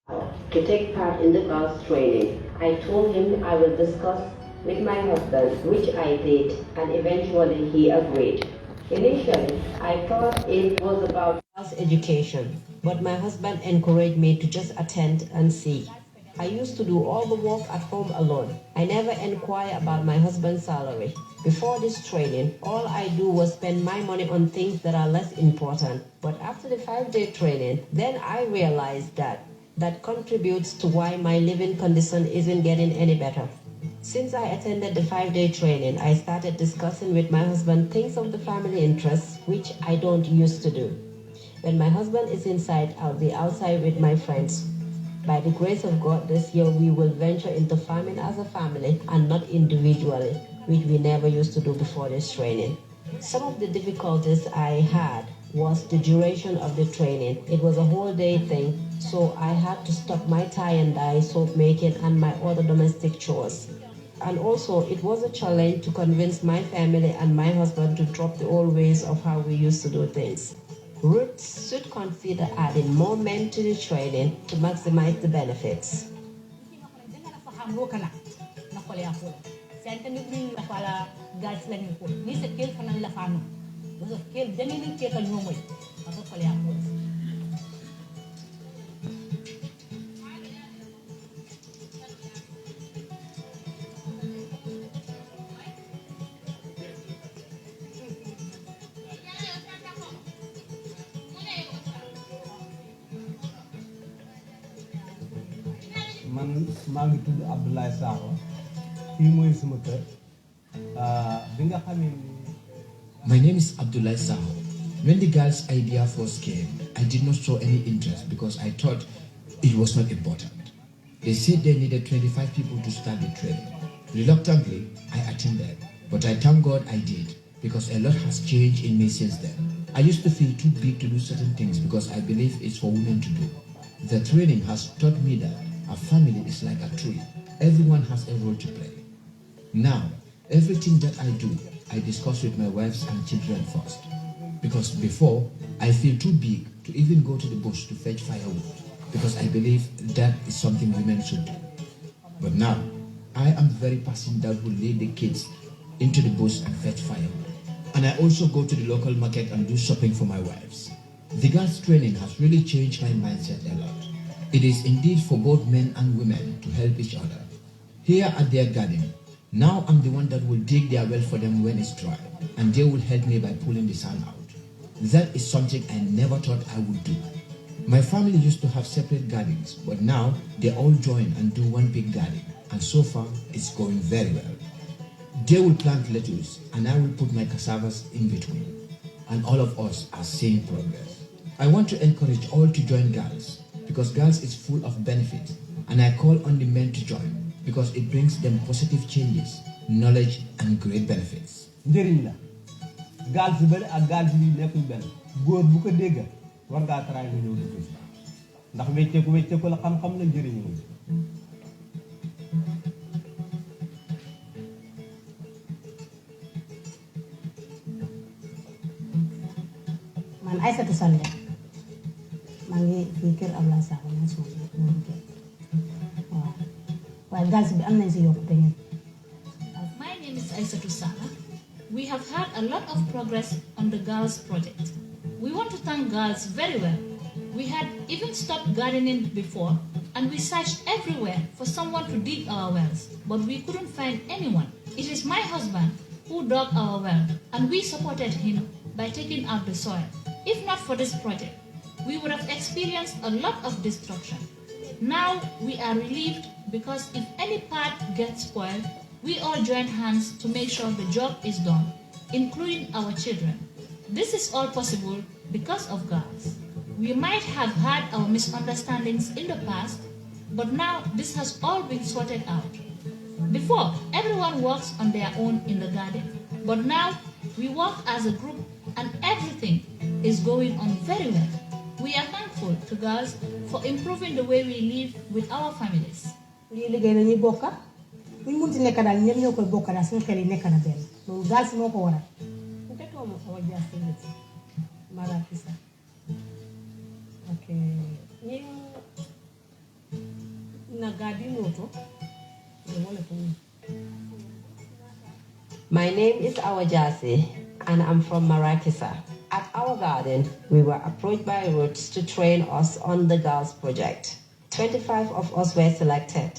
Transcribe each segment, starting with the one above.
to take part in the girls' training. I told him I will discuss with my husband, which I did, and eventually he agreed. Initially, I thought it was about girls' education, but my husband encouraged me to just attend and see. I used to do all the work at home alone. I never inquire about my husband's salary. Before this training, all I do was spend my money on things that are less important. But after the 5-day training, then I realized that contributes to why my living condition isn't getting any better. Since I attended the 5-day training, I started discussing with my husband things of the family interests, which I don't used to do. When my husband is inside, I'll be outside with my friends. By the grace of God, this year we will venture into farming as a family and not individually, which we never used to do before this training. Some of the difficulties I had was the duration of the training. It was a whole day thing, so I had to stop my tie and dye, soap making, and my other domestic chores. And also, it was a challenge to convince my family and my husband to drop the old ways of how we used to do things. Roots should consider adding more men to the training to maximize the benefits. Man maa ngi tudd Abdoulaye Sakho fii mooy suma kër bi nga xamee ni. My name is Abdoulaye Sakho. When the girls' idea first came, I did not show any interest because I thought it was not important. They said they needed 25 people to start the training. Reluctantly, I attended, but I thank God I did because a lot has changed in me since then. I used to feel too big to do certain things because I believe it's for women to do. The training has taught me that a family is like a tree. Everyone has a role to play. Now, everything that I do, I discuss with my wives and children first. Because before, I feel too big to even go to the bush to fetch firewood. Because I believe that is something women should do. But now, I am the very person that will lead the kids into the bush and fetch firewood. And I also go to the local market and do shopping for my wives. The girls' training has really changed my mindset a lot. It is indeed for both men and women to help each other. Here at their garden, now I'm the one that will dig their well for them when it's dry, and they will help me by pulling the sand out. That is something I never thought I would do. My family used to have separate gardens, but now they all join and do one big garden, and so far it's going very well. They will plant lettuce, and I will put my cassavas in between, and all of us are seeing progress. I want to encourage all to join girls, because girls is full of benefits, and I call on the men to join because it brings them positive changes, knowledge, and great benefits. Njëriñ la gaal si bëri ak gaal bi nekkul benn góor bu ko dégg war ngaa taraay nga ñëw dugg ndax wecceeku la xam-xam la njëriñ la. Man Aïssatou Sallé maa ngi fii kër Abdoulaye Sakho man suma kër waaw waaye gaal bi am nañ si yokkute ñun. My name is Aïssatou Sallé. We have had a lot of progress on the girls project. We want to thank girls very well. We had even stopped gardening before and we searched everywhere for someone to dig our wells, but we couldn't find anyone. It is my husband who dug our well and we supported him by taking out the soil. If not for this project, we would have experienced a lot of destruction. Now we are relieved because if any part gets spoiled, we all join hands to make sure the job is done, including our children. This is all possible because of girls. We might have had our misunderstandings in the past, but now this has all been sorted out. Before, everyone works on their own in the garden, but now we work as a group and everything is going on very well. We are thankful to girls for improving the way we live with our families. buñ munti nekk daal ñëpp ñoo koy bokk daal suñu xel yi nekk na benn loolu gaal si moo ko waral ñu tekkoo ma xaw a jaar si nit Marakisa ok ñu My name is Awajasi, and I'm from Marakisa. At our garden, we were approached by Roots to train us on the Girls Project. 25 of us were selected.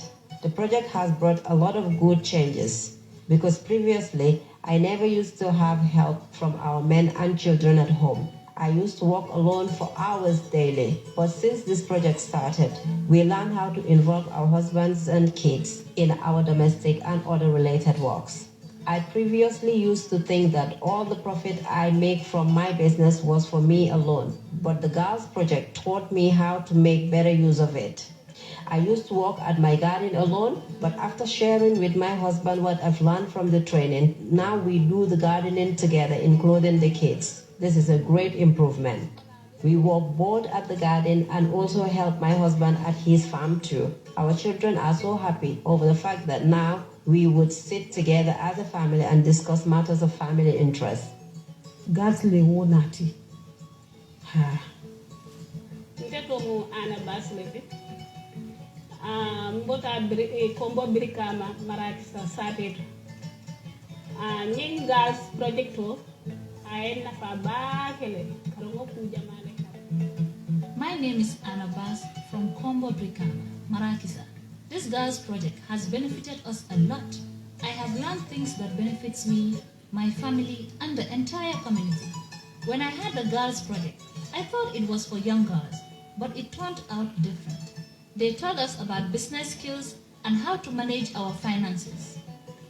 The project has brought a lot of good changes because previously I never used to have help from our men and children at home. I used to work alone for hours daily, but since this project started, we learned how to involve our husbands and kids in our domestic and other related works. I previously used to think that all the profit I make from my business was for me alone, but the Girls Project taught me how to make better use of it. I used to work at my garden alone, but after sharing with my husband what I've learned from the training, now we do the gardening together, including the kids. This is a great improvement. We work both at the garden and also help my husband at his farm too. Our children are so happy over the fact that now we would sit together as a family and discuss matters of family interest. Gasle wonati. Ha. Nteto ana baslete. Mbota kombo brikama marakisa sadet. Nying Girls Projecto. My name is Anna Bass from Kombo Brikama, Marakisa. This Girls Project has benefited us a lot. I have learned things that benefits me, my family, and the entire community. When I had the Girls Project, I thought it was for young girls, but it turned out different. They taught us about business skills and how to manage our finances.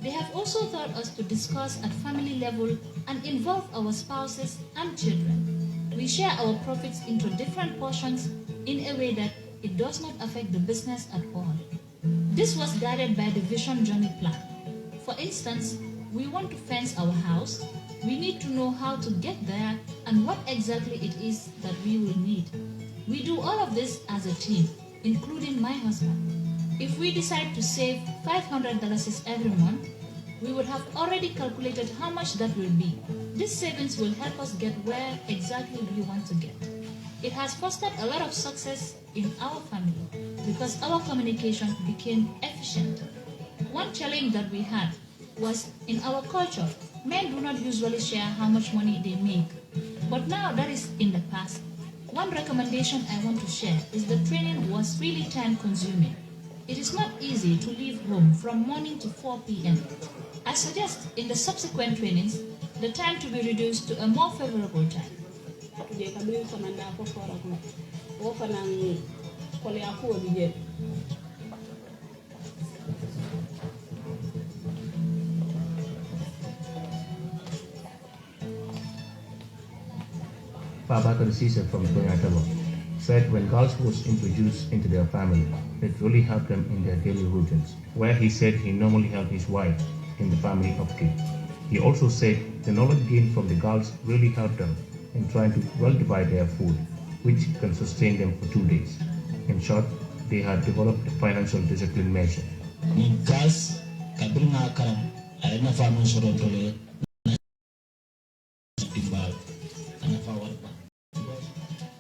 They have also taught us to discuss at family level and involve our spouses and children. We share our profits into different portions in a way that it does not affect the business at all. This was guided by the Vision Journey Plan. For instance, we want to fence our house. We need to know how to get there and what exactly it is that we will need. We do all of this as a team, including my husband. If we decide to save $500 every month, we would have already calculated how much that will be. This savings will help us get where exactly we want to get. It has fostered a lot of success in our family because our communication became efficient. One challenge that we had was in our culture, men do not usually share how much money they make. But now that is in the past. One recommendation I want to share is the training was really time consuming. It is not easy to leave home from morning to 4 p.m. I suggest in the subsequent trainings, the time to be reduced to a more favorable time. Babakar Sisa from Toyatabo said when girls was introduced into their family, it really helped them in their daily routines, where he said he normally helped his wife in the family upkeep. He also said the knowledge gained from the girls really helped them in trying to well divide their food, which can sustain them for 2 days. In short, they had developed a financial discipline measure.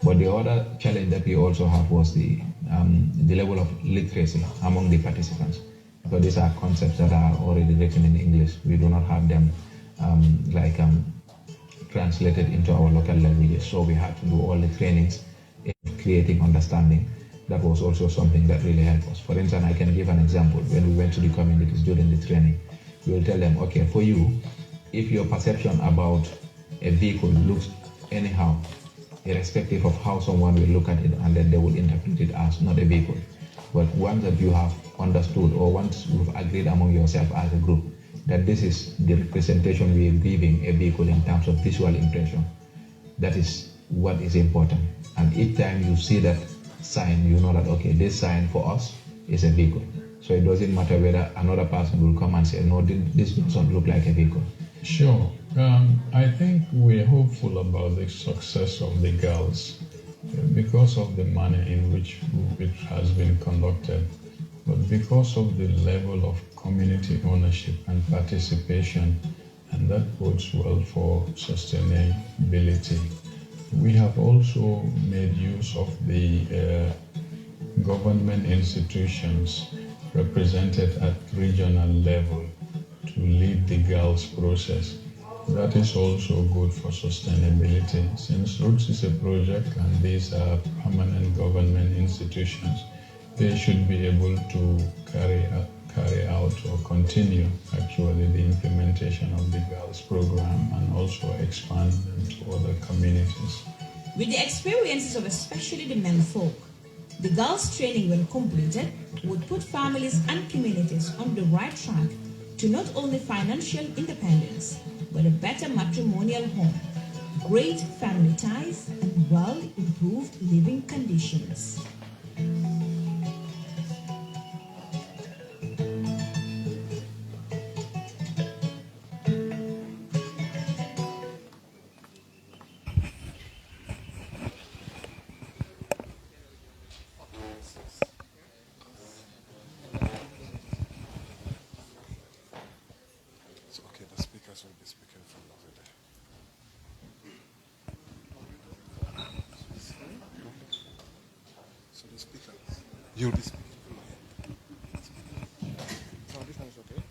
But the other challenge that we also have was the level of literacy among the participants. Because these are concepts that are already written in English. We do not have them translated into our local languages. So we had to do all the trainings in creating understanding. That was also something that really helped us. For instance, I can give an example. When we went to the communities during the training, we will tell them, okay, for you, if your perception about a vehicle looks anyhow, irrespective of how someone will look at it, and then they will interpret it as not a vehicle. But once that you have understood, or once you've agreed among yourself as a group, that this is the representation we are giving a vehicle in terms of visual impression, that is what is important. And each time you see that sign, you know that, okay, this sign for us is a vehicle. So it doesn't matter whether another person will come and say, no, this doesn't look like a vehicle. Sure. I think we're hopeful about the success of the girls because of the manner in which it has been conducted, but because of the level of community ownership and participation, and that bodes well for sustainability. We have also made use of the government institutions represented at regional level to lead the girls process. That is also good for sustainability. Since Roots is a project and these are permanent government institutions, they should be able to carry out or continue actually the implementation of the girls program and also expand them to other communities. With the experiences of especially the men folk, the girls training when completed would put families and communities on the right track to not only financial independence, but a better matrimonial home, great family ties, and well-improved living conditions. You'll be speaking. So this one is okay?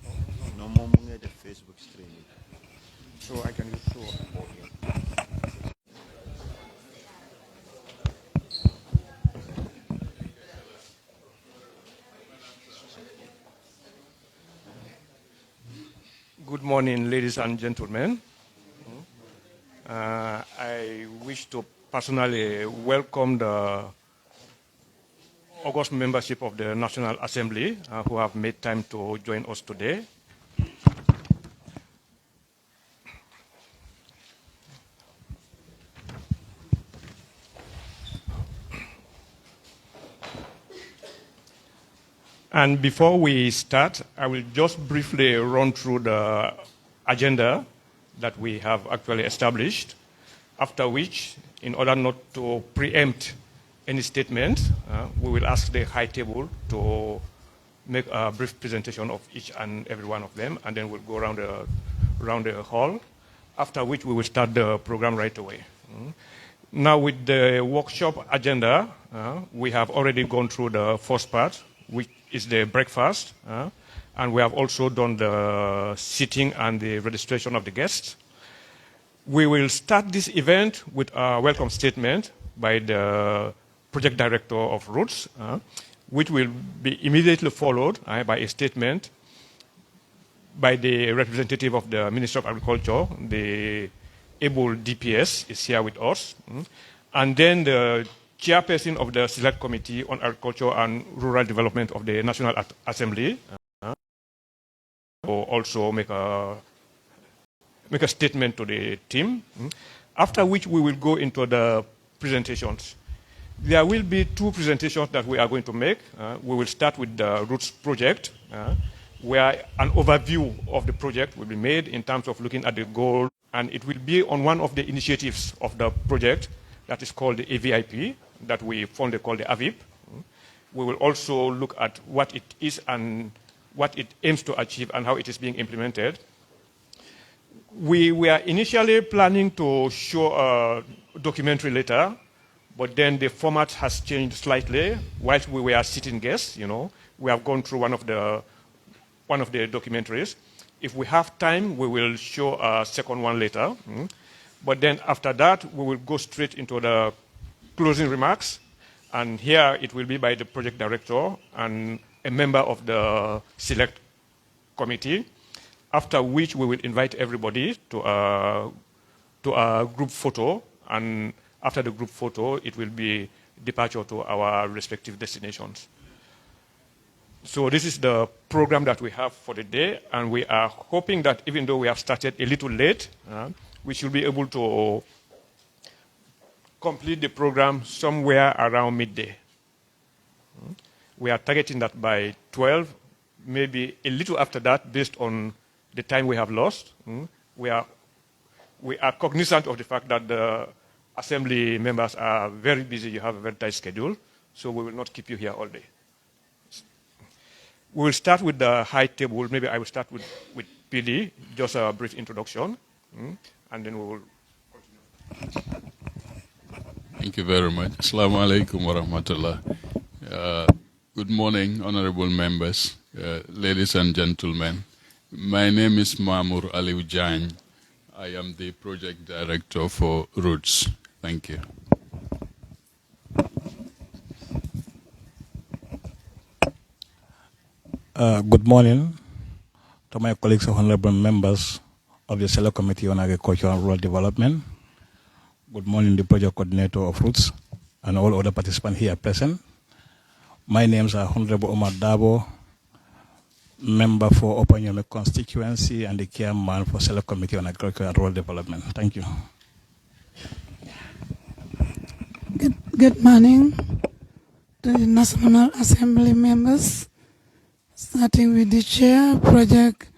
No more the Facebook streaming. So I can just show audio. Good morning, ladies and gentlemen. I wish to personally welcome the August membership of the National Assembly who have made time to join us today. And before we start, I will just briefly run through the agenda that we have actually established, after which, in order not to preempt any statement, we will ask the high table to make a brief presentation of each and every one of them, and then we'll go around the hall, after which we will start the program right away. Now with the workshop agenda, we have already gone through the first part, which is the breakfast, and we have also done the seating and the registration of the guests. We will start this event with a welcome statement by the Project Director of Roots, which will be immediately followed by a statement by the representative of the Ministry of Agriculture. The able DPS is here with us. And then the chairperson of the Select Committee on Agriculture and Rural Development of the National Assembly will also make a statement to the team, after which we will go into the presentations. There will be two presentations that we are going to make. We will start with the Roots project, where an overview of the project will be made in terms of looking at the goal, and it will be on one of the initiatives of the project that is called the AVIP, that we fondly call the Avip. We will also look at what it is and what it aims to achieve and how it is being implemented. We were initially planning to show a documentary later, but then the format has changed slightly. Whilst we were sitting guests, we have gone through one of the documentaries. If we have time, we will show a second one later. But then after that, we will go straight into the closing remarks. And here it will be by the project director and a member of the select committee, after which we will invite everybody to a group photo. And after the group photo, it will be departure to our respective destinations. So this is the program that we have for the day, and we are hoping that even though we have started a little late, we should be able to complete the program somewhere around midday. We are targeting that by 12, maybe a little after that, based on the time we have lost. We are cognizant of the fact that the assembly members are very busy. You have a very tight schedule, so we will not keep you here all day. We will start with the high table. Maybe I will start with PD, just a brief introduction, and then we will continue. Thank you very much. Assalamu alaikum wa rahmatullah. Good morning, honorable members, ladies and gentlemen. My name is Mamour Aliou Diagne. I am the project director for Roots. Thank you. Good morning to my colleagues and honorable members of the Select Committee on Agriculture and Rural Development. Good morning, the project coordinator of Roots and all other participants here present. My names are Honorable Omar Dabo, member for Opanyome constituency and the chairman for Select Committee on Agriculture and Rural Development. Thank you. Good morning to the National Assembly members, starting with the chair, project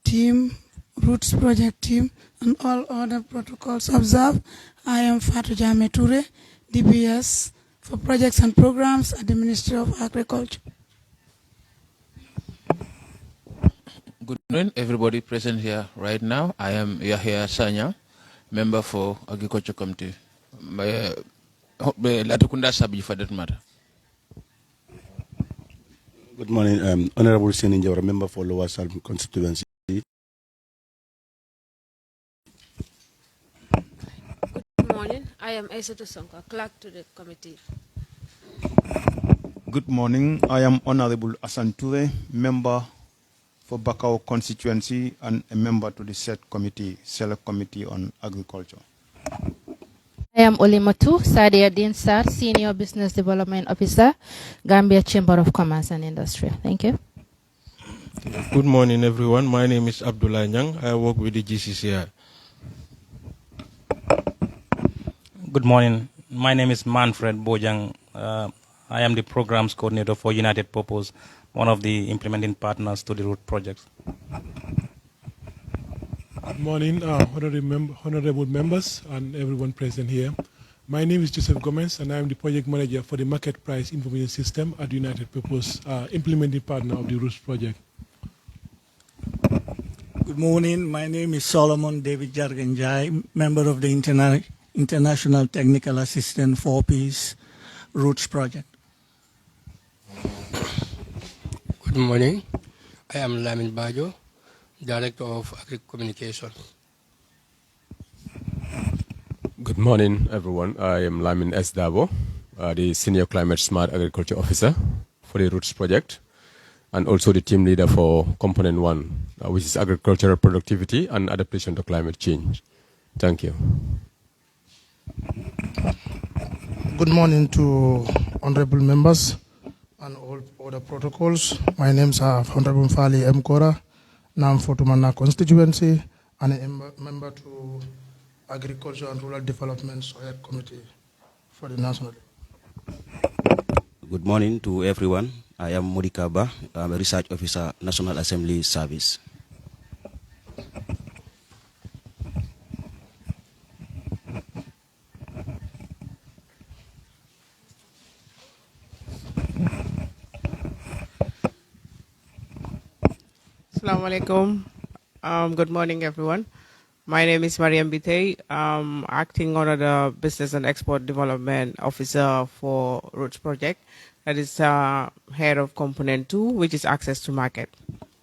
team, Roots project team, and all other protocols observed. I am Fatou Jame Toure, DBS for projects and programs at the Ministry of Agriculture. Good morning, everybody present here right now. I am Yahya Sanya, member for Agriculture Committee. Latukunda Sabi for that matter. Good morning, Honorable Seninja, member for Lower Salm constituency. Good morning. I am Aissatou Sonko, clerk to the committee. Good morning. I am Honorable Hassan Toure, member for Bakau constituency and a member to the Select Committee on Agriculture. I am Olimatu Sadia Dinsar, Senior Business Development Officer, Gambia Chamber of Commerce and Industry. Thank you. Good morning, everyone. My name is Abdullah Nyang. I work with the GCCI. Good morning. My name is Manfred Bojang. I am the programs coordinator for United Purpose, one of the implementing partners to the Root projects. Good morning, honorable members and everyone present here. My name is Joseph Gomez and I am the project manager for the market price information system at United Purpose, implementing partner of the Roots project. Good morning. My name is Solomon David Jarganjai, member of the International Technical Assistant for Peace Roots project. Good morning. I am Lamin Bajo, Director of Agri-Communication. Good morning, everyone. I am Lamin S. Dabo, the Senior Climate Smart Agriculture Officer for the Roots project, and also the team leader for Component 1, which is agricultural productivity and adaptation to climate change. Thank you. Good morning to honorable members and all other protocols. My name is Honorable Fali M. Kora, Nam Fotumana constituency, and a member to Agriculture and Rural Development Soyat Committee for the National. Good morning to everyone. I am Modika Ba. I'm a research officer, National Assembly Service. Assalamu alaikum. Good morning, everyone. My name is Mariam Bitey. I'm acting under the Business and Export Development Officer for Roots Project. That is head of Component 2, which is access to market.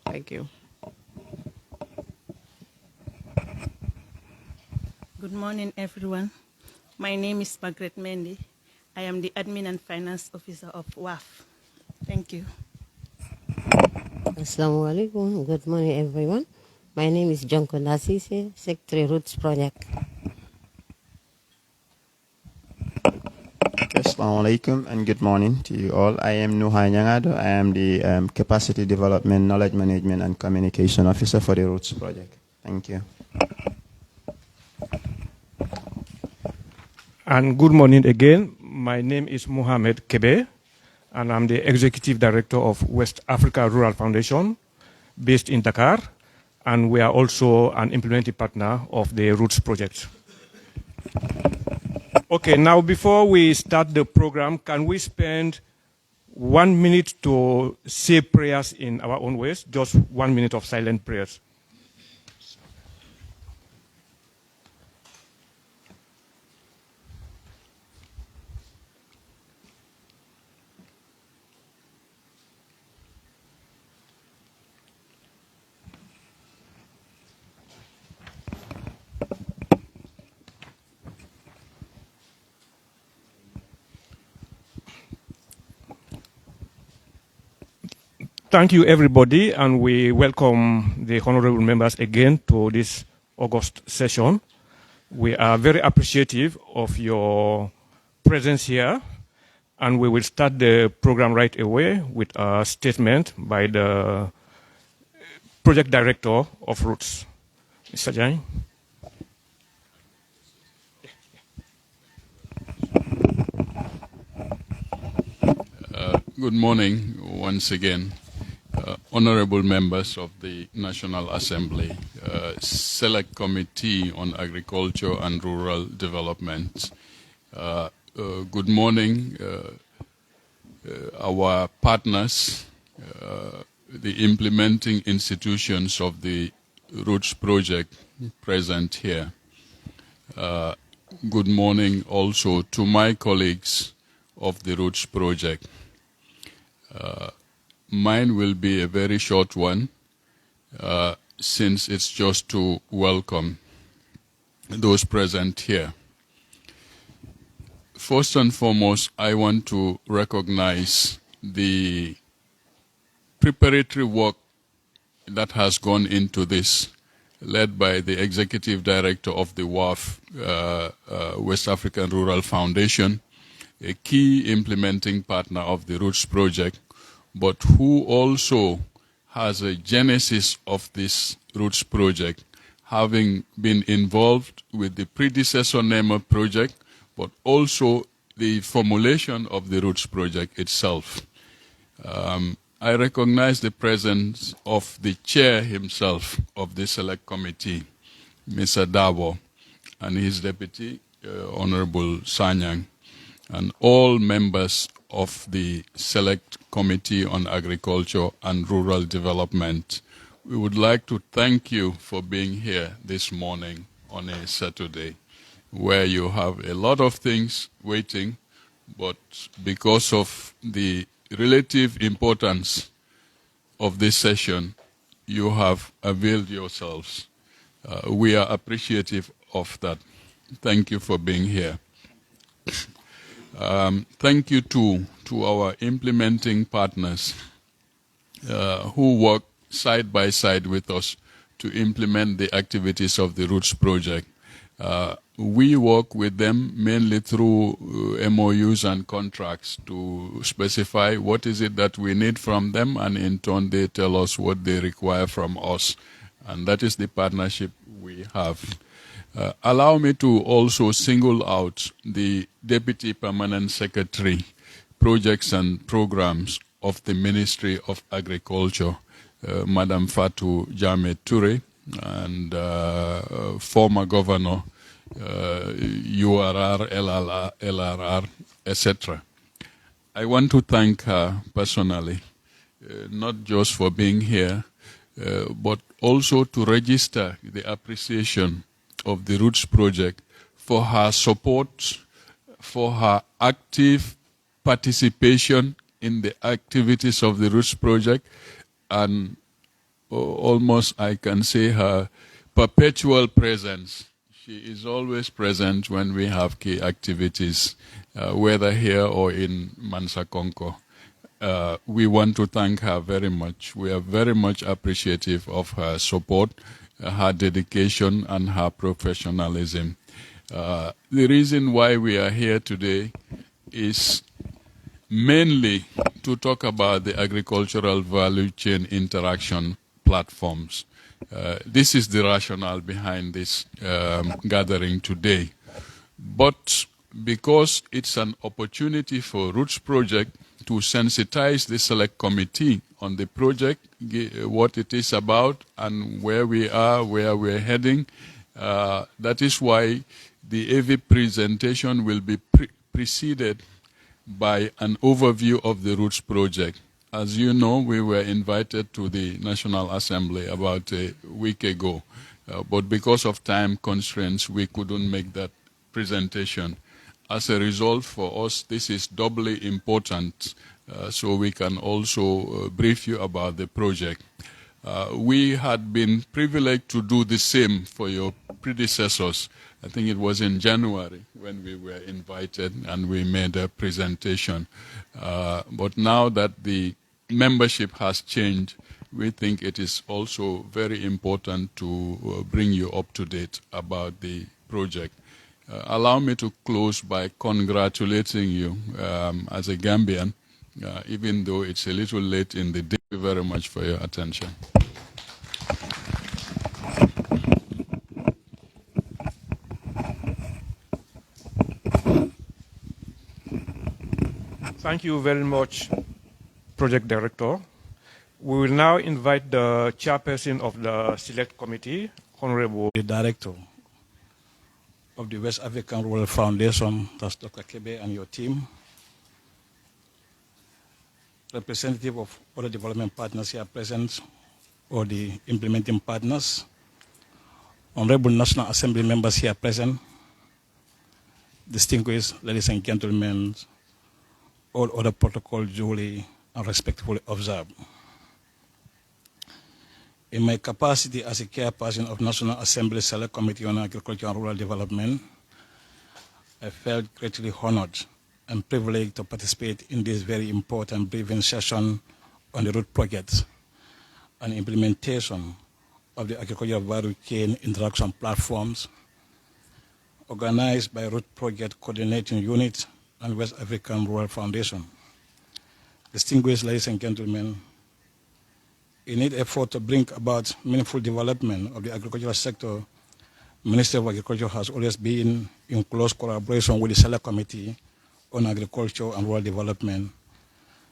Thank you. Good morning, everyone. My name is Margaret Mendy. I am the Admin and Finance Officer of WAF. Thank you. Assalamu alaikum. Good morning, everyone. My name is Jonko Nasise, Secretary Roots Project. Assalamu alaikum and good morning to you all. I am Nuhai Nyangado. I am the Capacity Development, Knowledge Management and Communication Officer for the Roots Project. Thank you. And good morning again. My name is Mohamed Kebe, and I'm the Executive Director of West Africa Rural Foundation, based in Dakar, and we are also an implementing partner of the Roots project. Okay, now before we start the program, can we spend 1 minute to say prayers in our own ways? Just 1 minute of silent prayers. Thank you, everybody, and we welcome the honorable members again to this August session. We are very appreciative of your presence here, and we will start the program right away with a statement by the project director of Roots. Mr. Jai. Good morning once again. Honorable members of the National Assembly, Select Committee on Agriculture and Rural Development. Good morning, our partners, the implementing institutions of the Roots Project present here. Good morning also to my colleagues of the Roots Project. Mine will be a very short one, since it's just to welcome those present here. First and foremost, I want to recognize the preparatory work that has gone into this, led by the Executive Director of the WAF, West African Rural Foundation, a key implementing partner of the Roots Project, but who also has a genesis of this Roots Project, having been involved with the predecessor NEMA project, but also the formulation of the Roots Project itself. I recognize the presence of the chair himself of the Select Committee, Mr. Dabo, and his deputy, Honorable Sanyang, and all members of the Select Committee on Agriculture and Rural Development. We would like to thank you for being here this morning on a Saturday, where you have a lot of things waiting, but because of the relative importance of this session, you have availed yourselves. We are appreciative of that. Thank you for being here. Thank you to our implementing partners who work side by side with us to implement the activities of the Roots Project. We work with them mainly through MOUs and contracts to specify what is it that we need from them, and in turn they tell us what they require from us. And that is the partnership we have. Allow me to also single out the Deputy Permanent Secretary, Projects and Programs of the Ministry of Agriculture, Madam Fatou Jame Toure, and former Governor, URR, LRR, etc. I want to thank her personally, not just for being here, but also to register the appreciation of the Roots Project for her support, for her active participation in the activities of the Roots Project, and almost I can say her perpetual presence. She is always present when we have key activities, whether here or in Mansakonko. We want to thank her very much. We are very much appreciative of her support, her dedication, and her professionalism. The reason why we are here today is mainly to talk about the agricultural value chain interaction platforms. This is the rationale behind this gathering today. But because it's an opportunity for Roots Project to sensitize the Select Committee on the project, what it is about, and where we are, where we're heading, that is why the Avip presentation will be preceded by an overview of the Roots Project. As you know, we were invited to the National Assembly about a week ago, but because of time constraints, we couldn't make that presentation. As a result, for us, this is doubly important, so we can also brief you about the project. We had been privileged to do the same for your predecessors. I think it was in January when we were invited and we made a presentation. But now that the membership has changed, we think it is also very important to bring you up to date about the project. Allow me to close by congratulating you as a Gambian, even though it's a little late in the day. Thank you very much for your attention. Thank you very much, Project Director. We will now invite the chairperson of the Select Committee, Honorable the Director of the West African Rural Foundation, that's Dr. Kebe and your team, representative of other development partners here present, or the implementing partners, Honorable National Assembly members here present, distinguished ladies and gentlemen, all other protocols duly and respectfully observed. In my capacity as a chairperson of National Assembly Select Committee on Agriculture and Rural Development, I felt greatly honored and privileged to participate in this very important briefing session on the root project and implementation of the agricultural value chain interaction platforms organized by Root Project Coordinating Unit and West African Rural Foundation. Distinguished ladies and gentlemen, in its effort to bring about meaningful development of the agricultural sector, Ministry of Agriculture has always been in close collaboration with the Select Committee on Agriculture and Rural Development.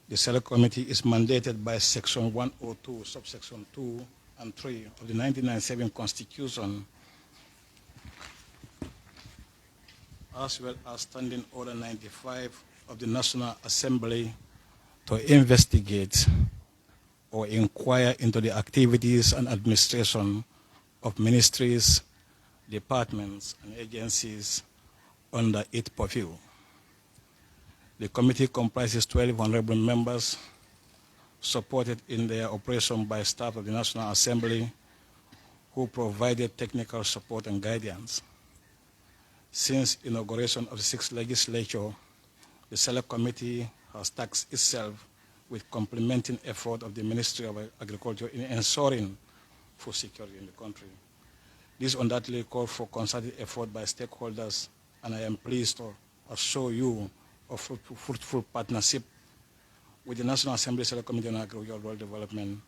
The Select Committee is mandated by Section 102, subsection 2 and 3 of the 1997 Constitution, as well as Standing Order 95 of the National Assembly, to investigate or inquire into the activities and administration of ministries, departments, and agencies under its purview. The committee comprises 12 honorable members, supported in their operation by staff of the National Assembly, who provided technical support and guidance. Since inauguration of the 6th legislature, the Select Committee has tasked itself with complementing effort of the Ministry of Agriculture in ensuring food security in the country. This undoubtedly called for concerted effort by stakeholders, and I am pleased to assure you of fruitful partnership with the National Assembly Select Committee on Agriculture and Rural Development.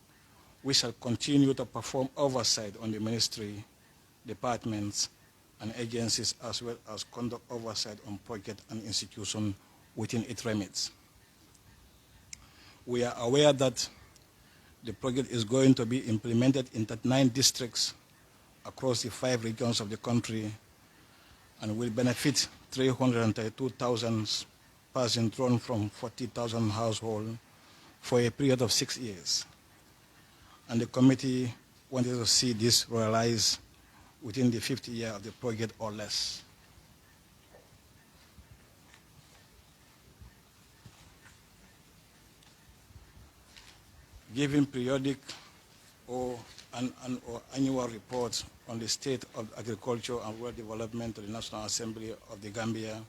We shall continue to perform oversight on the ministry, departments, and agencies, as well as conduct oversight on projects and institutions within its remits. We are aware that the project is going to be implemented in 39 districts across the 5 regions of the country and will benefit 332,000 persons drawn from 40,000 households for a period of 6 years. And the committee wanted to see this realized within the 50th year of the project or less. Giving periodic or annual reports on the state of agriculture and rural development to the National Assembly of the Gambia,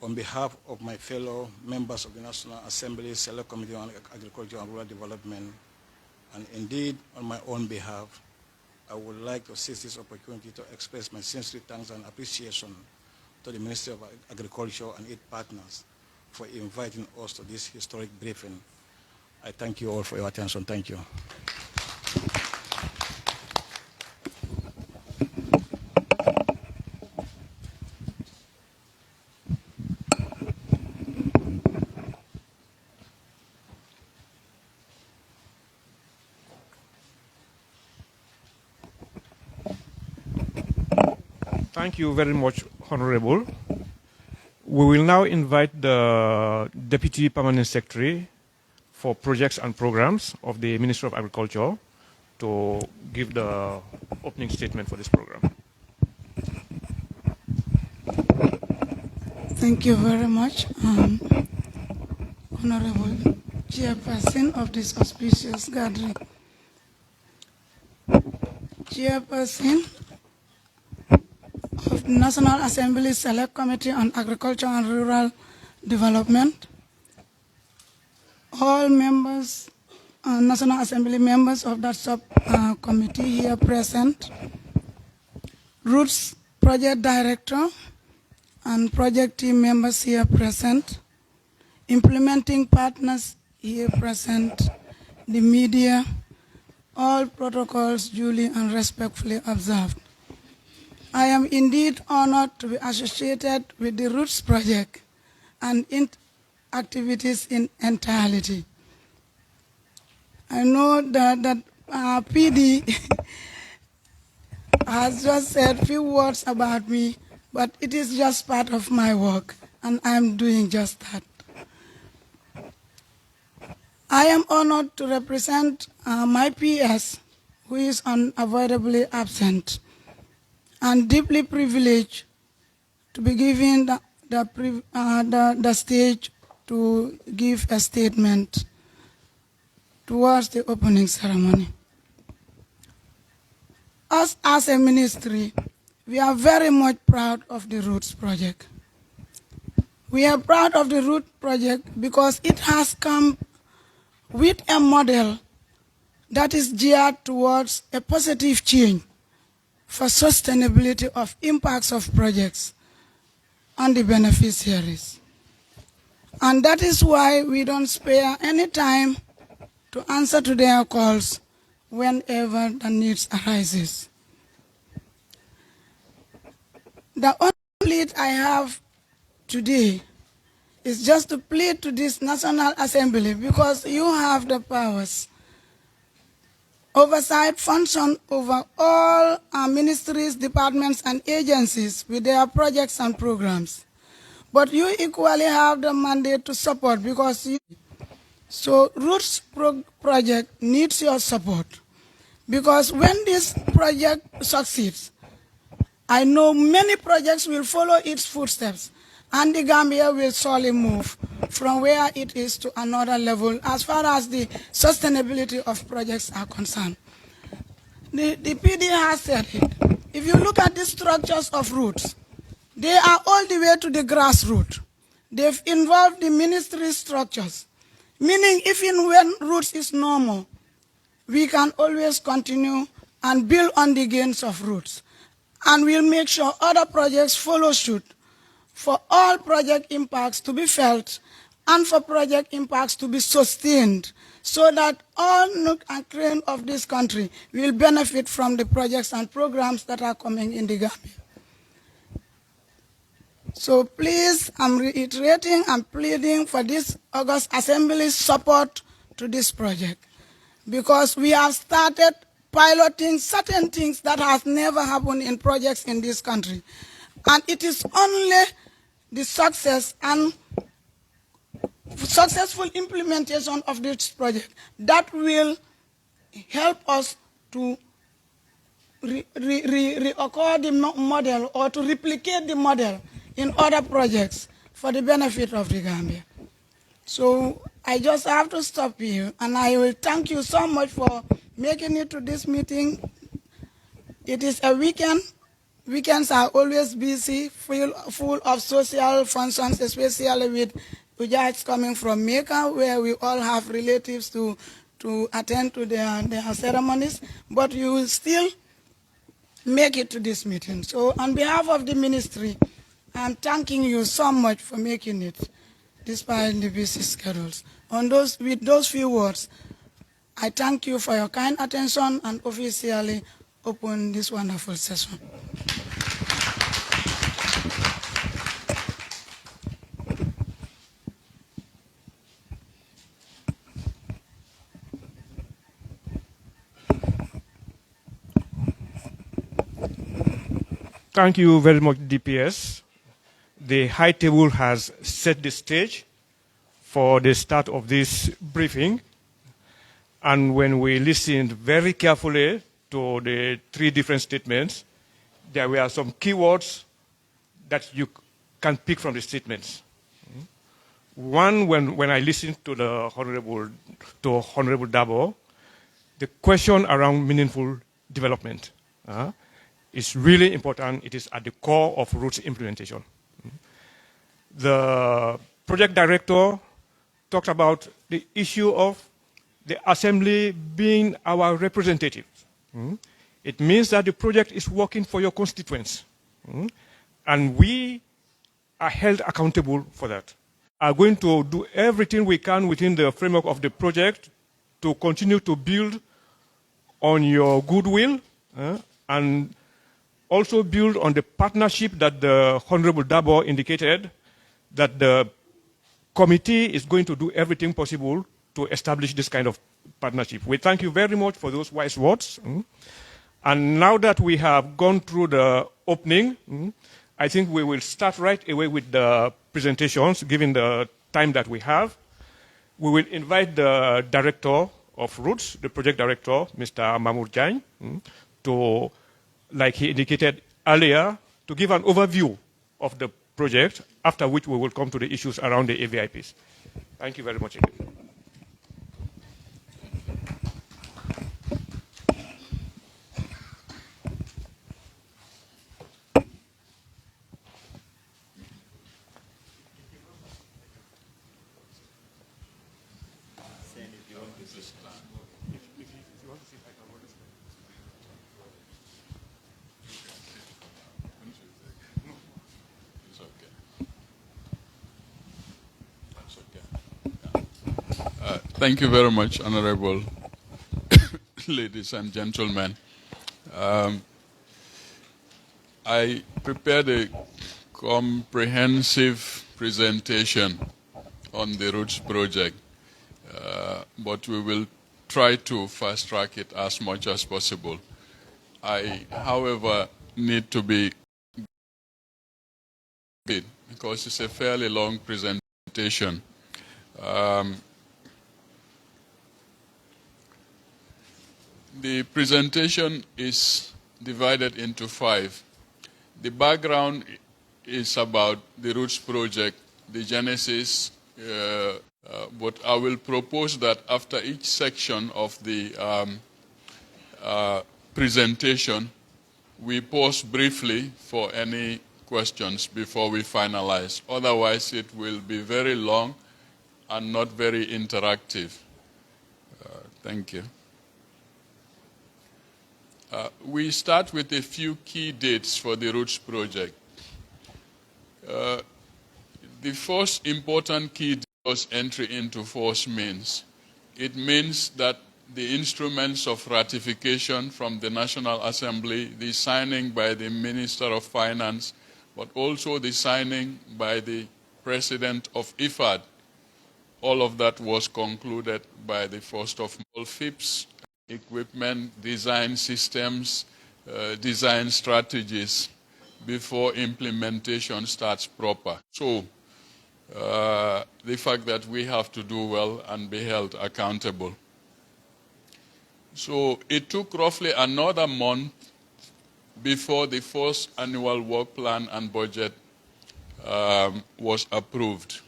on behalf of my fellow members of the National Assembly Select Committee on Agriculture and Rural Development, and indeed on my own behalf, I would like to seize this opportunity to express my sincere thanks and appreciation to the Ministry of Agriculture and its partners for inviting us to this historic briefing. I thank you all for your attention. Thank you. Thank you very much, Honorable. We will now invite the Deputy Permanent Secretary for Projects and Programs of the Ministry of Agriculture to give the opening statement for this program. Thank you very much, Honorable Chairperson of this auspicious gathering. Chairperson of the National Assembly Select Committee on Agriculture and Rural Development, all members, National Assembly members of that subcommittee here present, Roots Project Director and project team members here present, implementing partners here present, the media, all protocols duly and respectfully observed. I am indeed honored to be associated with the Roots Project and activities in entirety. I know that PD has just said a few words about me, but it is just part of my work, and I'm doing just that. I am honored to represent my PS, who is unavoidably absent, and deeply privileged to be given the stage to give a statement towards the opening ceremony. Us as a ministry, we are very much proud of the Roots Project. We are proud of the Roots Project because it has come with a model that is geared towards a positive change for sustainability of impacts of projects on the beneficiaries. And that is why we don't spare any time to answer to their calls whenever the needs arises. The only plea I have today is just to plead to this National Assembly, because you have the powers, oversight function over all our ministries, departments, and agencies with their projects and programs. But you equally have the mandate to support, because so Roots Project needs your support. Because when this project succeeds, I know many projects will follow its footsteps, and the Gambia will surely move from where it is to another level as far as the sustainability of projects are concerned. The PD has said it. If you look at the structures of Roots, they are all the way to the grassroots. They've involved the ministry structures, meaning even when Roots is normal, we can always continue and build on the gains of Roots. And we'll make sure other projects follow suit for all project impacts to be felt and for project impacts to be sustained, so that all nook and cranny of this country will benefit from the projects and programs that are coming in the Gambia. So please, I'm reiterating and pleading for this August Assembly's support to this project, because we have started piloting certain things that has never happened in projects in this country. And it is only the success and successful implementation of this project that will help us to reoccur the model, or to replicate the model in other projects for the benefit of the Gambia. So I just have to stop here, and I will thank you so much for making it to this meeting. It is a weekend. Weekends are always busy, full of social functions, especially with Ujahs coming from Mecca, where we all have relatives to attend to their ceremonies, but you will still make it to this meeting. So on behalf of the ministry, I'm thanking you so much for making it, despite the busy schedules. With those few words, I thank you for your kind attention and officially open this wonderful session. Thank you very much, DPS. The High Table has set the stage for the start of this briefing. And when we listened very carefully to the three different statements, there were some keywords that you can pick from the statements. One, when I listened to the Honorable Dabo, the question around meaningful development is really important. It is at the core of Roots implementation. The project director talked about the issue of the assembly being our representative. It means that the project is working for your constituents. And we are held accountable for that. Are going to do everything we can within the framework of the project to continue to build on your goodwill and also build on the partnership that the Honorable Dabo indicated, that the committee is going to do everything possible to establish this kind of partnership. We thank you very much for those wise words. And now that we have gone through the opening, I think we will start right away with the presentations, given the time that we have. We will invite the director of Roots, the project director, Mr. Mamour Jain, to, like he indicated earlier, to give an overview of the project, after which we will come to the issues around the AVIPs. Thank you very much again. Thank you very much, Honorable ladies and gentlemen. I prepared a comprehensive presentation on the Roots project, but we will try to fast-track it as much as possible. I, however, need to be because it's a fairly long presentation. The presentation is divided into 5. The background is about the Roots project, the genesis, but I will propose that after each section of the presentation, we pause briefly for any questions before we finalize. Otherwise, it will be very long and not very interactive. Thank you. We start with a few key dates for the Roots project. The first important key date was entry into force means. It means that the instruments of ratification from the National Assembly, the signing by the Minister of Finance, but also the signing by the President of IFAD, all of that was concluded by the 1st of FIPS, equipment, design systems, design strategies before implementation starts proper. So the fact that we have to do well and be held accountable. So it took roughly another month before the first annual work plan and budget was approved.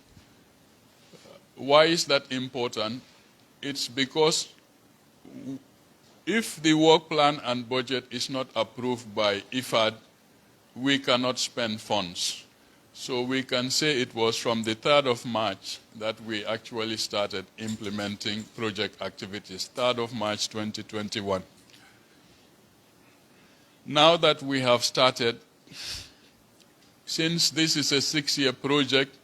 Why is that important? It's because if the work plan and budget is not approved by IFAD, we cannot spend funds. So we can say it was from the 3rd of March that we actually started implementing project activities, 3rd of March 2021. Now that we have started, since this is a 6-year project,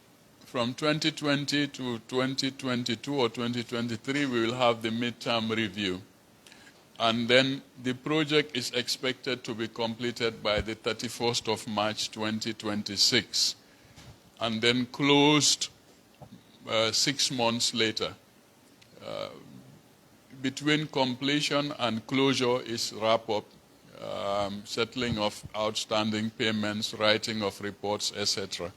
from 2020 to 2022 or 2023, we will have the midterm review. And then the project is expected to be completed by the 31st of March 2026, and then closed 6 months later. Between completion and closure is wrap-up, settling of outstanding payments, writing of reports, etc.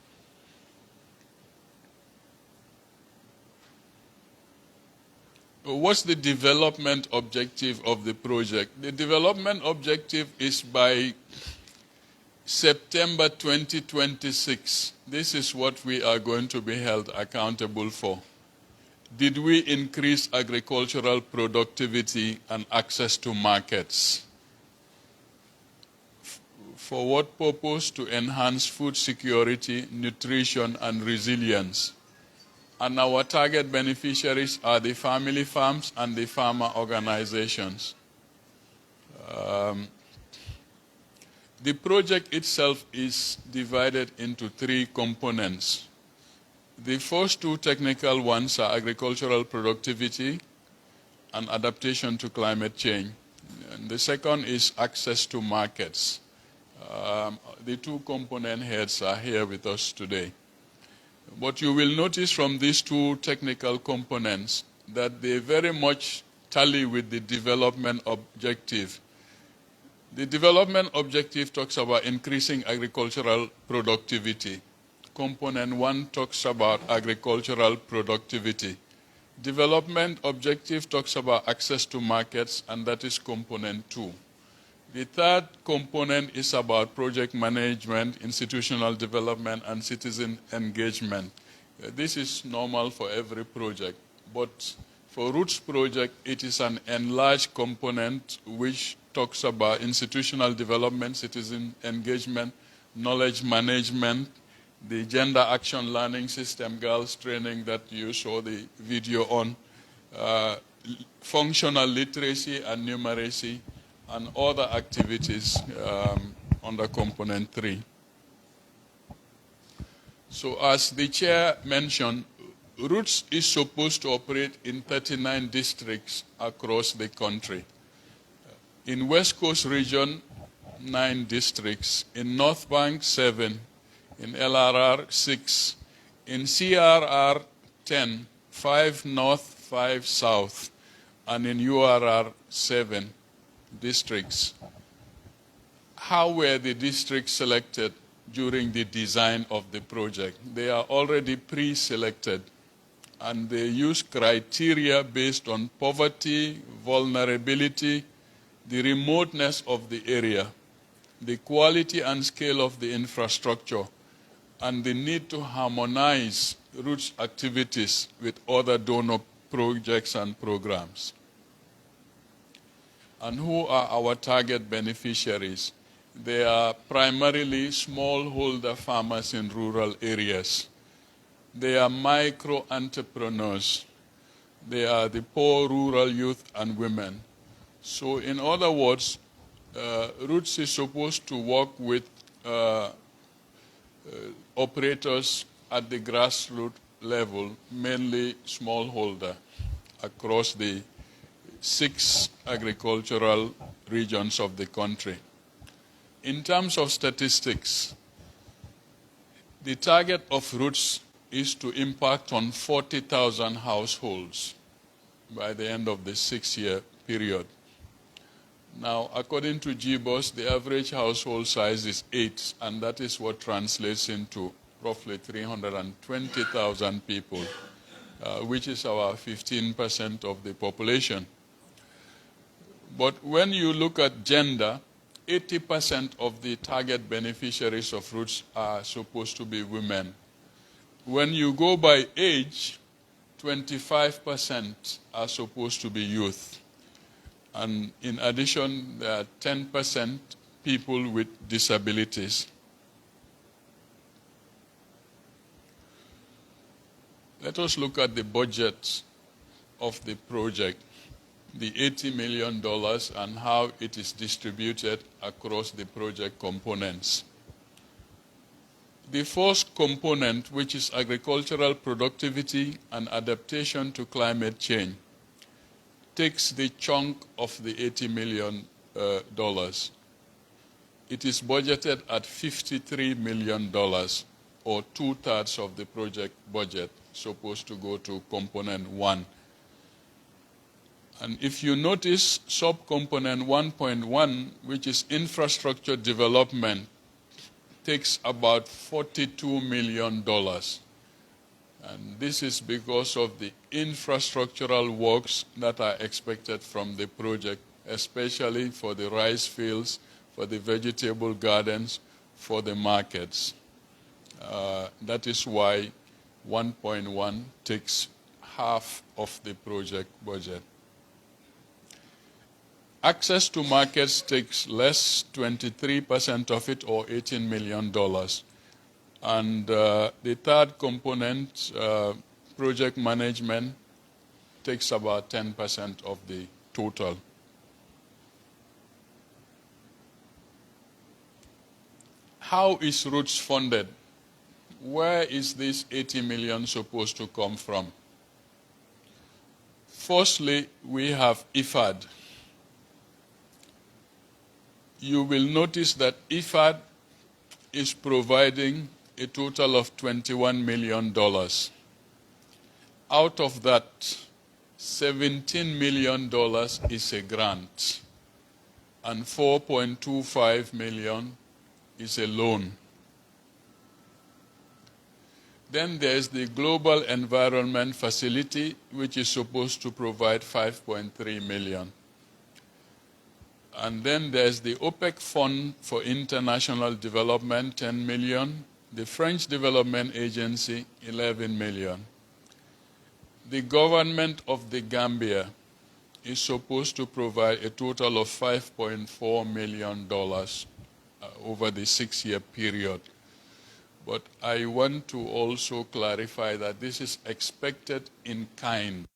What's the development objective of the project? The development objective is by September 2026. This is what we are going to be held accountable for. Did we increase agricultural productivity and access to markets? For what purpose? To enhance food security, nutrition, and resilience. And our target beneficiaries are the family farms and the farmer organizations. The project itself is divided into 3 components. The first 2 technical ones are agricultural productivity and adaptation to climate change. And the second is access to markets. The 2 component heads are here with us today. But you will notice from these 2 technical components that they very much tally with the development objective. The development objective talks about increasing agricultural productivity. Component 1 talks about agricultural productivity. Development objective talks about access to markets, and that is component 2. The third component is about project management, institutional development, and citizen engagement. This is normal for every project, but for Roots project, it is an enlarged component which talks about institutional development, citizen engagement, knowledge management, the gender action learning system, girls training that you saw the video on, functional literacy and numeracy, and other activities under component 3. So as the chair mentioned, Roots is supposed to operate in 39 districts across the country. In West Coast region, 9 districts. In North Bank, 7. In LRR, 6. In CRR, 10. 5 North, 5 South. And in URR, 7 districts. How were the districts selected during the design of the project? They are already pre-selected, and they use criteria based on poverty, vulnerability, the remoteness of the area, the quality and scale of the infrastructure, and the need to harmonize Roots activities with other donor projects and programs. And who are our target beneficiaries? They are primarily smallholder farmers in rural areas. They are micro entrepreneurs. They are the poor rural youth and women. So in other words, Roots is supposed to work with operators at the grassroots level, mainly smallholder, across the 6 agricultural regions of the country. In terms of statistics, the target of Roots is to impact on 40,000 households by the end of the 6-year period. Now, according to GBOS, the average household size is 8, and that is what translates into roughly 320,000 people, which is about 15% of the population. But when you look at gender, 80% of the target beneficiaries of Roots are supposed to be women. When you go by age, 25% are supposed to be youth. And in addition, there are 10% people with disabilities. Let us look at the budget of the project, the $80 million, and how it is distributed across the project components. The first component, which is agricultural productivity and adaptation to climate change, takes the chunk of the $80 million. It is budgeted at $53 million, or 2/3 of the project budget, supposed to go to component 1. And if you notice, subcomponent 1.1, which is infrastructure development, takes about $42 million. And this is because of the infrastructural works that are expected from the project, especially for the rice fields, for the vegetable gardens, for the markets. That is why 1.1 takes half of the project budget. Access to markets takes less, 23% of it, or $18 million. And the third component project management takes about 10% of the total. How is Roots funded? Where is this 80 million supposed to come from? Firstly, we have IFAD. You will notice that IFAD is providing a total of $21 million. Out of that, $17 million is a grant, and $4.25 million is a loan. Then there's the Global Environment Facility, which is supposed to provide $5.3 million. And then there's the OPEC Fund for International Development, $10 million. The French Development Agency, $11 million. The government of the Gambia is supposed to provide a total of $5.4 million over the 6-year period. But I want to also clarify that this is expected in kind.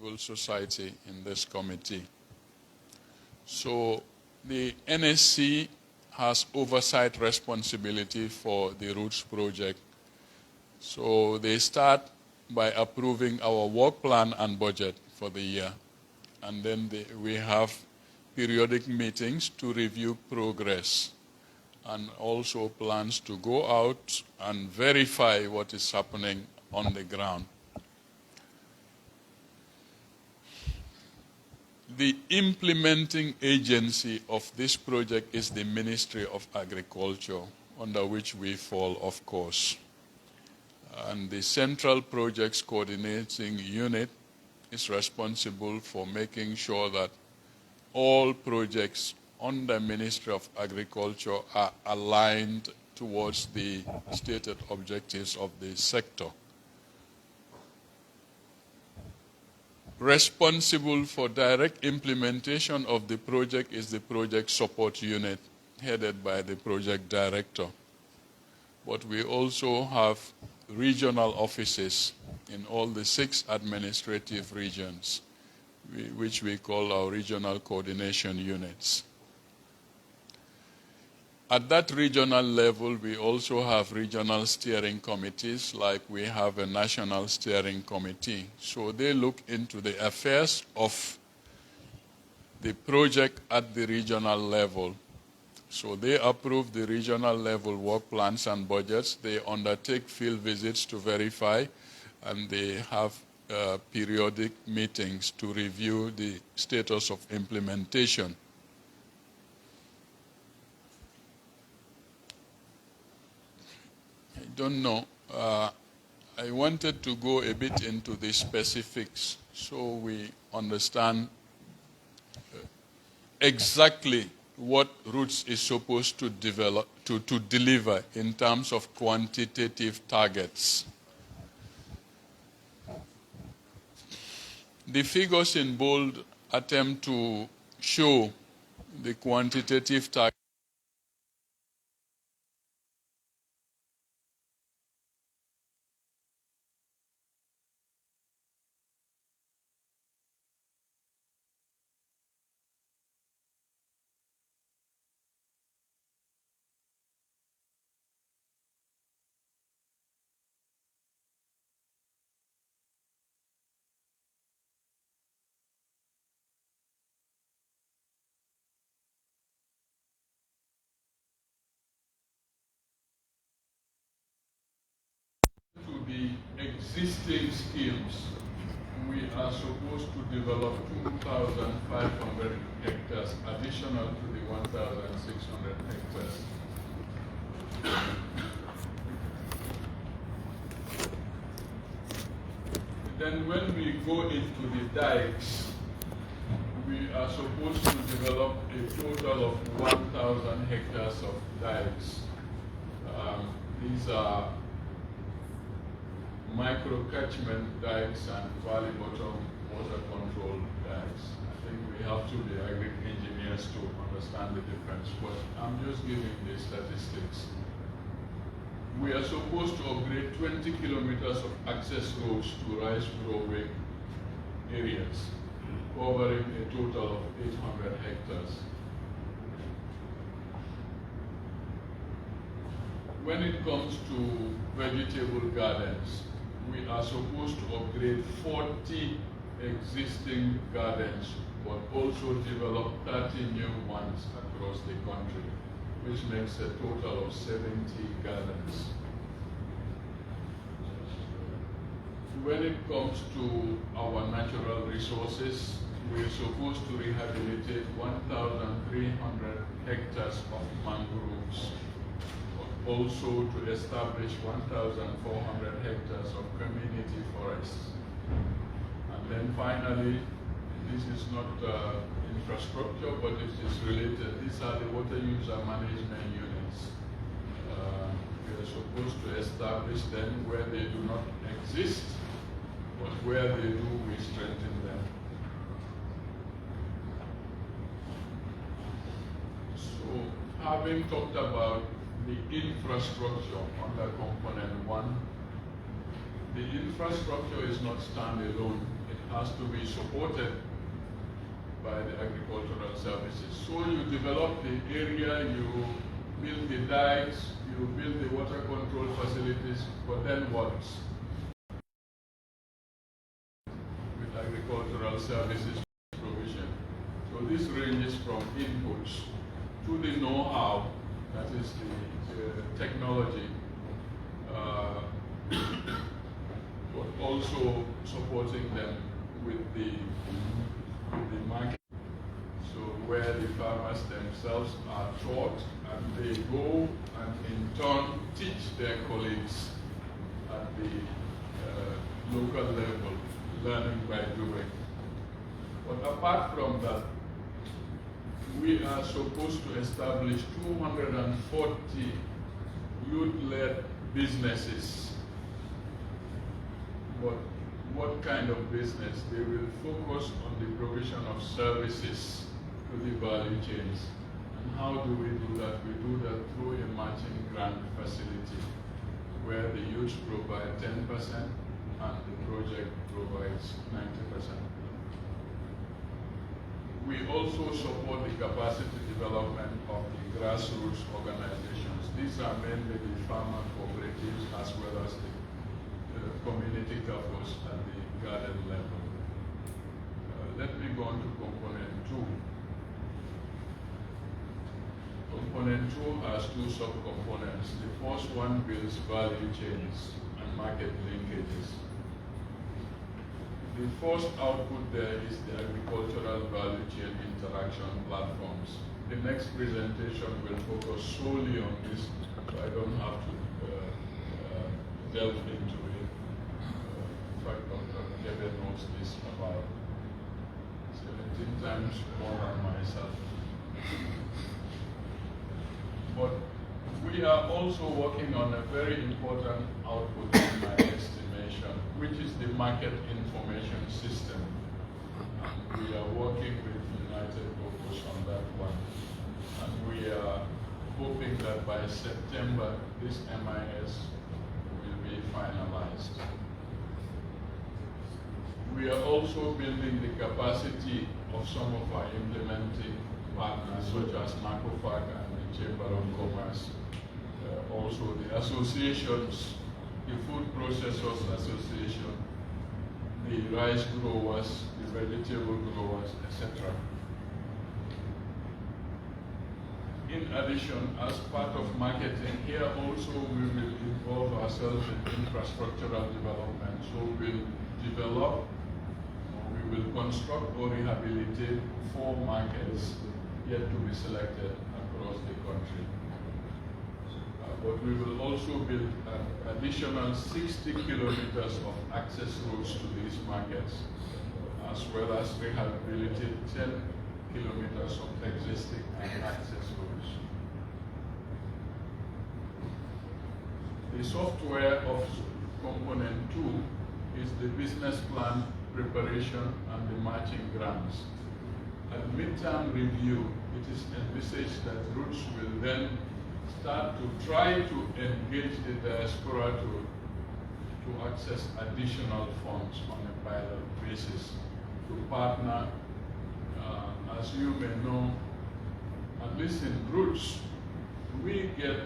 civil society in this committee. So the NSC has oversight responsibility for the Roots project. So they start by approving our work plan and budget for the year. And then we have periodic meetings to review progress and also plans to go out and verify what is happening on the ground. The implementing agency of this project is the Ministry of Agriculture, under which we fall, of course. And the Central Projects Coordinating Unit is responsible for making sure that all projects on the Ministry of Agriculture are aligned towards the stated objectives of the sector. Responsible for direct implementation of the project is the Project Support Unit, headed by the Project Director. But we also have regional offices in all the 6 administrative regions, which we call our regional coordination units. At that regional level, we also have regional steering committees, like we have a national steering committee. So they look into the affairs of the project at the regional level. So they approve the regional level work plans and budgets. They undertake field visits to verify, and they have periodic meetings to review the status of implementation. I don't know. I wanted to go a bit into the specifics so we understand exactly what Roots is supposed to develop, to deliver in terms of quantitative targets. The figures in bold attempt to show the quantitative targets. To the existing schemes, we are supposed to develop 2,500 hectares additional to the 1,600 hectares. Then when we go into the dikes, we are supposed to develop a total of 1,000 hectares of dikes. These are micro-catchment dikes and valley bottom water control dikes. I think we have to be agri-engineers to understand the difference, but I'm just giving the statistics. We are supposed to upgrade 20 kilometers of access roads to rice growing areas, covering a total of 800 hectares. When it comes to vegetable gardens, we are supposed to upgrade 40 existing gardens, but also develop 30 new ones across the country, which makes a total of 70 gardens. When it comes to our natural resources, we're supposed to rehabilitate 1,300 hectares of mangroves, also to establish 1,400 hectares of community forests. And then finally, this is not infrastructure, but it is related. These are the water user management units. We are supposed to establish them where they do not exist, but where they do, we strengthen them. So, having talked about the infrastructure under component 1, the infrastructure is not standalone. It has to be supported by the agricultural services. So you develop the area, you build the dikes, you build the water control facilities, but then what? With agricultural services provision. So this ranges from inputs to the know-how, that is the technology, but also supporting them with the market. So where the farmers themselves are taught and they go and in turn teach their colleagues at the local level, learning by doing. But apart from that, we are supposed to establish 240 youth-led businesses. But what kind of business? They will focus on the provision of services to the value chains. And how do we do that? We do that through a matching grant facility where the youth provide 10% and the project provides 90%. We also support the capacity development of the grassroots organizations. These are mainly the farmer cooperatives as well as the community couples at the garden level. Let me go on to component 2. Component 2 has 2 subcomponents. The first one builds value chains and market linkages. The first output there is the agricultural value chain interaction platforms. The next presentation will focus solely on this, so I don't have to delve into it. In fact, Dr. Kevin knows this about 17 times more than myself. But we are also working on a very important output in my estimation, which is the market information system. And we are working with United Purpose on that one. And we are hoping that by September, this MIS will be finalized. We are also building the capacity of some of our implementing partners, such as NACOFAC and the Chamber of Commerce. Also the associations, the Food Processors Association, the rice growers, the vegetable growers, etc. In addition, as part of marketing, here also we will involve ourselves in infrastructural development. So we'll develop, we will construct or rehabilitate 4 markets yet to be selected across the country. But we will also build an additional 60 kilometers of access roads to these markets, as well as rehabilitate 10 kilometers of existing access roads. The software of component 2 is the business plan preparation and the matching grants. At midterm review, it is envisaged that Roots will then start to try to engage the diaspora to access additional funds on a pilot basis, to partner. As you may know, at least in Roots, we get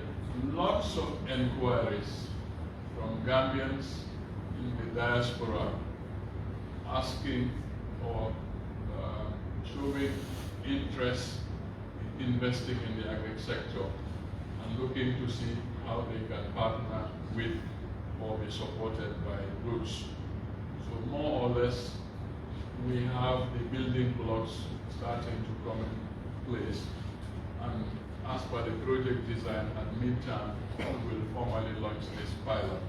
lots of inquiries from Gambians in the diaspora asking or showing interest in investing in the agri sector and looking to see how they can partner with or be supported by Roots. So more or less, we have the building blocks starting to come in place. And as per the project design at midterm, we will formally launch this pilot.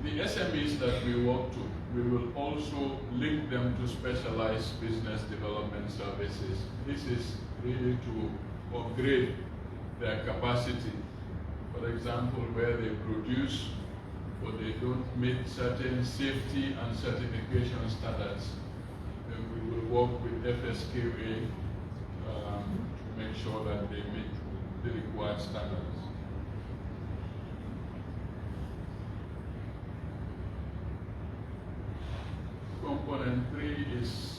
The SMEs that we work to, we will also link them to specialized business development services. This is really to upgrade their capacity. For example, where they produce but they don't meet certain safety and certification standards, then we will work with FSQA to make sure that they meet the required standards. Component 3 is,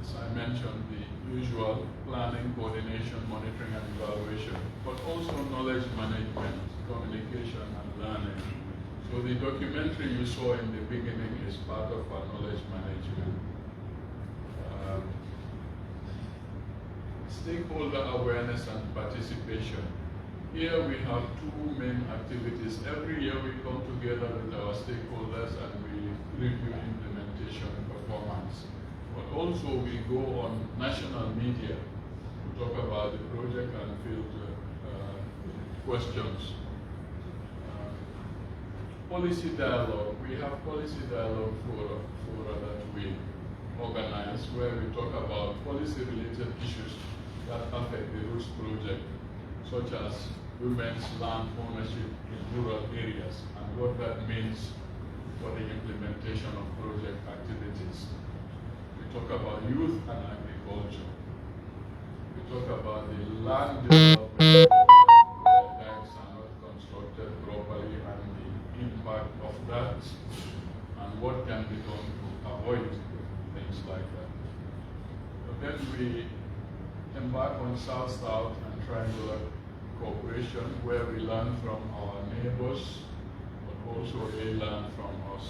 as I mentioned, the usual planning, coordination, monitoring, and evaluation, but also knowledge management, communication, and learning. So the documentary you saw in the beginning is part of our knowledge management. Stakeholder awareness and participation. Here we have two main activities. Every year we come together with our stakeholders and we review implementation performance. But also we go on national media to talk about the project and field questions. Policy dialogue. We have policy dialogue fora that we organize where we talk about policy-related issues that affect the Roots project, such as women's land ownership in rural areas and what that means for the implementation of project activities. We talk about youth and agriculture. We talk about the land development where dikes are not constructed properly and the impact of that and what can be done to avoid things like that. But then we embark on South-South and triangular cooperation where we learn from our neighbors, but also they learn from us.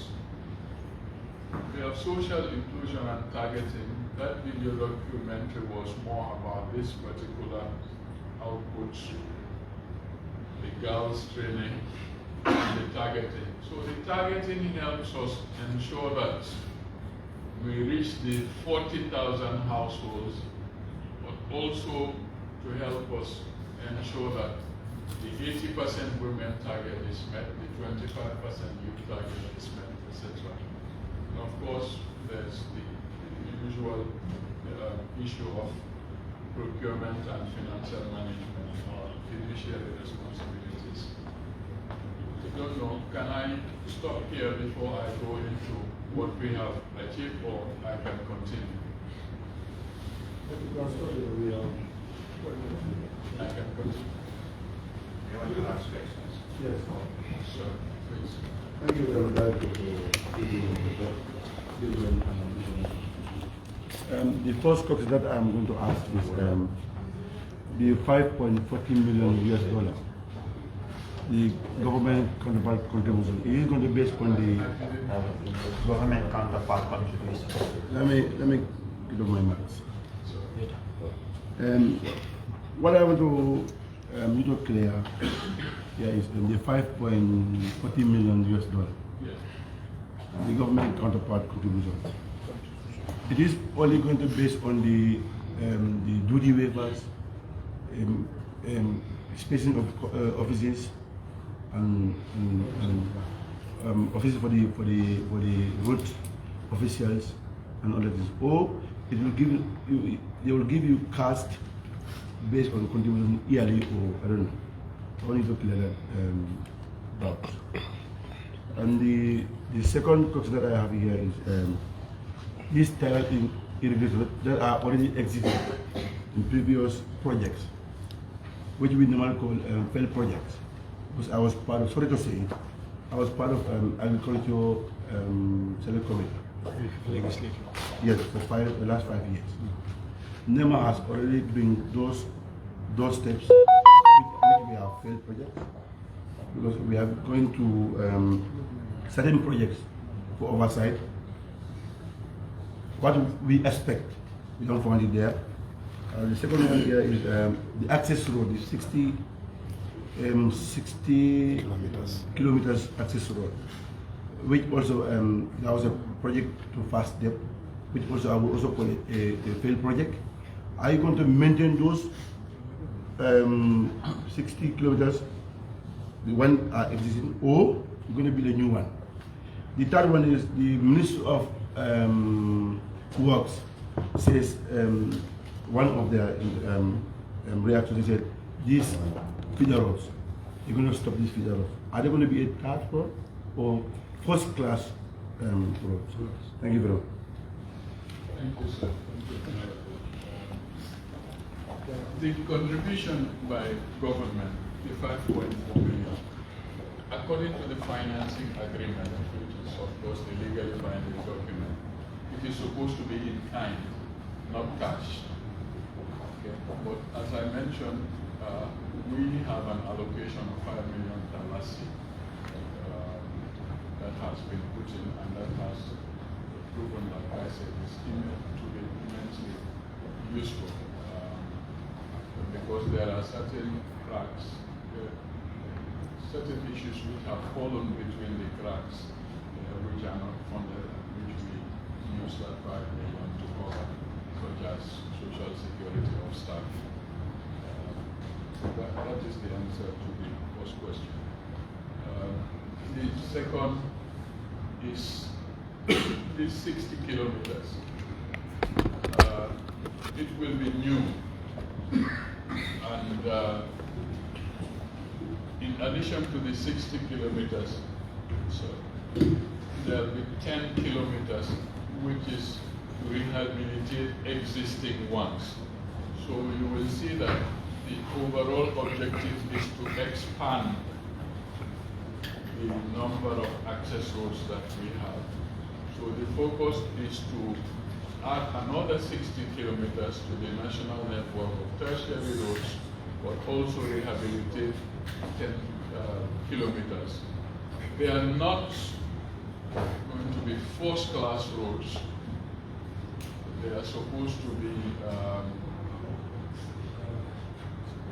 We have social inclusion and targeting. That video documentary was more about this particular output, the girls training, and the targeting. So the targeting helps us ensure that we reach the 40,000 households, but also to help us ensure that the 80% women target is met, the 25% youth target is met, etc. And of course, there's the usual issue of procurement and financial management or fiduciary responsibilities. I don't know, can I stop here before I go into what we have achieved, or I can continue? I can continue. You want to ask questions? Yes. Sure, please. Thank you very much. The first question that I'm going to ask is the $5.40 million US. The government counterpart contribution. It is going to be based on the government counterpart contribution. Let me get my maths. What I want to make it clear here is the $5.40 million US. The government counterpart contribution. It is only going to be based on the duty waivers, spacing of offices, and offices for the road officials and all of this. Or it will give you, they will give you cost based on contribution yearly, or I don't know. I want you to clear that doubt. And the second question that I have here is these tile irrigators that are already existing in previous projects, which we normally call failed projects. Because I was part of, sorry to say, I was part of agriculture select committee. Legislature. Yes, for the last 5 years. NEMA has already been those steps which we have failed projects, because we are going to certain projects for oversight. What we expect, we don't find it there. The second one here is the access road, the 60 kilometers access road, which also there was a project to fast step, which also I would also call it a failed project. Are you going to maintain those 60 kilometers, the one are existing, or you're going to build a new one? The third one is the Minister of Works says one of their reactions, they said these feeder roads, you're going to stop these feeder roads. Are they going to be a third road or first class roads? Thank you very much. Thank you, sir. The contribution by government, the 5.4 million, according to the financing agreement, which is of course the legally binding document, the it is supposed to be in kind, not cash. Okay. But as I mentioned, we have an allocation of $5 million that has been put in, and that has proven, like I said, to be immensely useful because there are certain cracks, certain issues which have fallen between the cracks, which are not funded, and which we use that $5 million to cover, such as social security of staff. That is the answer to the first question. The second is this 60 kilometers. It will be new. And in addition to the 60 kilometers, so there will be 10 kilometers, which is to rehabilitate existing ones. So you will see that the overall objective is to expand the number of access roads that we have. So the focus is to add another 60 kilometers to the national network of tertiary roads, but also rehabilitate 10 kilometers. They are not going to be first-class roads. They are supposed to be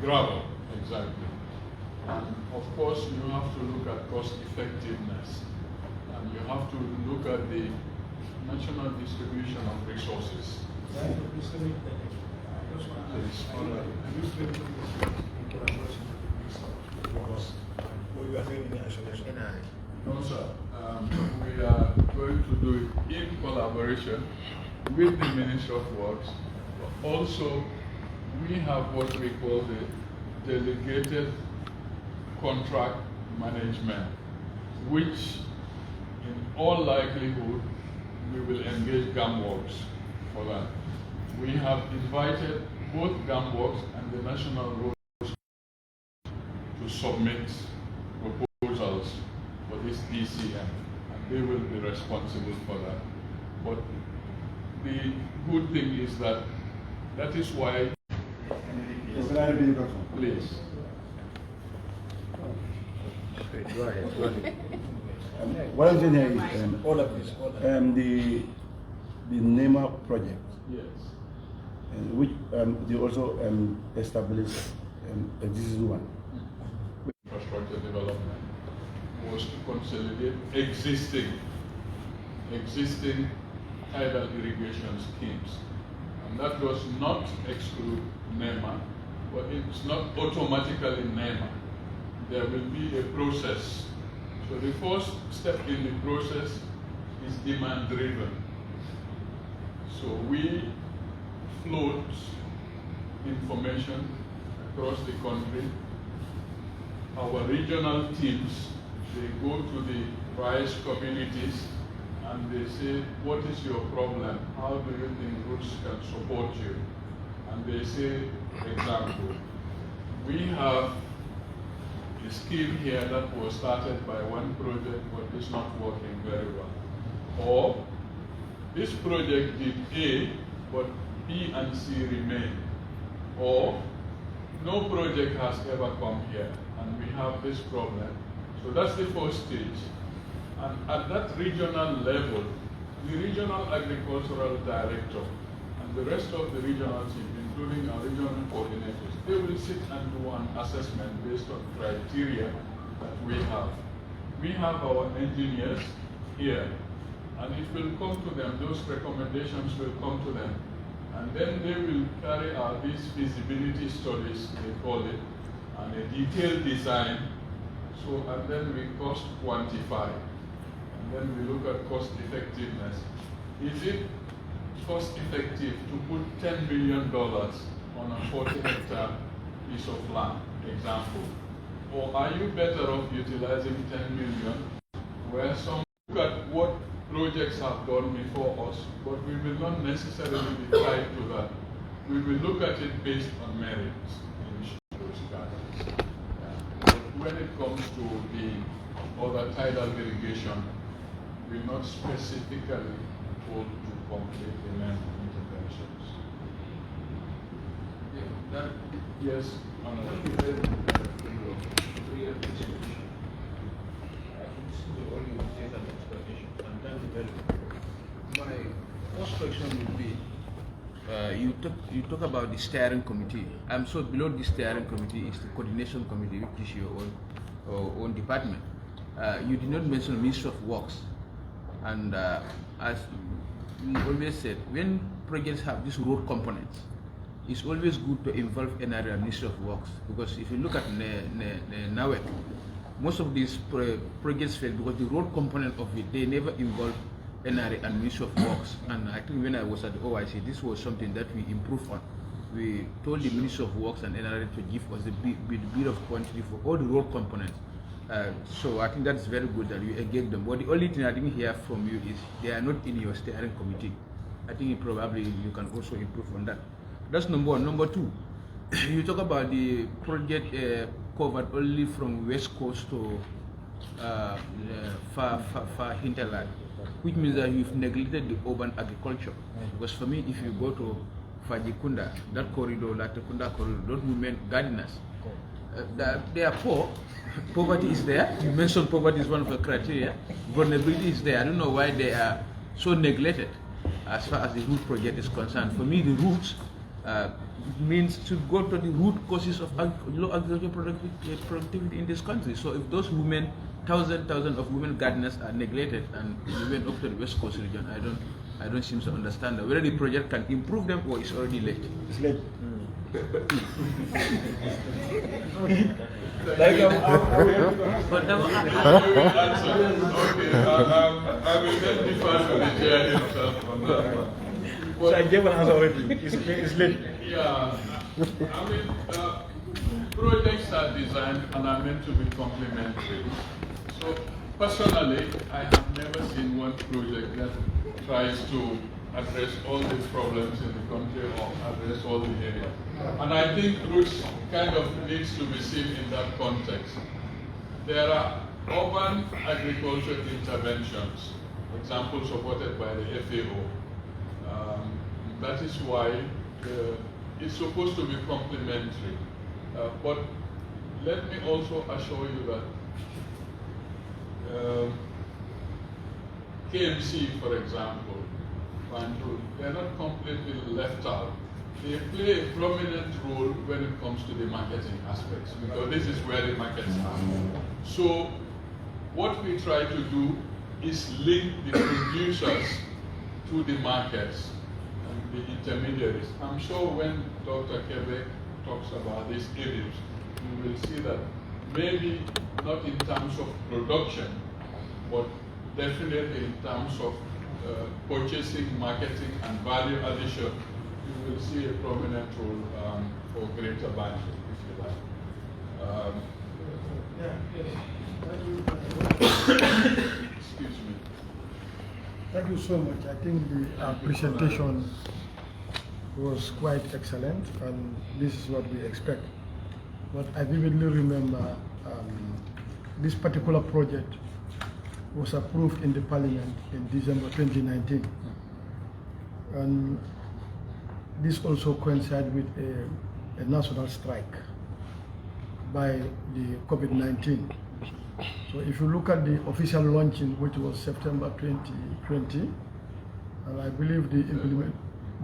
gravel, exactly. And of course, you have to look at cost effectiveness, and you have to look at the national distribution of resources. No, sir. We are going to do it in collaboration with the Ministry of Works. But also, we have what we call the Delegated Contract Management, which in all likelihood we will engage GAMWorks for that. We have invited both GAMWorks and the National Roads to submit proposals for this DCM, and they will be responsible for that. But the good thing is that that is why. Please. Okay, go ahead. What I'm saying here is the NEMA project. Yes. And which they also established this is one. Infrastructure development was to consolidate existing tidal irrigation schemes. And that does not exclude NEMA, but it's not automatically NEMA. There will be a process. So the first step in the process is demand driven. So we float information across the country. Our regional teams, they go to the rice communities and they say, what is your problem? How do you think roots can support you? And they say, for example, we have a scheme here that was started by one project but is not working very well. Or this project did A, but B and C remain. Or no project has ever come here and we have this problem. So that's the first stage. And at that regional level, the regional agricultural director and the rest of the regional team, including our regional coordinators, they will sit and do an assessment based on criteria that we have. We have our engineers here, and it will come to them, those recommendations will come to them, and then they will carry out these feasibility studies, they call it, and a detailed design. So, and then we cost quantify, and then we look at cost effectiveness. Is it cost effective to put $10 million on a 40-hectare piece of land, example? Or are you better off utilizing $10 million where some look at what projects have done before us, but we will not necessarily be tied to that. We will look at it based on merits in those gardens. But when it comes to the other tidal irrigation, we not specifically hold to complete the main interventions. Yes, My first question would be, you talk about the steering committee. I'm so below the steering committee is the coordination committee, which is your own department. You did not mention Ministry of Works, and as we always said, when projects have these road components, it's always good to involve NRA Ministry of Works, because if you look at NAWEC, most of these projects fail because the road component of it, they never involve NRA and Ministry of Works. And I think when I was at the OIC, this was something that we improved on. We told the Ministry of Works and NRA to give us the bill of quantity for all the road components. So I think that's very good that you engage them. But the only thing I didn't hear from you is they are not in your steering committee. I think probably you can also improve on that. That's number one. Number two, you talk about the project covered only from West Coast to far hinterland, which means that you've neglected the urban agriculture. Because for me, if you go to Fajikunda, that corridor, Latakunda corridor, those women gardeners, they are poor. Poverty is there. You mentioned poverty is one of the criteria. Vulnerability is there. I don't know why they are so neglected as far as the root project is concerned. For me, the roots means to go to the root causes of low agricultural productivity in this country. So if those women, thousands of women gardeners are neglected and we went up to the West Coast region, I don't seem to understand whether the project can improve them or it's already late. It's late. I will then defer to the chair himself on that one. So I gave an answer already. It's late. Yeah. I mean, projects are designed and are meant to be complementary. So personally, I have never seen one project that tries to address all the problems in the country or address all the areas. And I think Roots kind of needs to be seen in that context. There are urban agriculture interventions, for example, supported by the FAO. That is why it's supposed to be complementary. But let me also assure you that KMC, for example, they are not completely left out. They play a prominent role when it comes to the marketing aspects, because this is where the markets are. So what we try to do is link the producers to the markets and the intermediaries. I'm sure when Dr. Quebec talks about these areas, you will see that maybe not in terms of production, but definitely in terms of purchasing, marketing, and value addition, you will see a prominent role for greater value, if you like. Excuse me. Thank you so much. I think the presentation was quite excellent, and this is what we expect. But I vividly remember this particular project was approved in the Parliament in December 2019. And this also coincided with a national strike by the COVID-19. So if you look at the official launching, which was September 2020, and I believe the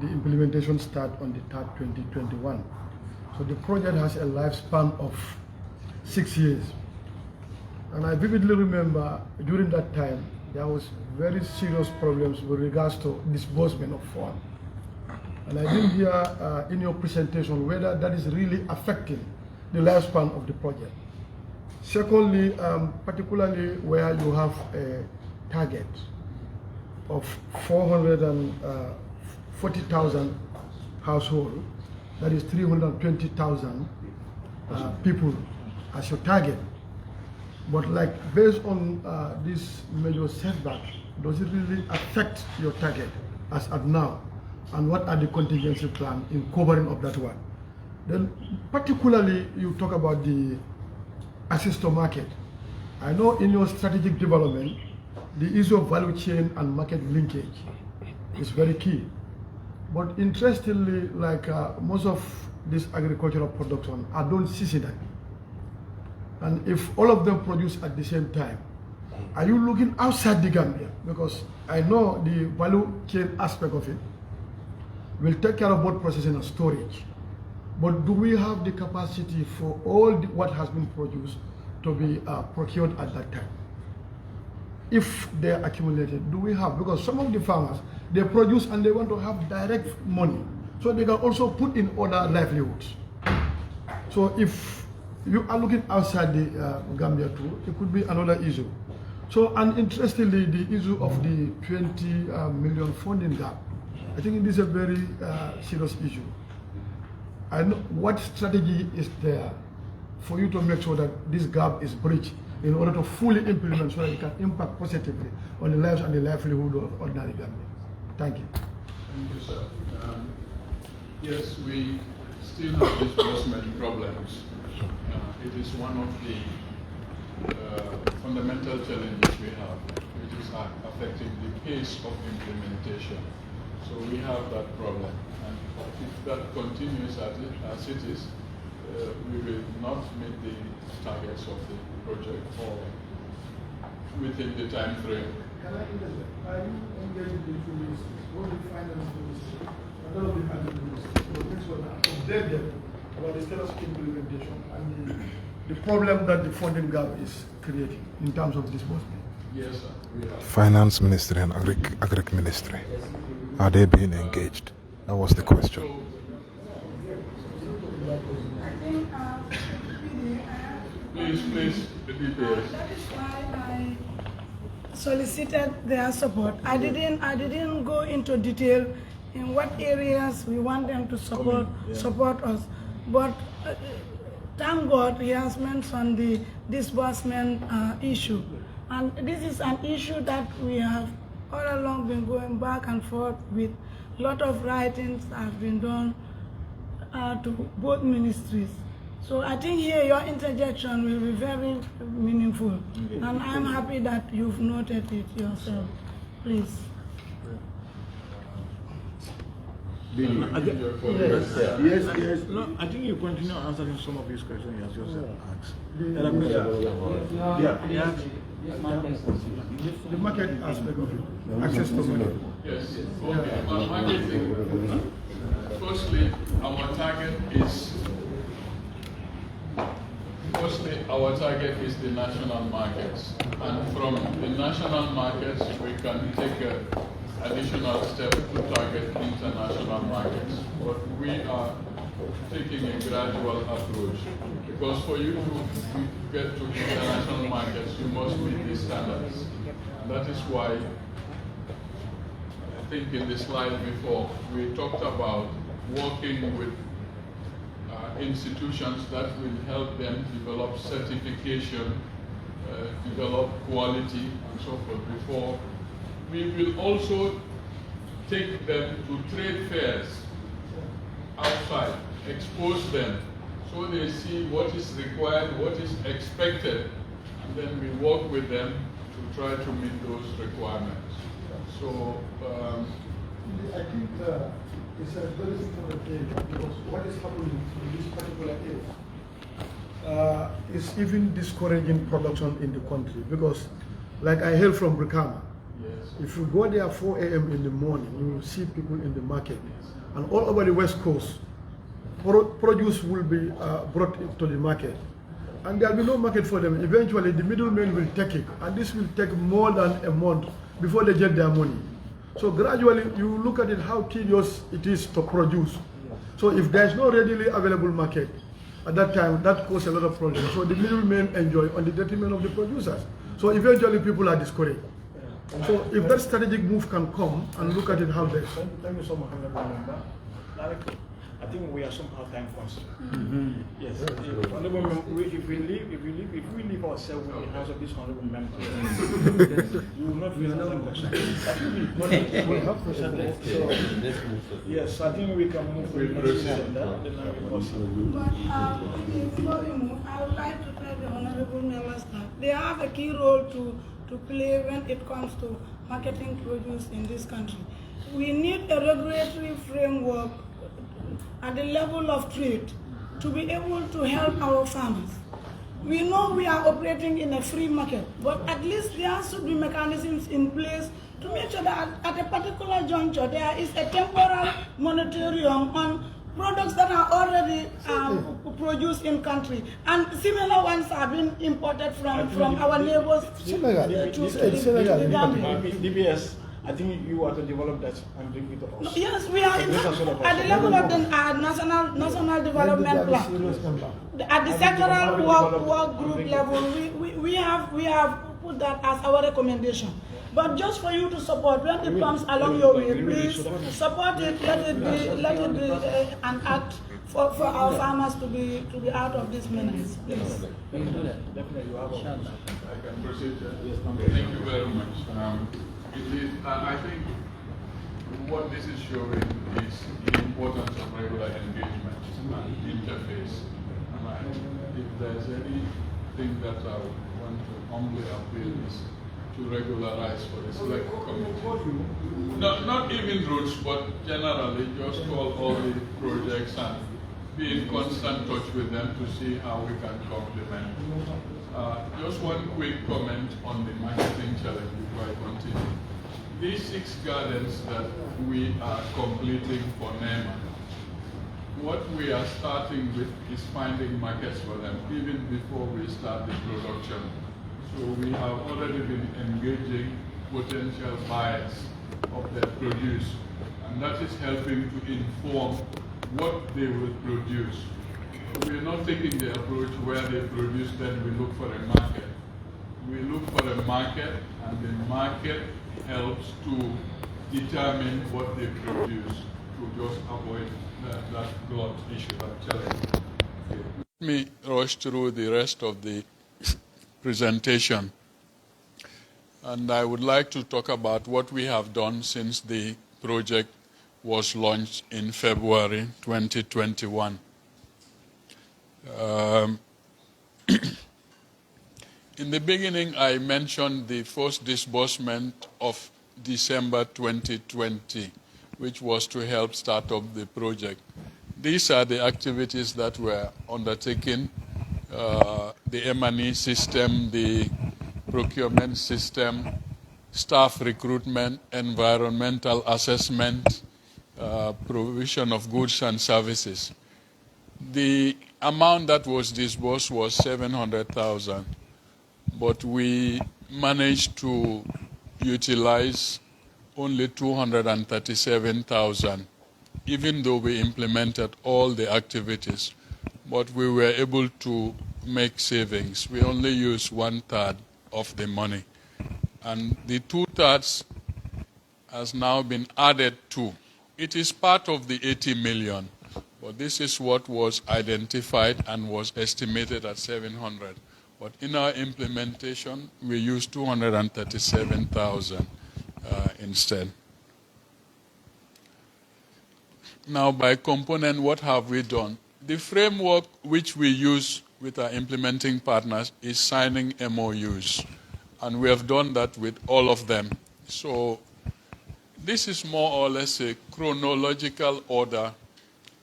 implementation started on the 3rd, 2021. So the project has a lifespan of 6 years. And I vividly remember during that time, there was very serious problems with regards to disbursement of funds. And I didn't hear in your presentation whether that is really affecting the lifespan of the project. Secondly, particularly where you have a target of 440,000 households, that is 320,000 people as your target. But like based on this major setback, does it really affect your target as of now? And what are the contingency plans in covering of that one? Then particularly you talk about the assistor market. I know in your strategic development, the issue of value chain and market linkage is very key. But interestingly, like most of this agricultural production are done seasonally. And if all of them produce at the same time, are you looking outside the Gambia? Because I know the value chain aspect of it will take care of both processing and storage. But do we have the capacity for all what has been produced to be procured at that time? If they are accumulated, do we have? Because some of the farmers, they produce and they want to have direct money, so they can also put in other livelihoods. So if you are looking outside the Gambia too, it could be another issue. So, and interestingly, the issue of the 20 million funding gap, I think it is a very serious issue. And what strategy is there for you to make sure that this gap is bridged in order to fully implement so that it can impact positively on the lives and the livelihood of ordinary Gambians? Thank you. Thank you, sir. Yes, we still have disbursement problems. It is one of the fundamental challenges we have, which is affecting the pace of implementation. So we have that problem. And if that continues as it is, we will not meet the targets of the project or within the time frame. Can I interject? Are you engaged with the ministries, both the finance ministry, and all of the other ministries, to make sure that update them about the status of implementation and the problem that the funding gap is creating in terms of disbursement? Yes, sir. We are. Finance Ministry and Agric Ministry, are they being engaged? That was the question. Please, the details. That is why I solicited their support. I didn't go into detail in what areas we want them to support us. But thank God he has mentioned the disbursement issue. And this is an issue that we have all along been going back and forth with. A lot of writings have been done to both ministries. So I think here your interjection will be very meaningful. And I'm happy that you've noted it yourself. Please. Yes. No, I think you continue answering some of these questions you have yourself asked. The market aspect of it, access to money. Yes. Okay. Firstly, our target is the national markets, and from the national markets we can take an additional step to target international markets. But we are taking a gradual approach, because for you to get to international markets, you must meet the standards. And that is why I think in the slide before we talked about working with institutions that will help them develop certification, develop quality, and so forth before. We will also take them to trade fairs outside, expose them, so they see what is required, what is expected, and then we work with them to try to meet those requirements. So I think it's a very important thing, because what is happening in this particular area is even discouraging production in the country. Because, like I hail from Brikama, if you go there 4 a.m. in the morning, you will see people in the market. And all over the West Coast, produce will be brought to the market. And there will be no market for them. Eventually, the middlemen will take it. And this will take more than a month before they get their money. So gradually, you look at it, how tedious it is to produce. So if there's no readily available market, at that time, that causes a lot of problems. So the middlemen enjoy on the detriment of the producers. So eventually, people are discouraged. So if that strategic move can come and look at it, how this. Thank you so much, Honorable Member. I think we are somehow time constrained. Yes. Honorable Member, if we leave ourselves in the hands of this honorable member, we will not feel time constrained. We have to yes, I think we can move to the next agenda. But before we move, I would like to tell the honorable members that they have a key role to play when it comes to marketing produce in this country. we need a regulatory framework at the level of trade to be able to help our farmers. We know we are operating in a free market, but at least there should be mechanisms in place to make sure that at a particular juncture there is a temporal moratorium on products that are already produced in country, and similar ones are being imported from our neighbors to the Gambia. DBS, I think you are to develop that and bring it to us. Yes, we are at the level of the national development plan. At the sectoral work group level, we have put that as our recommendation. But just for you to support, when it comes along your way, please support it. Let it be an act for our farmers to be out of this menace. Please. Definitely, you have I can proceed. Yes, thank you very much. It is, I think what this is showing is the importance of regular engagement and interface. And if there's anything that I want to humbly appeal is to regularize for the select committee. Not even roots, but generally just call all the projects and be in constant touch with them to see how we can complement. Just one quick comment on the marketing challenge before I continue. These 6 gardens that we are completing for NEMA, what we are starting with is finding markets for them even before we start the production. So we have already been engaging potential buyers of their produce, and that is helping to inform what they will produce. We are not taking the approach where they produce, then we look for a market. We look for a market, and the market helps to determine what they produce to just avoid that glut issue, that challenge. Let me rush through the rest of the presentation. And I would like to talk about what we have done since the project was launched in February 2021. In the beginning, I mentioned the first disbursement of December 2020, which was to help start up the project. These are the activities that were undertaken, the M&E system, the procurement system, staff recruitment, environmental assessment, provision of goods and services. The amount that was disbursed was 700,000, but we managed to utilize only 237,000, even though we implemented all the activities. But we were able to make savings. We only used 1/3 of the money. And the 2/3 has now been added to. It is part of the 80 million, but this is what was identified and was estimated at 700. But in our implementation, we used 237,000 instead. Now, by component, what have we done? The framework which we use with our implementing partners is signing MOUs, and we have done that with all of them. So this is more or less a chronological order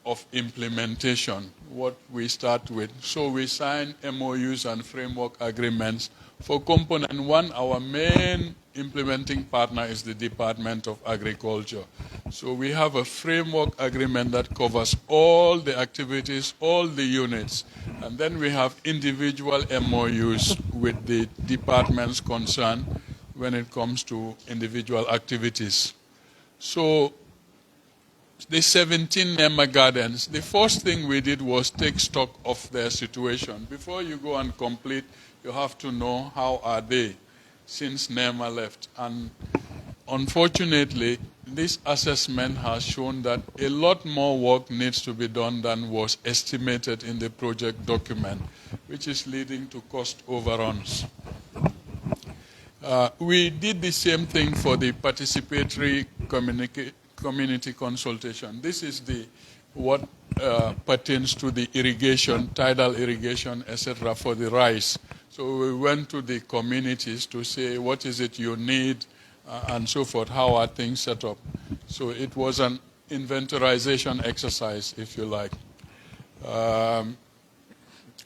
of implementation, what we start with. So we sign MOUs and framework agreements. For component 1, our main implementing partner is the Department of Agriculture. So we have a framework agreement that covers all the activities, all the units. And then we have individual MOUs with the departments concerned when it comes to individual activities. So the 17 NEMA gardens, the first thing we did was take stock of their situation. Before you go and complete, you have to know how are they since NEMA left. And unfortunately, this assessment has shown that a lot more work needs to be done than was estimated in the project document, which is leading to cost overruns. We did the same thing for the participatory community consultation. This is what pertains to the irrigation, tidal irrigation, etc. for the rice. So we went to the communities to say, what is it you need? and so forth. How are things set up? So it was an inventorization exercise, if you like.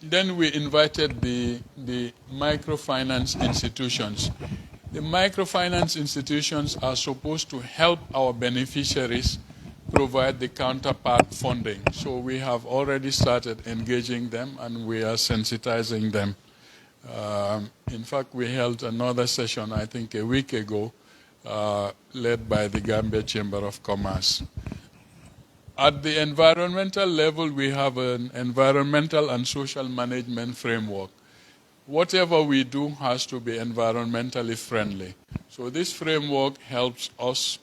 Then we invited the microfinance institutions. The microfinance institutions are supposed to help our beneficiaries provide the counterpart funding. So we have already started engaging them, and we are sensitizing them. In fact, we held another session, I think a week ago, led by the Gambia Chamber of Commerce. At the environmental level, we have an environmental and social management framework. Whatever we do has to be environmentally friendly. So this framework helps us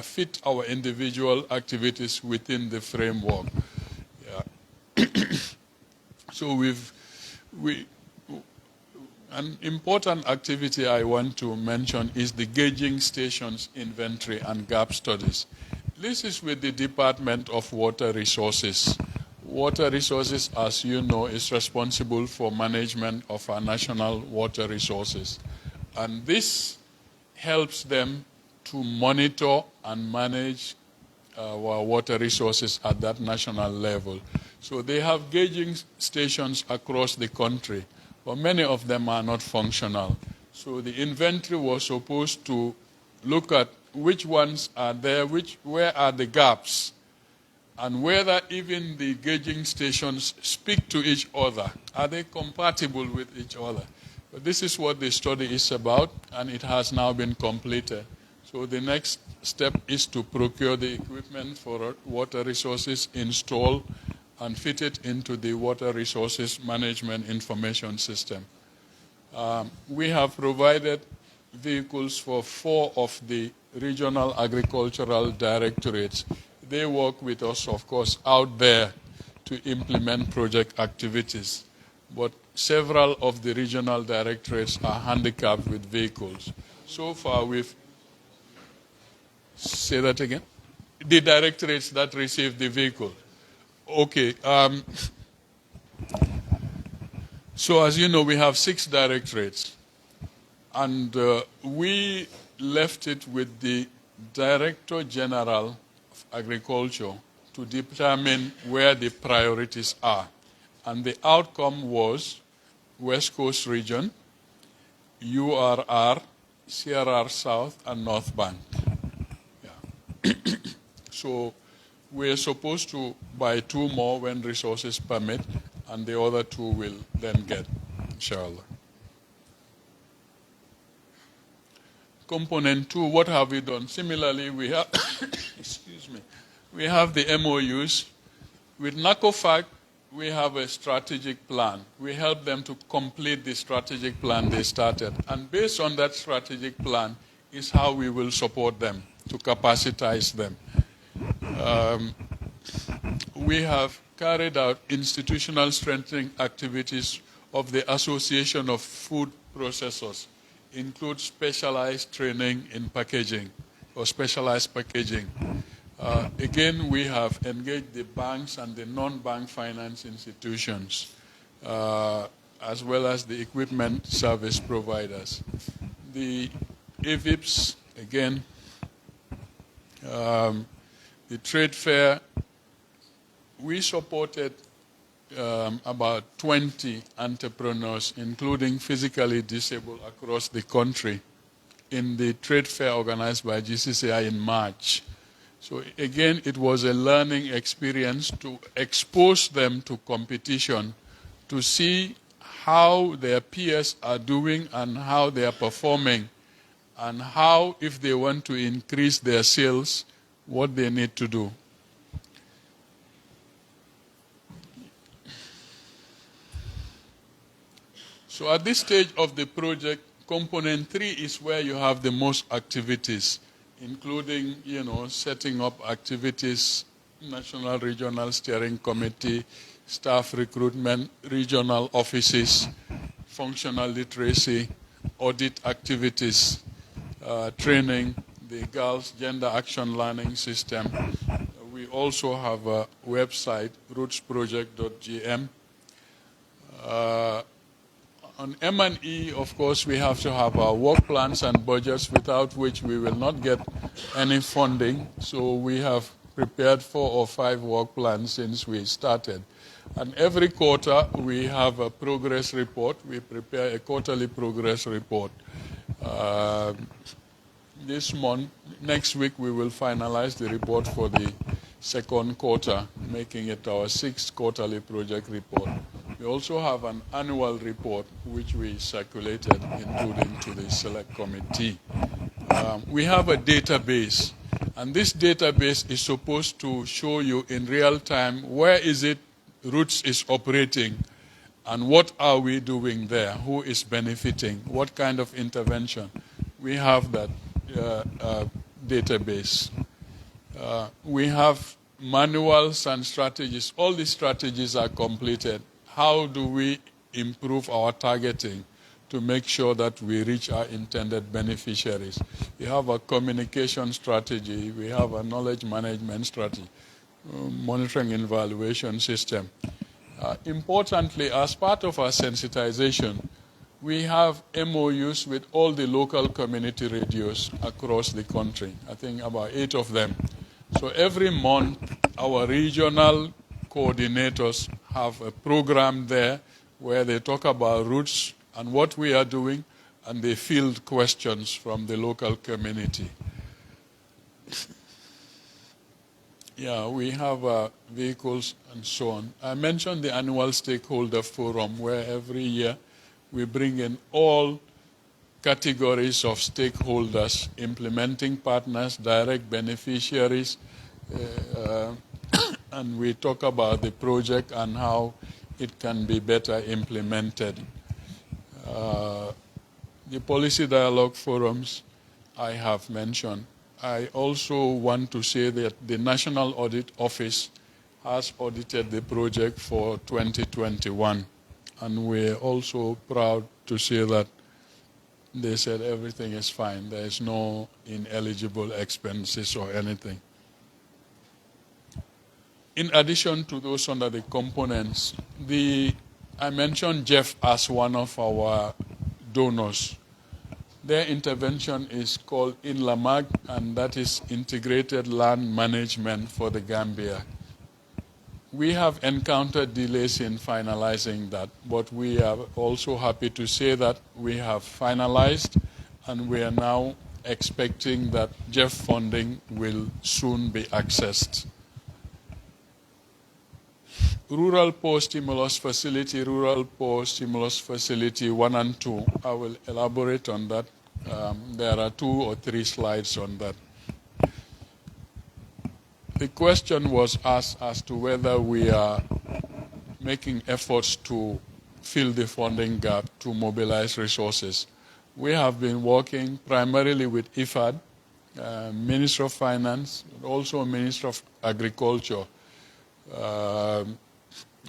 fit our individual activities within the framework. Yeah. So an important activity I want to mention is the gauging stations inventory and gap studies. This is with the Department of Water Resources. Water Resources, as you know, is responsible for management of our national water resources. And this helps them to monitor and manage our water resources at that national level. So they have gauging stations across the country, but many of them are not functional. So the inventory was supposed to look at which ones are there, where are the gaps, and whether even the gauging stations speak to each other. Are they compatible with each other? But this is what the study is about, and it has now been completed. So the next step is to procure the equipment for water resources, install, and fit it into the water resources management information system. We have provided vehicles for 4 of the regional agricultural directorates. They work with us, of course, out there to implement project activities. But several of the regional directorates are handicapped with vehicles. So far, we've... Say that again? The directorates that receive the vehicle. Okay. So as you know, we have 6 directorates. And we left it with the Director General of Agriculture to determine where the priorities are. And the outcome was West Coast Region, URR, CRR South, and North Bank. Yeah. So we're supposed to buy 2 more when resources permit, and the other 2 will then get, inshallah. Component 2, what have we done? Similarly, we have, excuse me, we have the MOUs. With NACOFAC, we have a strategic plan. We help them to complete the strategic plan they started. And based on that strategic plan is how we will support them, to capacitize them. We have carried out institutional strengthening activities of the Association of Food Processors, include specialized training in packaging or specialized packaging. Again, we have engaged the banks and the non-bank finance institutions, as well as the equipment service providers. The Avips, again, the trade fair, we supported about 20 entrepreneurs, including physically disabled, across the country in the trade fair organized by GCCI in March. So again, it was a learning experience to expose them to competition, to see how their peers are doing and how they are performing, and how, if they want to increase their sales, what they need to do. So at this stage of the project, component 3 is where you have the most activities, including, setting up activities, national regional steering committee, staff recruitment, regional offices, functional literacy, audit activities, training, the Girls Gender Action Learning System. We also have a website, rootsproject.gm. On M&E, of course, we have to have our work plans and budgets, without which we will not get any funding. So we have prepared 4 or 5 work plans since we started. And every quarter, we have a progress report. We prepare a quarterly progress report. This month, next week, we will finalize the report for the second quarter, making it our 6th quarterly project report. We also have an annual report, which we circulated, including to the select committee. We have a database, and this database is supposed to show you in real time where is it Roots is operating and what are we doing there, who is benefiting, what kind of intervention. We have that database. We have manuals and strategies. All the strategies are completed. How do we improve our targeting to make sure that we reach our intended beneficiaries? We have a communication strategy. We have a knowledge management strategy, monitoring and evaluation system. Importantly, as part of our sensitization, we have MOUs with all the local community radios across the country. I think about 8 of them. So every month, our regional coordinators have a program there where they talk about Roots and what we are doing, and they field questions from the local community. Yeah, we have vehicles and so on. I mentioned the annual stakeholder forum, where every year we bring in all categories of stakeholders, implementing partners, direct beneficiaries, and we talk about the project and how it can be better implemented. The policy dialogue forums I have mentioned. I also want to say that the National Audit Office has audited the project for 2021, and we're also proud to say that they said everything is fine. There is no ineligible expenses or anything. In addition to those under the components, I mentioned Jeff as one of our donors. Their intervention is called INLAMAG, and that is Integrated Land Management for the Gambia. We have encountered delays in finalizing that, but we are also happy to say that we have finalized, and we are now expecting that Jeff funding will soon be accessed. Rural Poor Stimulus Facility 1 and 2. I will elaborate on that. There are 2 or 3 slides on that. The question was asked as to whether we are making efforts to fill the funding gap to mobilize resources. We have been working primarily with IFAD, Minister of Finance, and also Minister of Agriculture.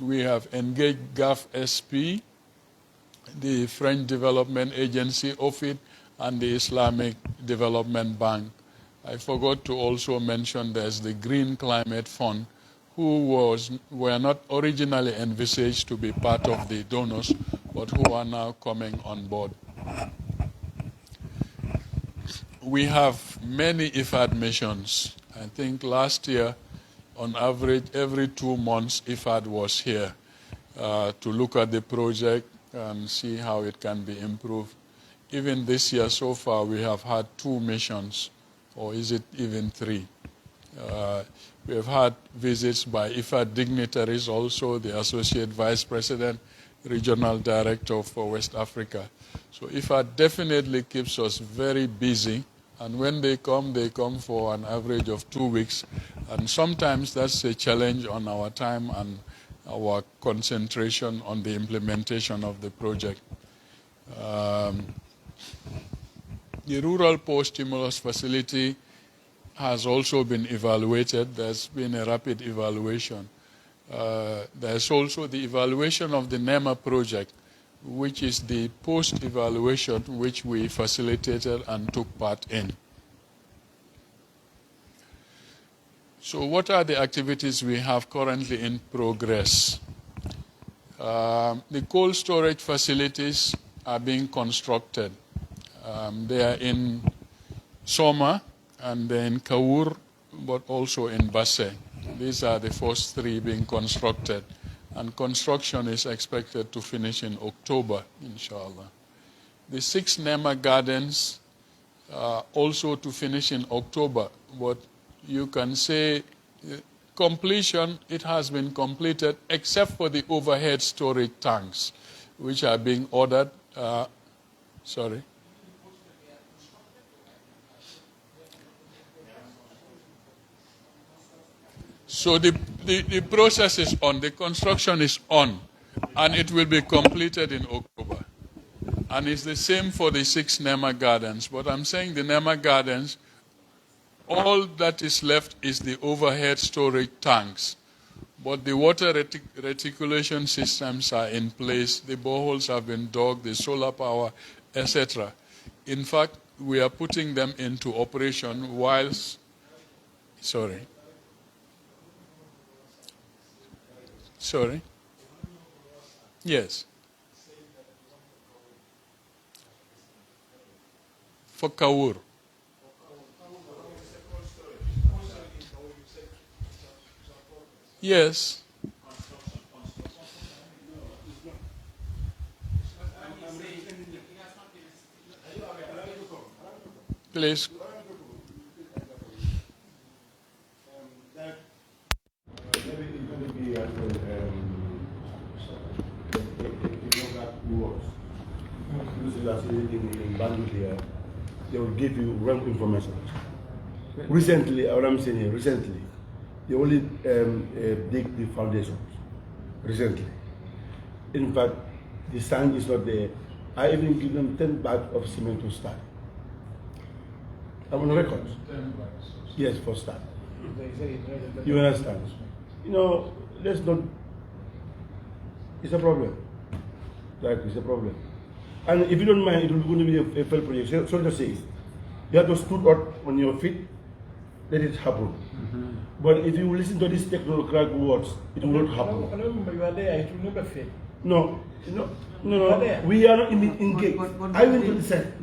We have engaged GAF-SP, the French Development Agency, OFID, and the Islamic Development Bank. I forgot to also mention there's the Green Climate Fund, who were not originally envisaged to be part of the donors, but who are now coming on board. We have many IFAD missions. I think last year, on average, every 2 months, IFAD was here to look at the project and see how it can be improved. Even this year, so far, we have had 2 missions, or is it even 3? We have had visits by IFAD dignitaries, also the Associate Vice President, Regional Director for West Africa. So IFAD definitely keeps us very busy, and when they come for an average of 2 weeks, and sometimes that's a challenge on our time and our concentration on the implementation of the project. The Rural Poor Stimulus Facility has also been evaluated. There's been a rapid evaluation. There's also the evaluation of the NEMA project, which is the post-evaluation which we facilitated and took part in. So what are the activities we have currently in progress? The cold storage facilities are being constructed. They are in Soma and they're in Kawur, but also in Basse. These are the first three being constructed. And construction is expected to finish in October, inshallah. The 6 Nema gardens also to finish in October, but you can say completion, it has been completed except for the overhead storage tanks, which are being ordered. Sorry. So the process is on, the construction is on, and it will be completed in October. And it's the same for the 6 Nema gardens. But I'm saying the Nema gardens, all that is left is the overhead storage tanks. But the water reticulation systems are in place, the boreholes have been dug, the solar power, etc. In fact, we are putting them into operation whilst, sorry. Yes. For Kawur. Yes. Please. They will give you wrong information. Recently, what I'm saying here, recently, they only dig the foundations. Recently. In fact, the sand is not there. I even give them 10 bags of cement to start. I'm on record. 10 bags? Yes, for start. You understand? You know, let's not. It's a problem. Like, it's a problem. And if you don't mind, it will going to be a failed project. So just say, you have to stood up on your feet, let it happen. But if you listen to these technocrat words, it will not happen. I remember you are there, it will never fail. No. We are not engaged. I went to the side.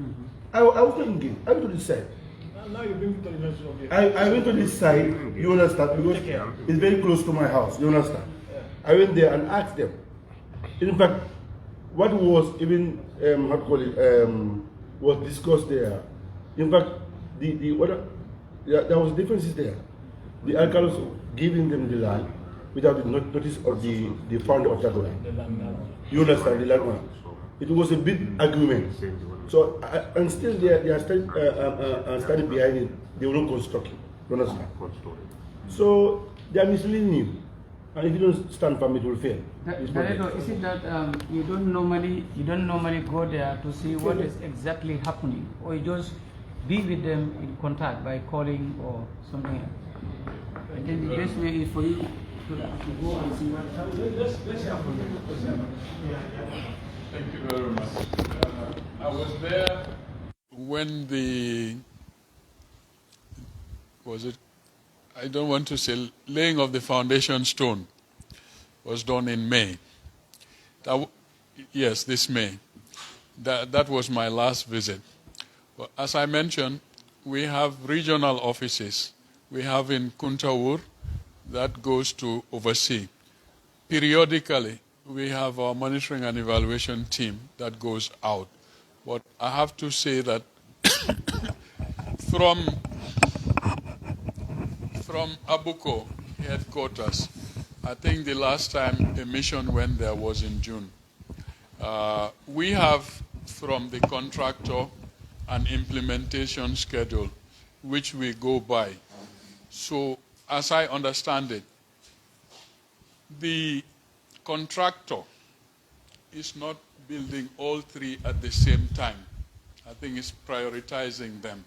I was not engaged. I went to the side. Now you bring it to the next of the I went to this side, you understand, because it's very close to my house, you understand. I went there and asked them. In fact, what was even was discussed there. In fact, there was differences there. The alcaldes giving them the land without the notice of the founder of that land. You understand, the landowner. It was a big argument. So and still they are standing behind it. They will not construct it. You understand? So they are misleading you. And if you don't stand firm, it will fail. Director, is it that you don't normally go there to see what is exactly happening, or you just be with them in contact by calling or something else? And then the best way is for you to go and see what happens. Thank you very much. I was there when I don't want to say laying of the foundation stone was done in May. Yes, this May. That was my last visit. But as I mentioned, we have regional offices. We have in Kuntawur that goes to oversee. Periodically, we have our monitoring and evaluation team that goes out. But I have to say that from Abuko headquarters, I think the last time a mission went there was in June. We have from the contractor an implementation schedule which we go by. So as I understand it, the contractor is not building all three at the same time. I think it's prioritizing them.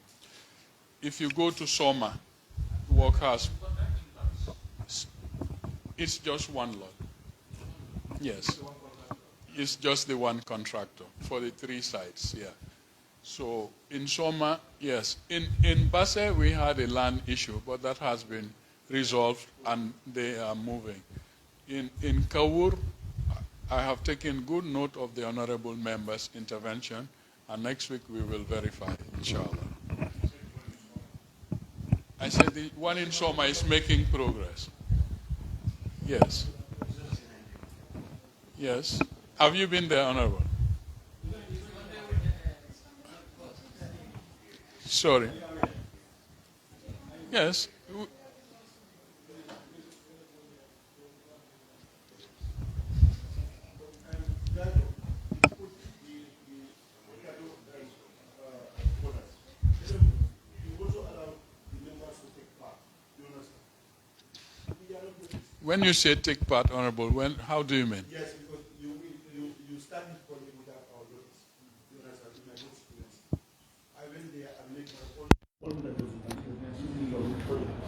If you go to Soma, workers, it's just one lot. Yes. It's just the one contractor for the 3 sites, yeah. So in Soma, yes. In Basse, we had a land issue, but that has been resolved and they are moving. In Kawur, I have taken good note of the honorable member's intervention, and next week we will verify, inshallah. I said the one in Soma is making progress. Yes. Yes. Have you been there, honorable? Sorry. Yes. When you say take part, honorable, how do you mean? Yes, because you start this project without our notice. You understand? My good students. I went there and make my own documentation.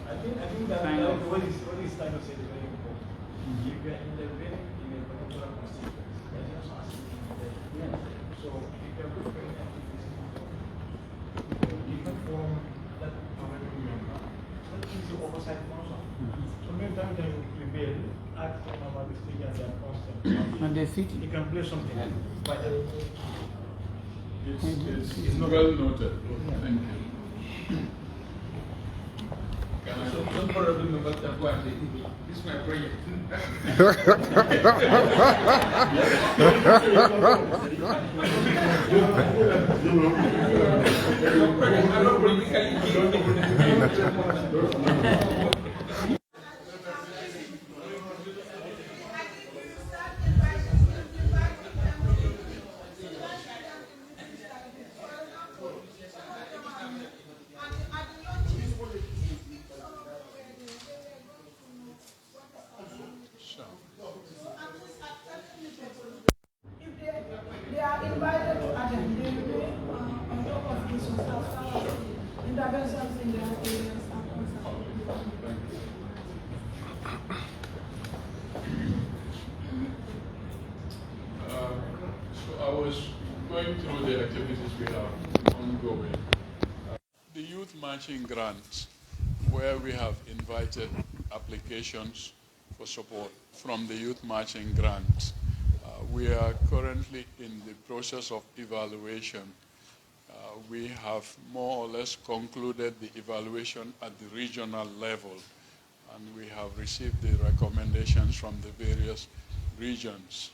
I think that what is trying to say is very important. If you are intervening in a particular constituency, that's just asking so if you are preparing different form that honorable member, that is the oversight function. So many times they will prevail, act about the stage and their constant. And they sit. You can play something by the It's not well noted. Thank you. Don't bother me about that one. This is my project. They are invited to attend. They will be on top of this interventions in their areas. So I was going through the activities we have ongoing. The youth matching grants, where we have invited applications for support from the youth matching grants. We are currently in the process of evaluation. We have more or less concluded the evaluation at the regional level, and we have received the recommendations from the various regions.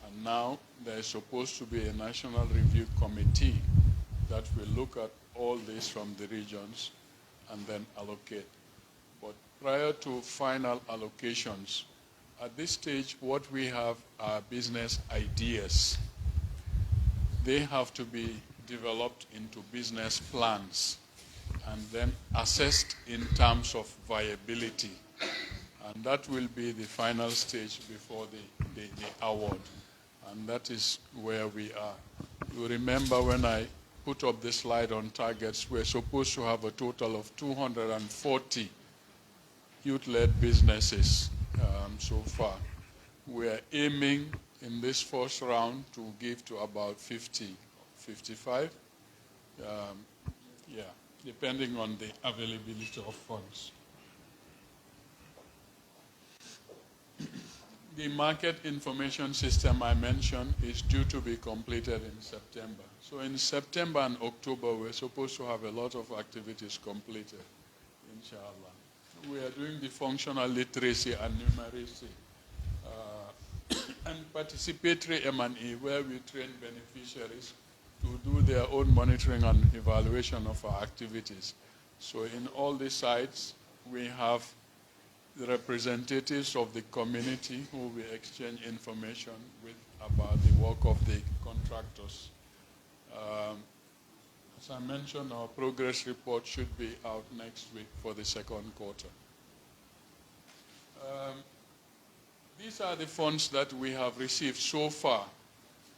And now there is supposed to be a national review committee that will look at all this from the regions and then allocate. But prior to final allocations, at this stage, what we have are business ideas. They have to be developed into business plans and then assessed in terms of viability. And that will be the final stage before the award. And that is where we are. You remember when I put up the slide on targets, we're supposed to have a total of 240 youth-led businesses so far. We are aiming in this first round to give to about 50, 55, depending on the availability of funds. The market information system I mentioned is due to be completed in September. So in September and October, we're supposed to have a lot of activities completed, inshallah. We are doing the functional literacy and numeracy and participatory M&E, where we train beneficiaries to do their own monitoring and evaluation of our activities. So in all the sites, we have the representatives of the community who we exchange information with about the work of the contractors. As I mentioned, our progress report should be out next week for the second quarter. These are the funds that we have received so far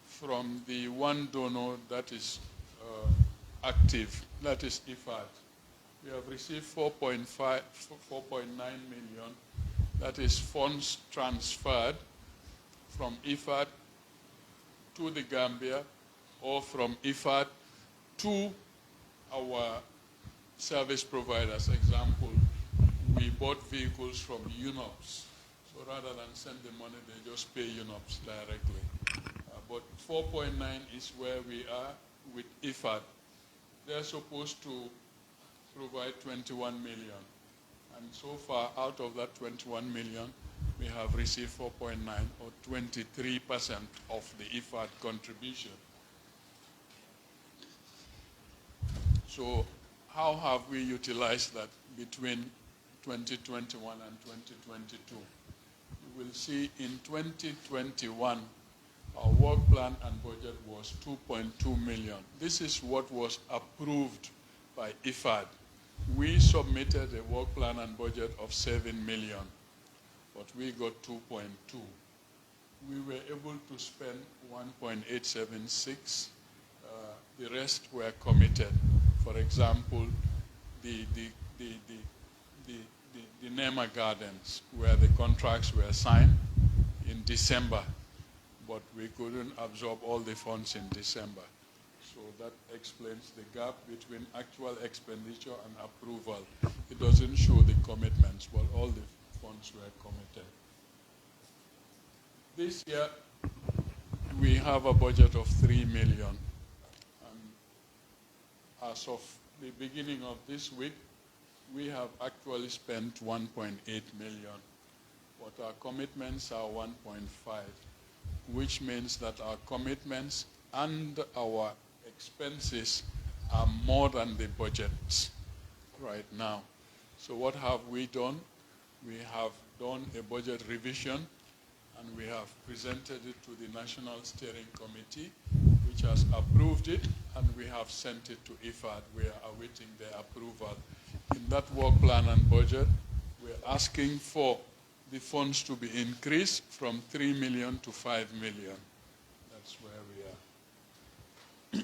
from the one donor that is active, that is IFAD. We have received 4.9 million. That is funds transferred from IFAD to the Gambia or from IFAD to our service providers. Example, we bought vehicles from UNOPS. So rather than send the money, they just pay UNOPS directly. But 4.9 is where we are with IFAD. They're supposed to provide 21 million. And so far, out of that 21 million, we have received 4.9 or 23% of the IFAD contribution. So how have we utilized that between 2021 and 2022? You will see in 2021, our work plan and budget was 2.2 million. This is what was approved by IFAD. We submitted a work plan and budget of 7 million, but we got 2.2. We were able to spend 1.876. The rest were committed. For example, the Nema Gardens, where the contracts were signed in December, but we couldn't absorb all the funds in December. So that explains the gap between actual expenditure and approval. It doesn't show the commitments, but all the funds were committed. This year, we have a budget of 3 million. And as of the beginning of this week, we have actually spent 1.8 million, but our commitments are 1.5, which means that our commitments and our expenses are more than the budgets right now. So what have we done? We have done a budget revision, and we have presented it to the National Steering Committee, which has approved it, and we have sent it to IFAD. We are awaiting their approval. In that work plan and budget, we're asking for the funds to be increased from 3 million to 5 million. That's where we are.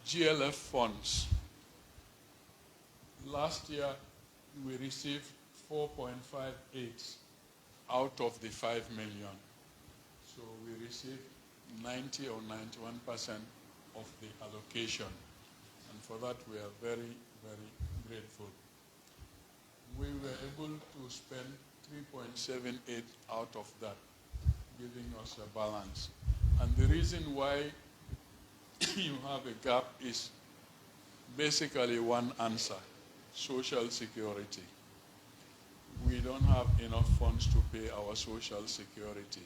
GLF funds. Last year, we received 4.58 out of the 5 million. So we received 90 or 91% of the allocation. And for that, we are very, very grateful. We were able to spend 3.78 out of that, giving us a balance. And the reason why you have a gap is basically one answer: social security. We don't have enough funds to pay our social security.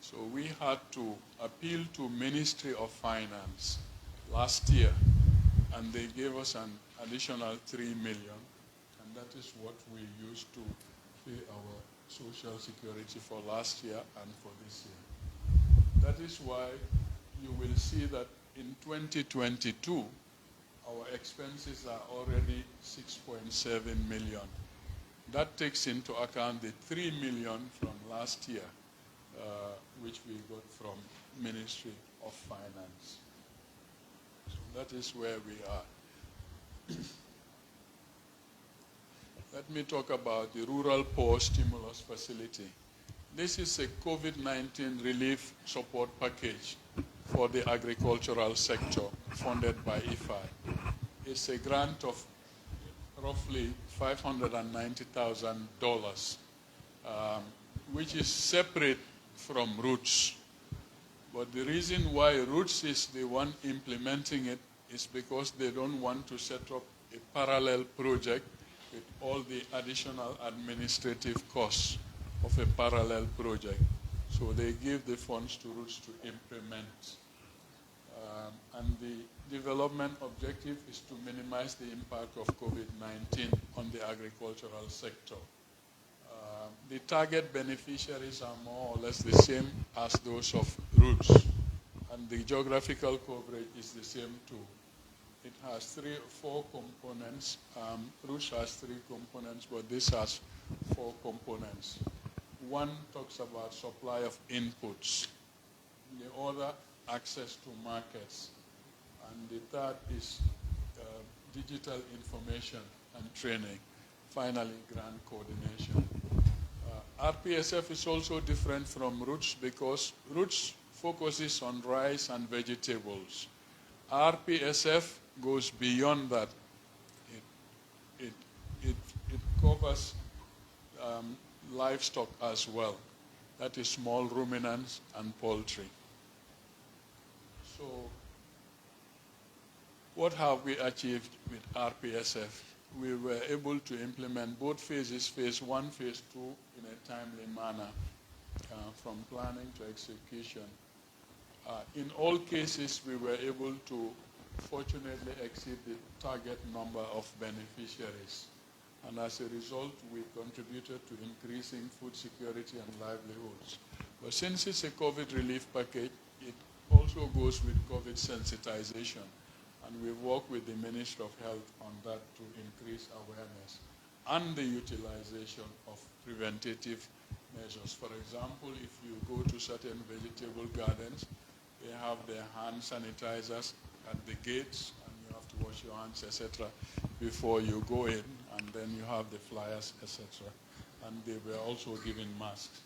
So we had to appeal to Ministry of Finance last year, and they gave us an additional 3 million, and that is what we used to pay our social security for last year and for this year. That is why you will see that in 2022, our expenses are already 6.7 million. That takes into account the 3 million from last year, which we got from Ministry of Finance. So that is where we are. Let me talk about the Rural Poor Stimulus Facility. This is a COVID-19 relief support package for the agricultural sector funded by IFAD. It's a grant of roughly $590,000, which is separate from Roots. But the reason why Roots is the one implementing it is because they don't want to set up a parallel project with all the additional administrative costs of a parallel project. So they give the funds to Roots to implement. And the development objective is to minimize the impact of COVID-19 on the agricultural sector. The target beneficiaries are more or less the same as those of Roots, and the geographical coverage is the same too. It has 3 or 4 components. Roots has 3 components, but this has 4 components. One talks about supply of inputs. The other, access to markets. And the third is digital information and training. Finally, grant coordination. RPSF is also different from Roots because Roots focuses on rice and vegetables. RPSF goes beyond that. It covers livestock as well. That is small ruminants and poultry. So what have we achieved with RPSF? We were able to implement both phases, phase 1, phase 2, in a timely manner, from planning to execution. In all cases, we were able to fortunately exceed the target number of beneficiaries. And as a result, we contributed to increasing food security and livelihoods. But since it's a COVID relief package, it also goes with COVID sensitization. And we work with the Ministry of Health on that to increase awareness and the utilization of preventative measures. For example, if you go to certain vegetable gardens, they have their hand sanitizers at the gates, and you have to wash your hands, etc., before you go in, and then you have the flyers, etc. And they were also given masks.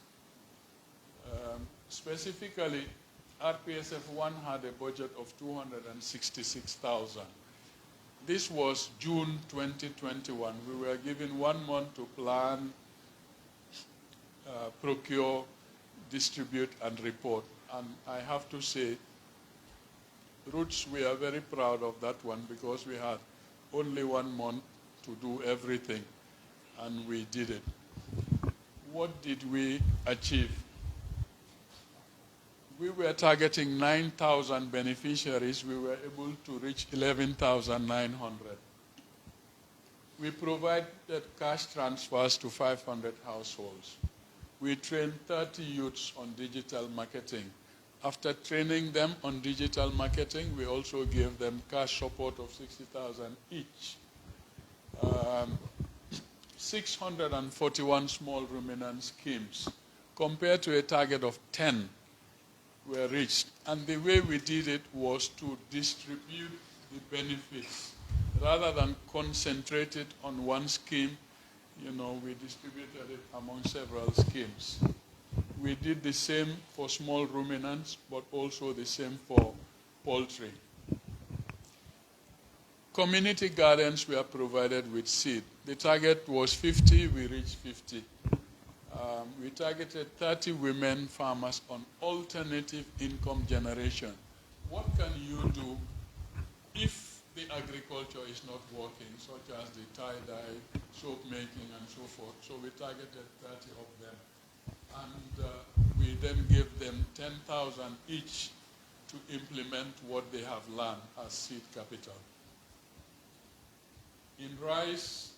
Specifically, RPSF 1 had a budget of $266,000. This was June 2021. We were given 1 month to plan, procure, distribute, and report. And I have to say, Roots, we are very proud of that one because we had only 1 month to do everything, and we did it. What did we achieve? We were targeting 9,000 beneficiaries. We were able to reach 11,900. We provided cash transfers to 500 households. We trained 30 youths on digital marketing. After training them on digital marketing, we also gave them cash support of 60,000 each. 641 small ruminant schemes, compared to a target of 10, were reached. And the way we did it was to distribute the benefits. Rather than concentrate it on one scheme, we distributed it among several schemes. We did the same for small ruminants, but also the same for poultry. Community gardens were provided with seed. The target was 50, we reached 50. We targeted 30 women farmers on alternative income generation. What can you do if the agriculture is not working, such as the tie-dye, soap making, and so forth? So we targeted 30 of them. And we then gave them 10,000 each to implement what they have learned as seed capital. In rice,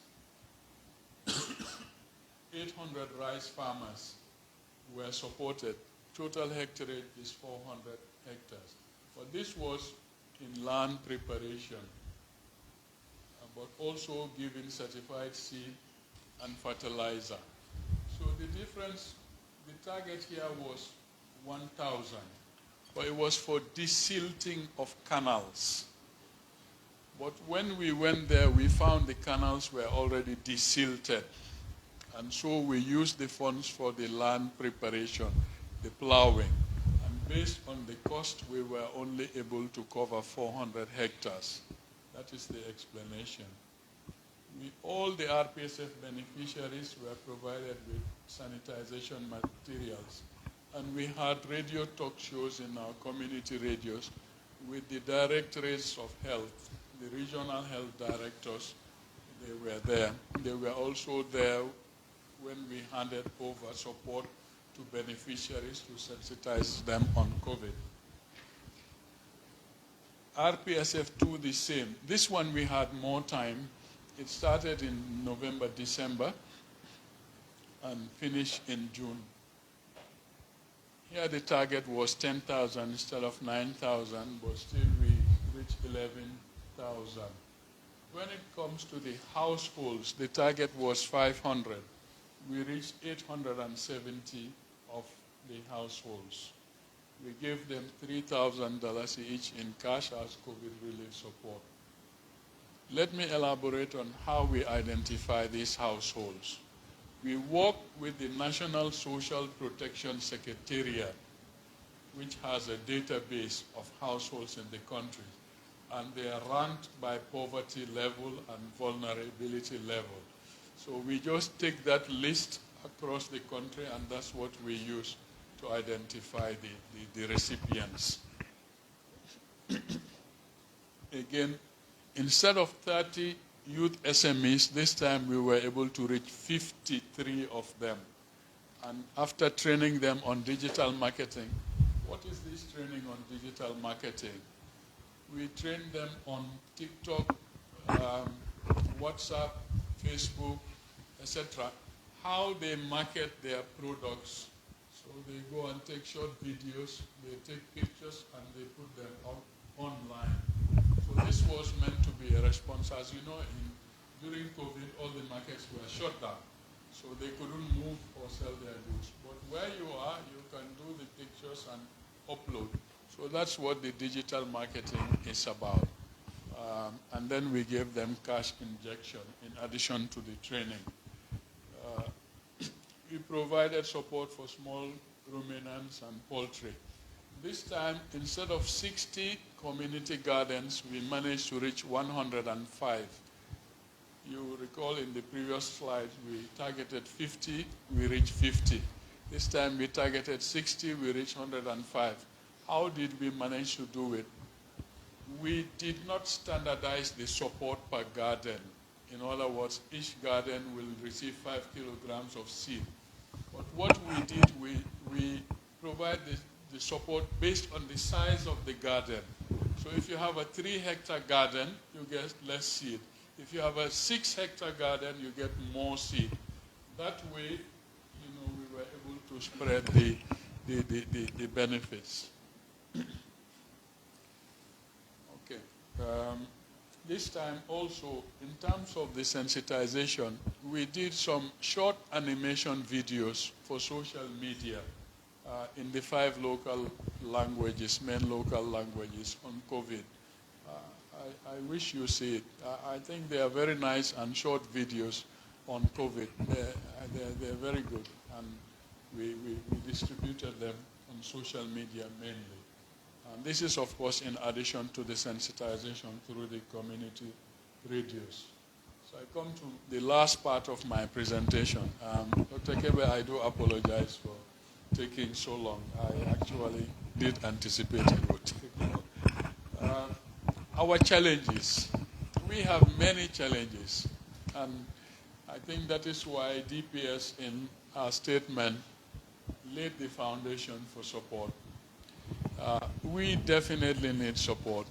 800 rice farmers were supported. Total hectare is 400 hectares. But this was in land preparation, but also giving certified seed and fertilizer. So the difference, the target here was 1,000, but it was for desilting of canals. But when we went there, we found the canals were already desilted. And so we used the funds for the land preparation, the plowing. And based on the cost, we were only able to cover 400 hectares. That is the explanation. All the RPSF beneficiaries were provided with sanitization materials. And we had radio talk shows in our community radios with the directorates of health, the regional health directors. They were there. They were also there when we handed over support to beneficiaries to sensitize them on COVID. RPSF 2, the same. This one we had more time. It started in November, December, and finished in June. Here the target was 10,000 instead of 9,000, but still we reached 11,000. When it comes to the households, the target was 500. We reached 870 of the households. We gave them $3,000 each in cash as COVID relief support. Let me elaborate on how we identify these households. We work with the National Social Protection Secretariat, which has a database of households in the country, and they are ranked by poverty level and vulnerability level. So we just take that list across the country, and that's what we use to identify the recipients. Again, instead of 30 youth SMEs, this time we were able to reach 53 of them. And after training them on digital marketing, what is this training on digital marketing? We train them on TikTok, WhatsApp, Facebook, etc., how they market their products. So they go and take short videos, they take pictures, and they put them online. So this was meant to be a response. As you know, during COVID, all the markets were shut down. So they couldn't move or sell their goods. But where you are, you can do the pictures and upload. So that's what the digital marketing is about. And then we gave them cash injection in addition to the training. We provided support for small ruminants and poultry. This time, instead of 60 community gardens, we managed to reach 105. You recall in the previous slide, we targeted 50, we reached 50. This time we targeted 60, we reached 105. How did we manage to do it? We did not standardize the support per garden. In other words, each garden will receive 5 kilograms of seed. But what we did, we provide the support based on the size of the garden. So if you have a 3-hectare garden, you get less seed. If you have a 6-hectare garden, you get more seed. That way, we were able to spread the benefits. Okay. This time also, in terms of the sensitization, we did some short animation videos for social media in the 5 local languages, main local languages on COVID. I wish you see it. I think they are very nice and short videos on COVID. They're very good, and we distributed them on social media mainly. And this is, of course, in addition to the sensitization through the community radios. So I come to the last part of my presentation. Dr. Kebe, I do apologize for taking so long. I actually did anticipate it would take long. Our challenges. We have many challenges, and I think that is why DPS in our statement laid the foundation for support. We definitely need support.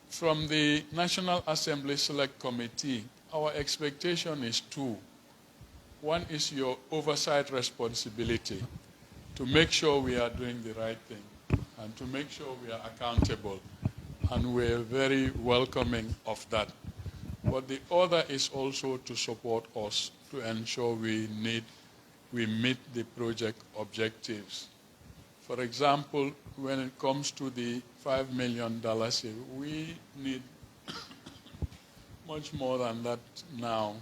From the National Assembly Select Committee, our expectation is 2. One is your oversight responsibility to make sure we are doing the right thing and to make sure we are accountable. And we're very welcoming of that. But the other is also to support us to ensure we meet the project objectives. For example, when it comes to the $5 million, we need much more than that now.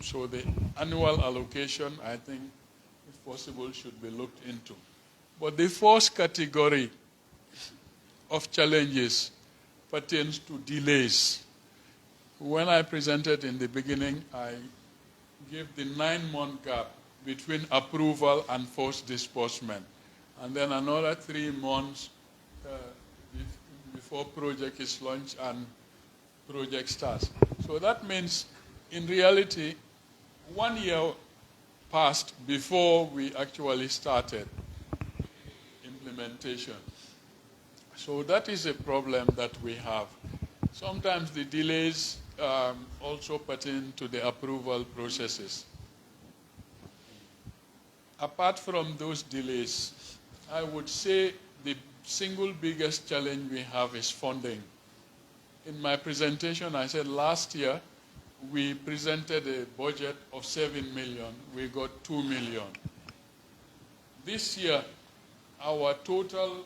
So the annual allocation, I think, if possible, should be looked into. But the first category of challenges pertains to delays. When I presented in the beginning, I gave the 9-month gap between approval and first disbursement, and then another 3 months before project is launched and project starts. So that means, in reality, 1 year passed before we actually started implementation. So that is a problem that we have. Sometimes the delays also pertain to the approval processes. Apart from those delays, I would say the single biggest challenge we have is funding. In my presentation, I said last year we presented a budget of 7 million. We got 2 million. This year, our total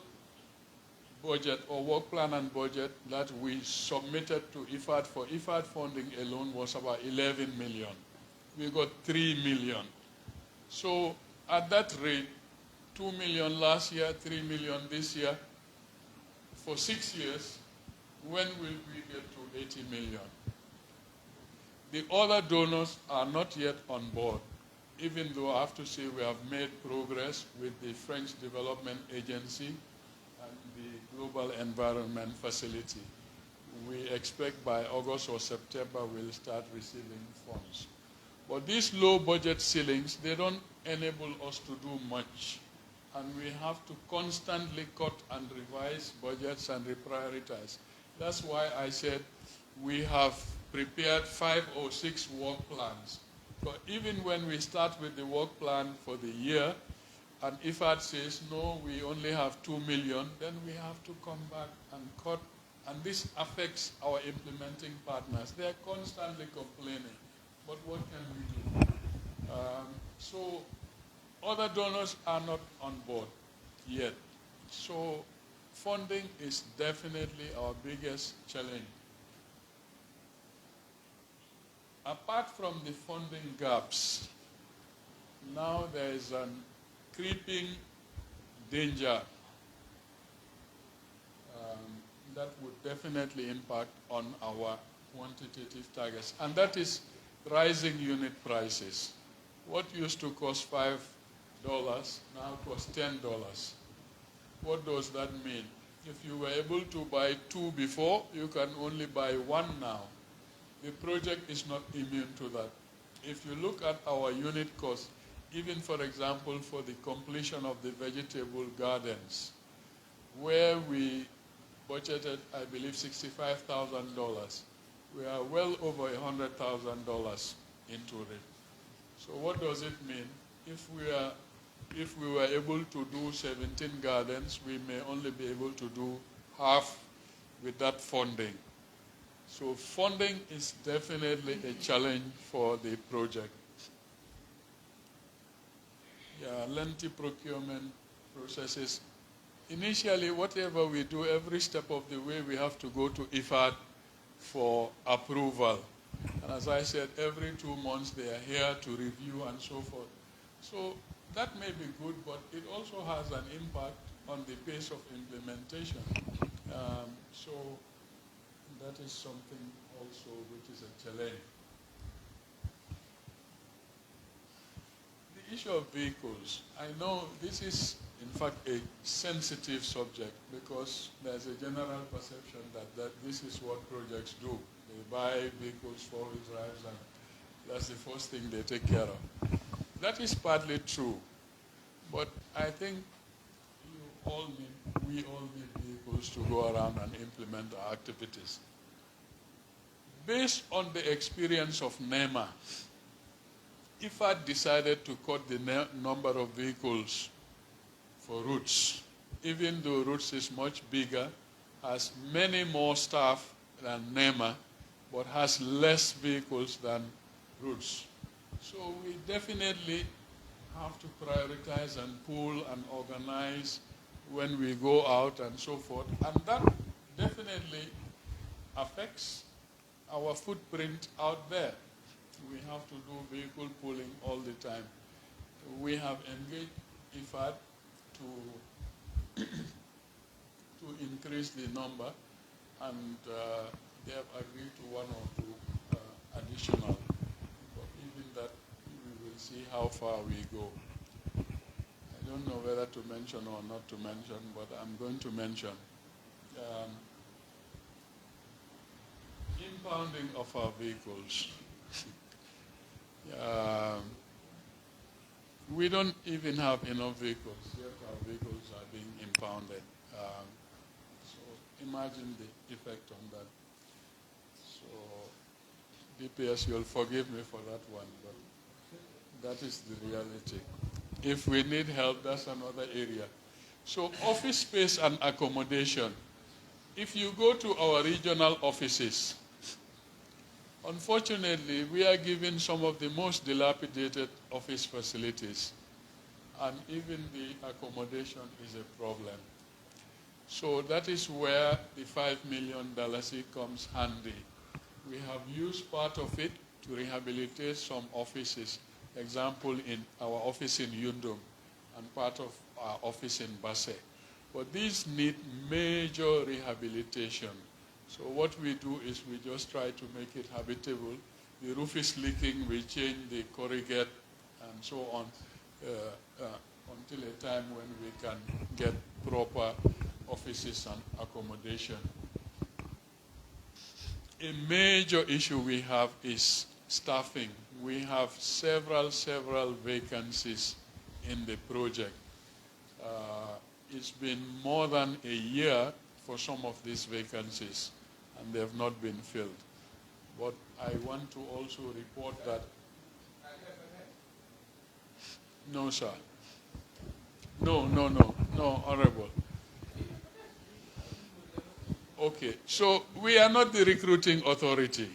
budget or work plan and budget that we submitted to IFAD for IFAD funding alone was about 11 million. We got 3 million. So at that rate, 2 million last year, 3 million this year, for 6 years, when will we get to 80 million? The other donors are not yet on board. even though I have to say we have made progress with the French Development Agency and the Global Environment Facility. We expect by August or September we'll start receiving funds. But these low budget ceilings, they don't enable us to do much. And we have to constantly cut and revise budgets and reprioritize. That's why I said we have prepared 5 or 6 work plans. But even when we start with the work plan for the year, and IFAD says, no, we only have 2 million, then we have to come back and cut. And this affects our implementing partners. They're constantly complaining. But what can we do? So other donors are not on board yet. So funding is definitely our biggest challenge. Apart from the funding gaps, now there is a creeping danger that would definitely impact on our quantitative targets, and that is rising unit prices. What used to cost $5 now costs $10. What does that mean? If you were able to buy 2 before, you can only buy 1 now. The project is not immune to that. If you look at our unit cost, even for example for the completion of the vegetable gardens, where we budgeted, I believe, $65,000, we are well over $100,000 into it. So what does it mean? If we were able to do 17 gardens, we may only be able to do half with that funding. So funding is definitely a challenge for the project. Yeah, lengthy procurement processes. Initially, whatever we do, every step of the way, we have to go to IFAD for approval. And as I said, every 2 months they are here to review and so forth. So that may be good, but it also has an impact on the pace of implementation. So that is something also which is a challenge. The issue of vehicles. I know this is, in fact, a sensitive subject because there's a general perception that this is what projects do. They buy vehicles, 4-wheel drives, and that's the first thing they take care of. That is partly true, but I think we all need vehicles to go around and implement our activities. Based on the experience of NEMA, IFAD decided to cut the number of vehicles for routes, even though routes is much bigger, has many more staff than NEMA, but has less vehicles than routes. So we definitely have to prioritize and pool and organize when we go out and so forth. And that definitely affects our footprint out there. We have to do vehicle pooling all the time. We have engaged IFAD to increase the number, and they have agreed to 1 or 2 additional. But even that, we will see how far we go. I don't know whether to mention or not to mention, but I'm going to mention. Impounding of our vehicles. We don't even have enough vehicles, yet our vehicles are being impounded. So imagine the effect on that. So DPS, you'll forgive me for that one, but that is the reality. If we need help, that's another area. So office space and accommodation. If you go to our regional offices, unfortunately, we are given some of the most dilapidated office facilities, and even the accommodation is a problem. So that is where the $5 million comes handy. We have used part of it to rehabilitate some offices, example in our office in Yundum and part of our office in Basse. But these need major rehabilitation. So what we do is we just try to make it habitable. The roof is leaking, we change the corrugate and so on, until a time when we can get proper offices and accommodation. A major issue we have is staffing. We have several vacancies in the project. It's been more than a year for some of these vacancies, and they have not been filled. But I want to also report that, no, sir. No, Honorable. Okay, so we are not the recruiting authority.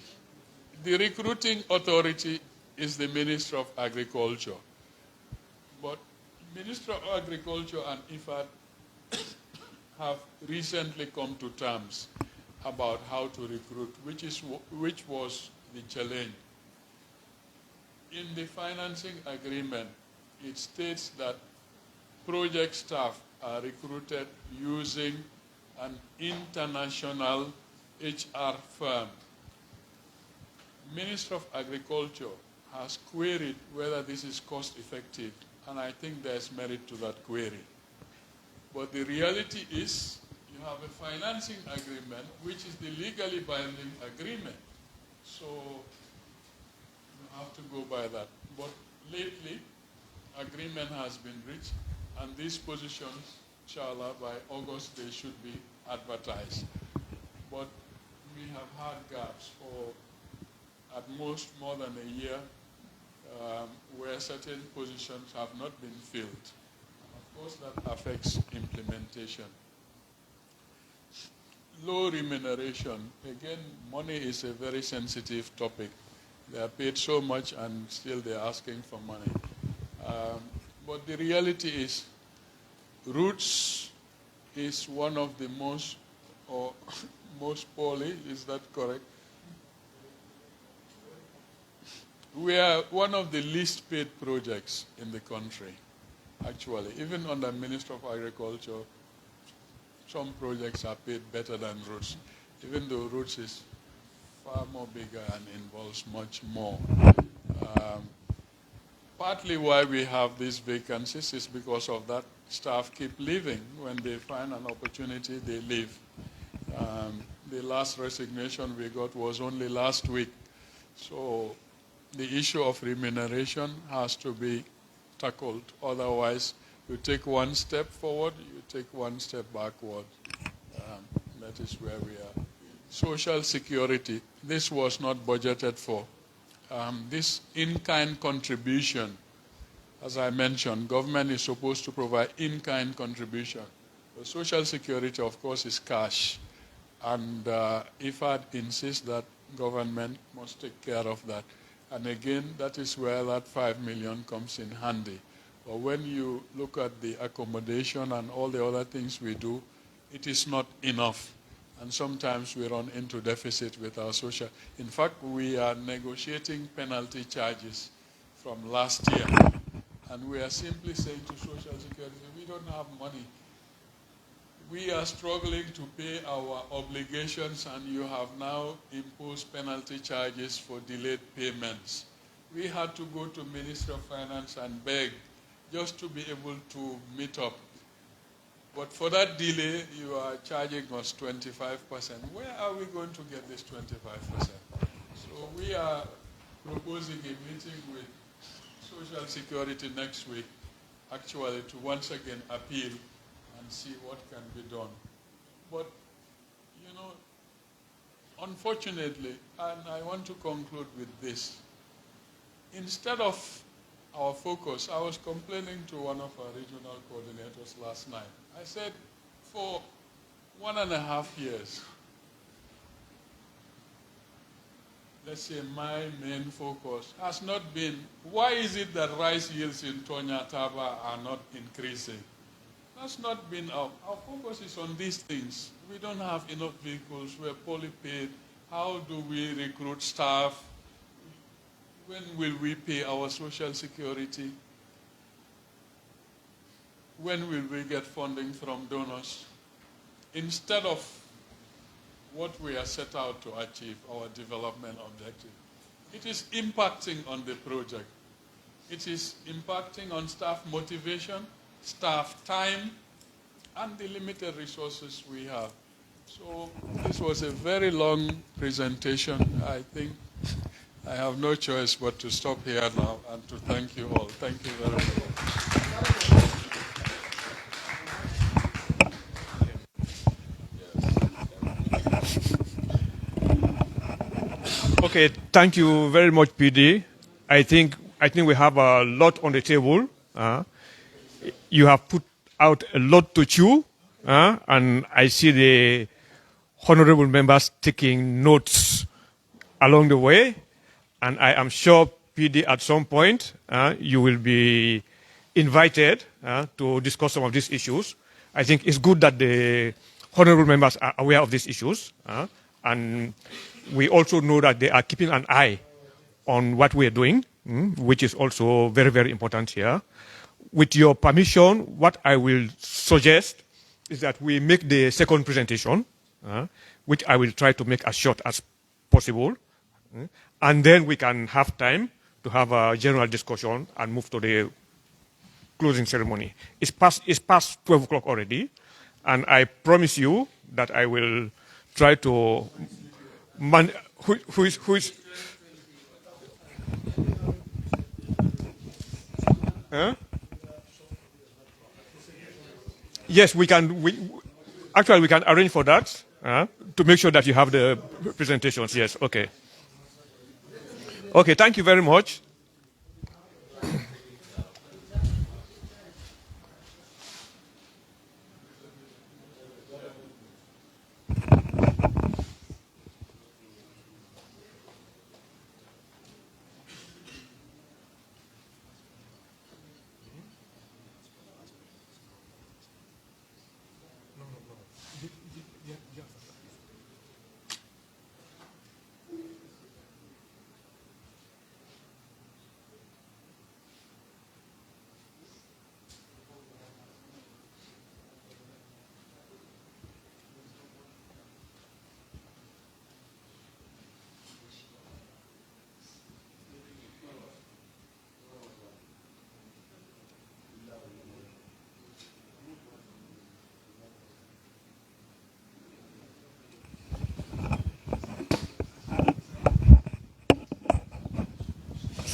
The recruiting authority is the Minister of Agriculture. But Minister of Agriculture and IFAD have recently come to terms about how to recruit, which was the challenge. In the financing agreement, it states that project staff are recruited using an international HR firm. Minister of Agriculture has queried whether this is cost effective, and I think there's merit to that query. But the reality is you have a financing agreement, which is the legally binding agreement. So you have to go by that. But lately, agreement has been reached, and these positions, inshallah, by August, they should be advertised. But we have had gaps for at most more than a year where certain positions have not been filled. And of course, that affects implementation. Low remuneration. Again, money is a very sensitive topic. They are paid so much and still they're asking for money. But the reality is, Roots is one of the most poorly, is that correct? We are one of the least paid projects in the country, actually. Even under Minister of Agriculture, some projects are paid better than Roots, even though Roots is far more bigger and involves much more. Partly why we have these vacancies is because of that. Staff keep leaving. When they find an opportunity, they leave. The last resignation we got was only last week. So the issue of remuneration has to be tackled. Otherwise, you take one step forward, you take one step backward. That is where we are. Social security. This was not budgeted for. This in-kind contribution, as I mentioned, government is supposed to provide in-kind contribution. The Social Security, of course, is cash. And IFAD insists that government must take care of that. And again, that is where that 5 million comes in handy. But when you look at the accommodation and all the other things we do, it is not enough. And sometimes we run into deficit with our social. In fact, we are negotiating penalty charges from last year. And we are simply saying to Social Security, we don't have money. We are struggling to pay our obligations, and you have now imposed penalty charges for delayed payments. We had to go to Ministry of Finance and beg just to be able to meet up. But for that delay, you are charging us 25%. Where are we going to get this 25%? So we are proposing a meeting with Social Security next week, actually, to once again appeal and see what can be done. But, you know, unfortunately, and I want to conclude with this, instead of our focus, I was complaining to one of our regional coordinators last night. I said, for 1.5 years, let's say my main focus has not been, why is it that rice yields in Tonya Taba are not increasing? That's not been our focus is on these things. We don't have enough vehicles, we're poorly paid. How do we recruit staff? When will we pay our Social Security? When will we get funding from donors? Instead of what we are set out to achieve, our development objective, it is impacting on the project. It is impacting on staff motivation, staff time, and the limited resources we have. So this was a very long presentation. I think I have no choice but to stop here now and to thank you all. Thank you very much. Okay, thank you very much, PD. I think we have a lot on the table. You have put out a lot to chew, and I see the honorable members taking notes along the way, and I am sure, PD, at some point, you will be invited to discuss some of these issues. I think it's good that the honorable members are aware of these issues, and we also know that they are keeping an eye on what we are doing, which is also very, very important here. With your permission, what I will suggest is that we make the second presentation, which I will try to make as short as possible, and then we can have time to have a general discussion and move to the closing ceremony. It's past 12 o'clock already, and I promise you that I will try to who is Yes, we can. Actually, we can arrange for that to make sure that you have the presentations. Yes, okay. Okay, thank you very much.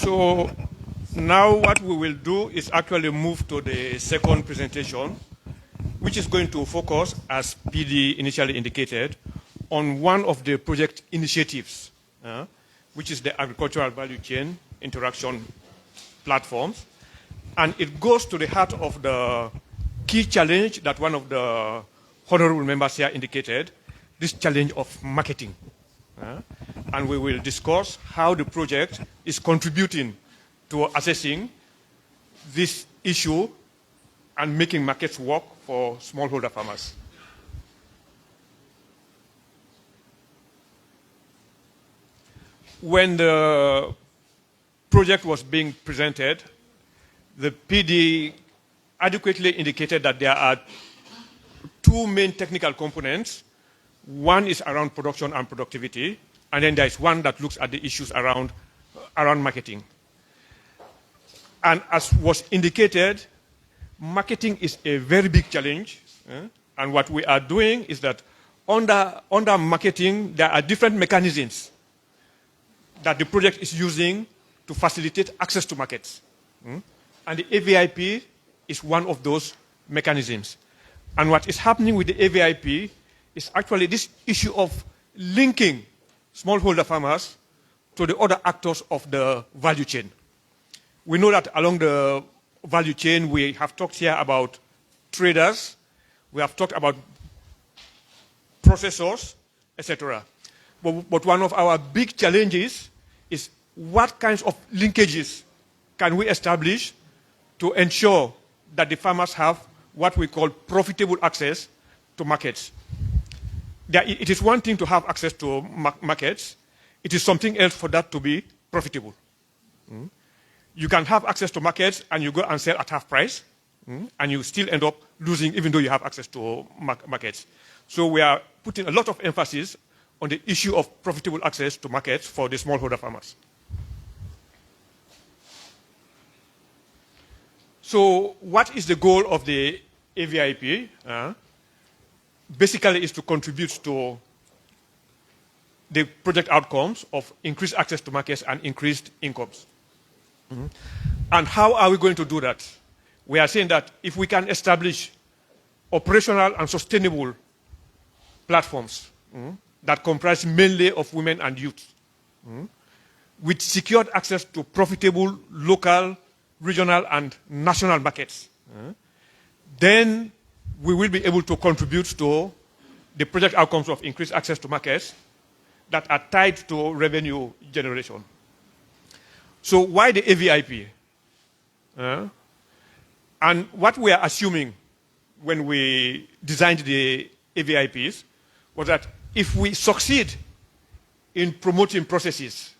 So now what we will do is actually move to the second presentation, which is going to focus, as PD initially indicated, on one of the project initiatives, which is the agricultural value chain interaction platforms. And it goes to the heart of the key challenge that one of the honorable members here indicated, this challenge of marketing. And we will discuss how the project is contributing to assessing this issue and making markets work for smallholder farmers. When the project was being presented, the PD adequately indicated that there are two main technical components. One is around production and productivity, and then there is one that looks at the issues around marketing. And as was indicated, marketing is a very big challenge. And what we are doing is that under marketing, there are different mechanisms that the project is using to facilitate access to markets. And the AVIP is one of those mechanisms. And what is happening with the AVIP is actually this issue of linking smallholder farmers to the other actors of the value chain. We know that along the value chain, we have talked here about traders, we have talked about processors, etc. But one of our big challenges is what kinds of linkages can we establish to ensure that the farmers have what we call profitable access to markets. It is one thing to have access to markets. It is something else for that to be profitable. You can have access to markets and you go and sell at half price, and you still end up losing even though you have access to markets. So we are putting a lot of emphasis on the issue of profitable access to markets for the smallholder farmers. So what is the goal of the AVIP? Basically is to contribute to the project outcomes of increased access to markets and increased incomes. And how are we going to do that? We are saying that if we can establish operational and sustainable platforms that comprise mainly of women and youth, with secured access to profitable local, regional, and national markets, then we will be able to contribute to the project outcomes of increased access to markets that are tied to revenue generation. So why the AVIP? And what we are assuming when we designed the AVIPs was that if we succeed in promoting processes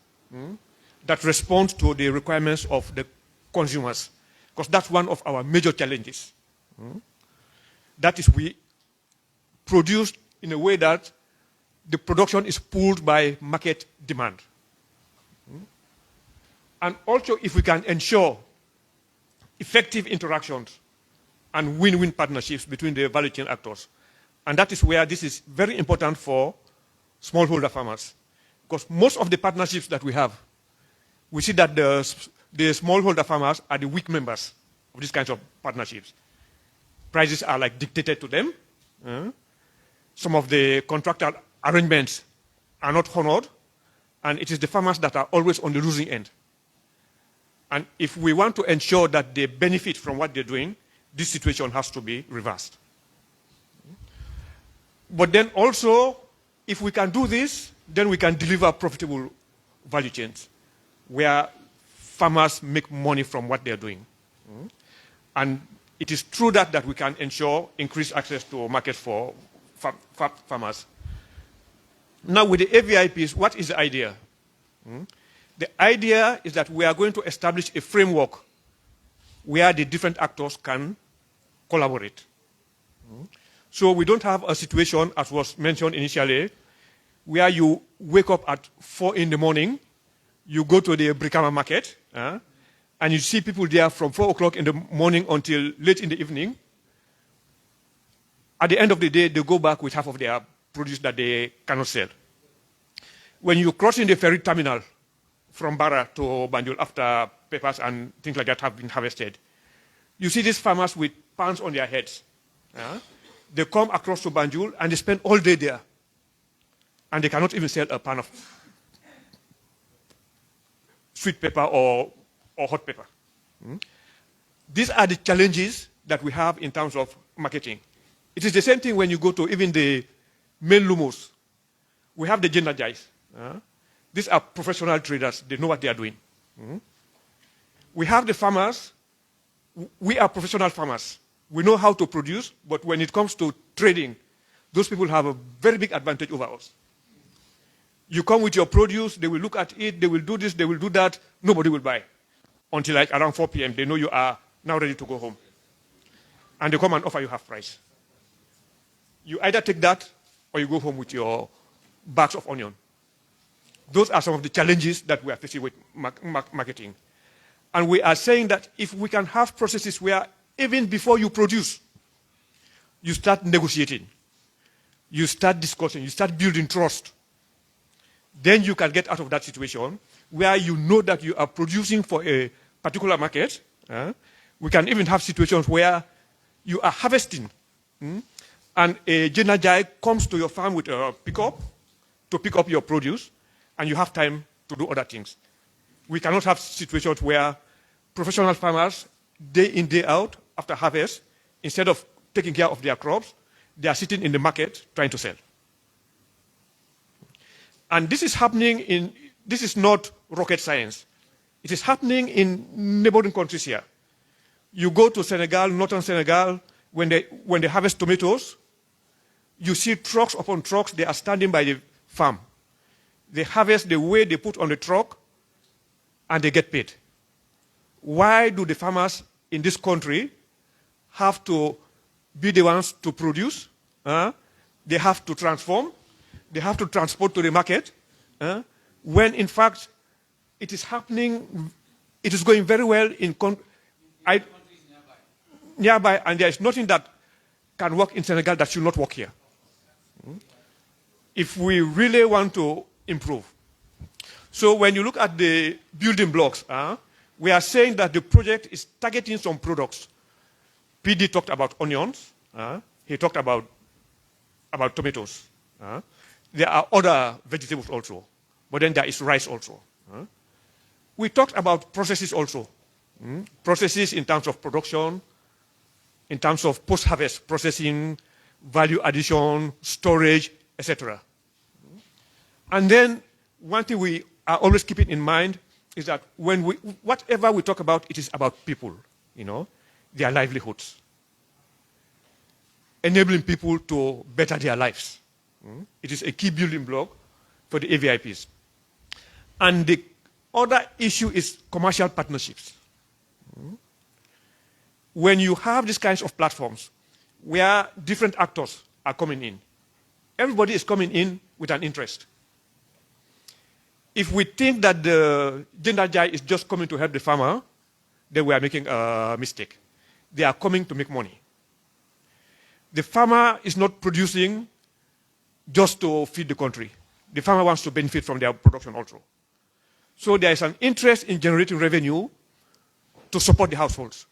that respond to the requirements of the consumers, because that's one of our major challenges. That is, we produce in a way that the production is pulled by market demand. And also, if we can ensure effective interactions and win-win partnerships between the value chain actors. And that is where this is very important for smallholder farmers. Because most of the partnerships that we have, we see that the smallholder farmers are the weak members of these kinds of partnerships. Prices are like dictated to them. Some of the contractual arrangements are not honored, and it is the farmers that are always on the losing end. And if we want to ensure that they benefit from what they're doing, this situation has to be reversed. But then also, if we can do this, then we can deliver profitable value chains where farmers make money from what they're doing. And it is through that we can ensure increased access to markets for farmers. Now with the AVIPs, what is the idea? The idea is that we are going to establish a framework where the different actors can collaborate. So we don't have a situation, as was mentioned initially, where you wake up at 4 in the morning, you go to the Brikama market, and you see people there from 4 o'clock in the morning until late in the evening. At the end of the day, they go back with half of their produce that they cannot sell. When you cross in the ferry terminal from Barra to Banjul after peppers and things like that have been harvested, you see these farmers with pans on their heads. They come across to Banjul and they spend all day there. And they cannot even sell a pan of sweet pepper or hot pepper. These are the challenges that we have in terms of marketing. It is the same thing when you go to even the main lumos. We have the gender guys. These are professional traders. They know what they are doing. We have the farmers. We are professional farmers. We know how to produce, but when it comes to trading, those people have a very big advantage over us. You come with your produce, they will look at it, they will do this, they will do that, nobody will buy. Until like around 4 p.m., they know you are now ready to go home. And they come and offer you half price. You either take that or you go home with your bags of onion. Those are some of the challenges that we are facing with marketing. And we are saying that if we can have processes where even before you produce, you start negotiating, you start discussing, you start building trust, then you can get out of that situation where you know that you are producing for a particular market. We can even have situations where you are harvesting, and a Jenajai comes to your farm with a pickup to pick up your produce, and you have time to do other things. We cannot have situations where professional farmers, day in, day out, after harvest, instead of taking care of their crops, they are sitting in the market trying to sell. And this is happening this is not rocket science. It is happening in neighboring countries here. You go to Senegal, northern Senegal, when they harvest tomatoes, you see trucks upon trucks, they are standing by the farm. They harvest the way they put on the truck, and they get paid. Why do the farmers in this country have to be the ones to produce? They have to transform. They have to transport to the market. When in fact, it is happening, it is going very well in nearby, and there is nothing that can work in Senegal that should not work here. If we really want to improve. So when you look at the building blocks, we are saying that the project is targeting some products. PD talked about onions. He talked about tomatoes. There are other vegetables also, but then there is rice also. We talked about processes also. Processes in terms of production, in terms of post-harvest processing, value addition, storage, etc. And then one thing we are always keeping in mind is that whatever we talk about, it is about people, their livelihoods. Enabling people to better their lives. It is a key building block for the AVIPs. And the other issue is commercial partnerships. When you have these kinds of platforms where different actors are coming in, everybody is coming in with an interest. If we think that the gender jai is just coming to help the farmer, then we are making a mistake. They are coming to make money. The farmer is not producing just to feed the country. The farmer wants to benefit from their production also. So there is an interest in generating revenue to support the households.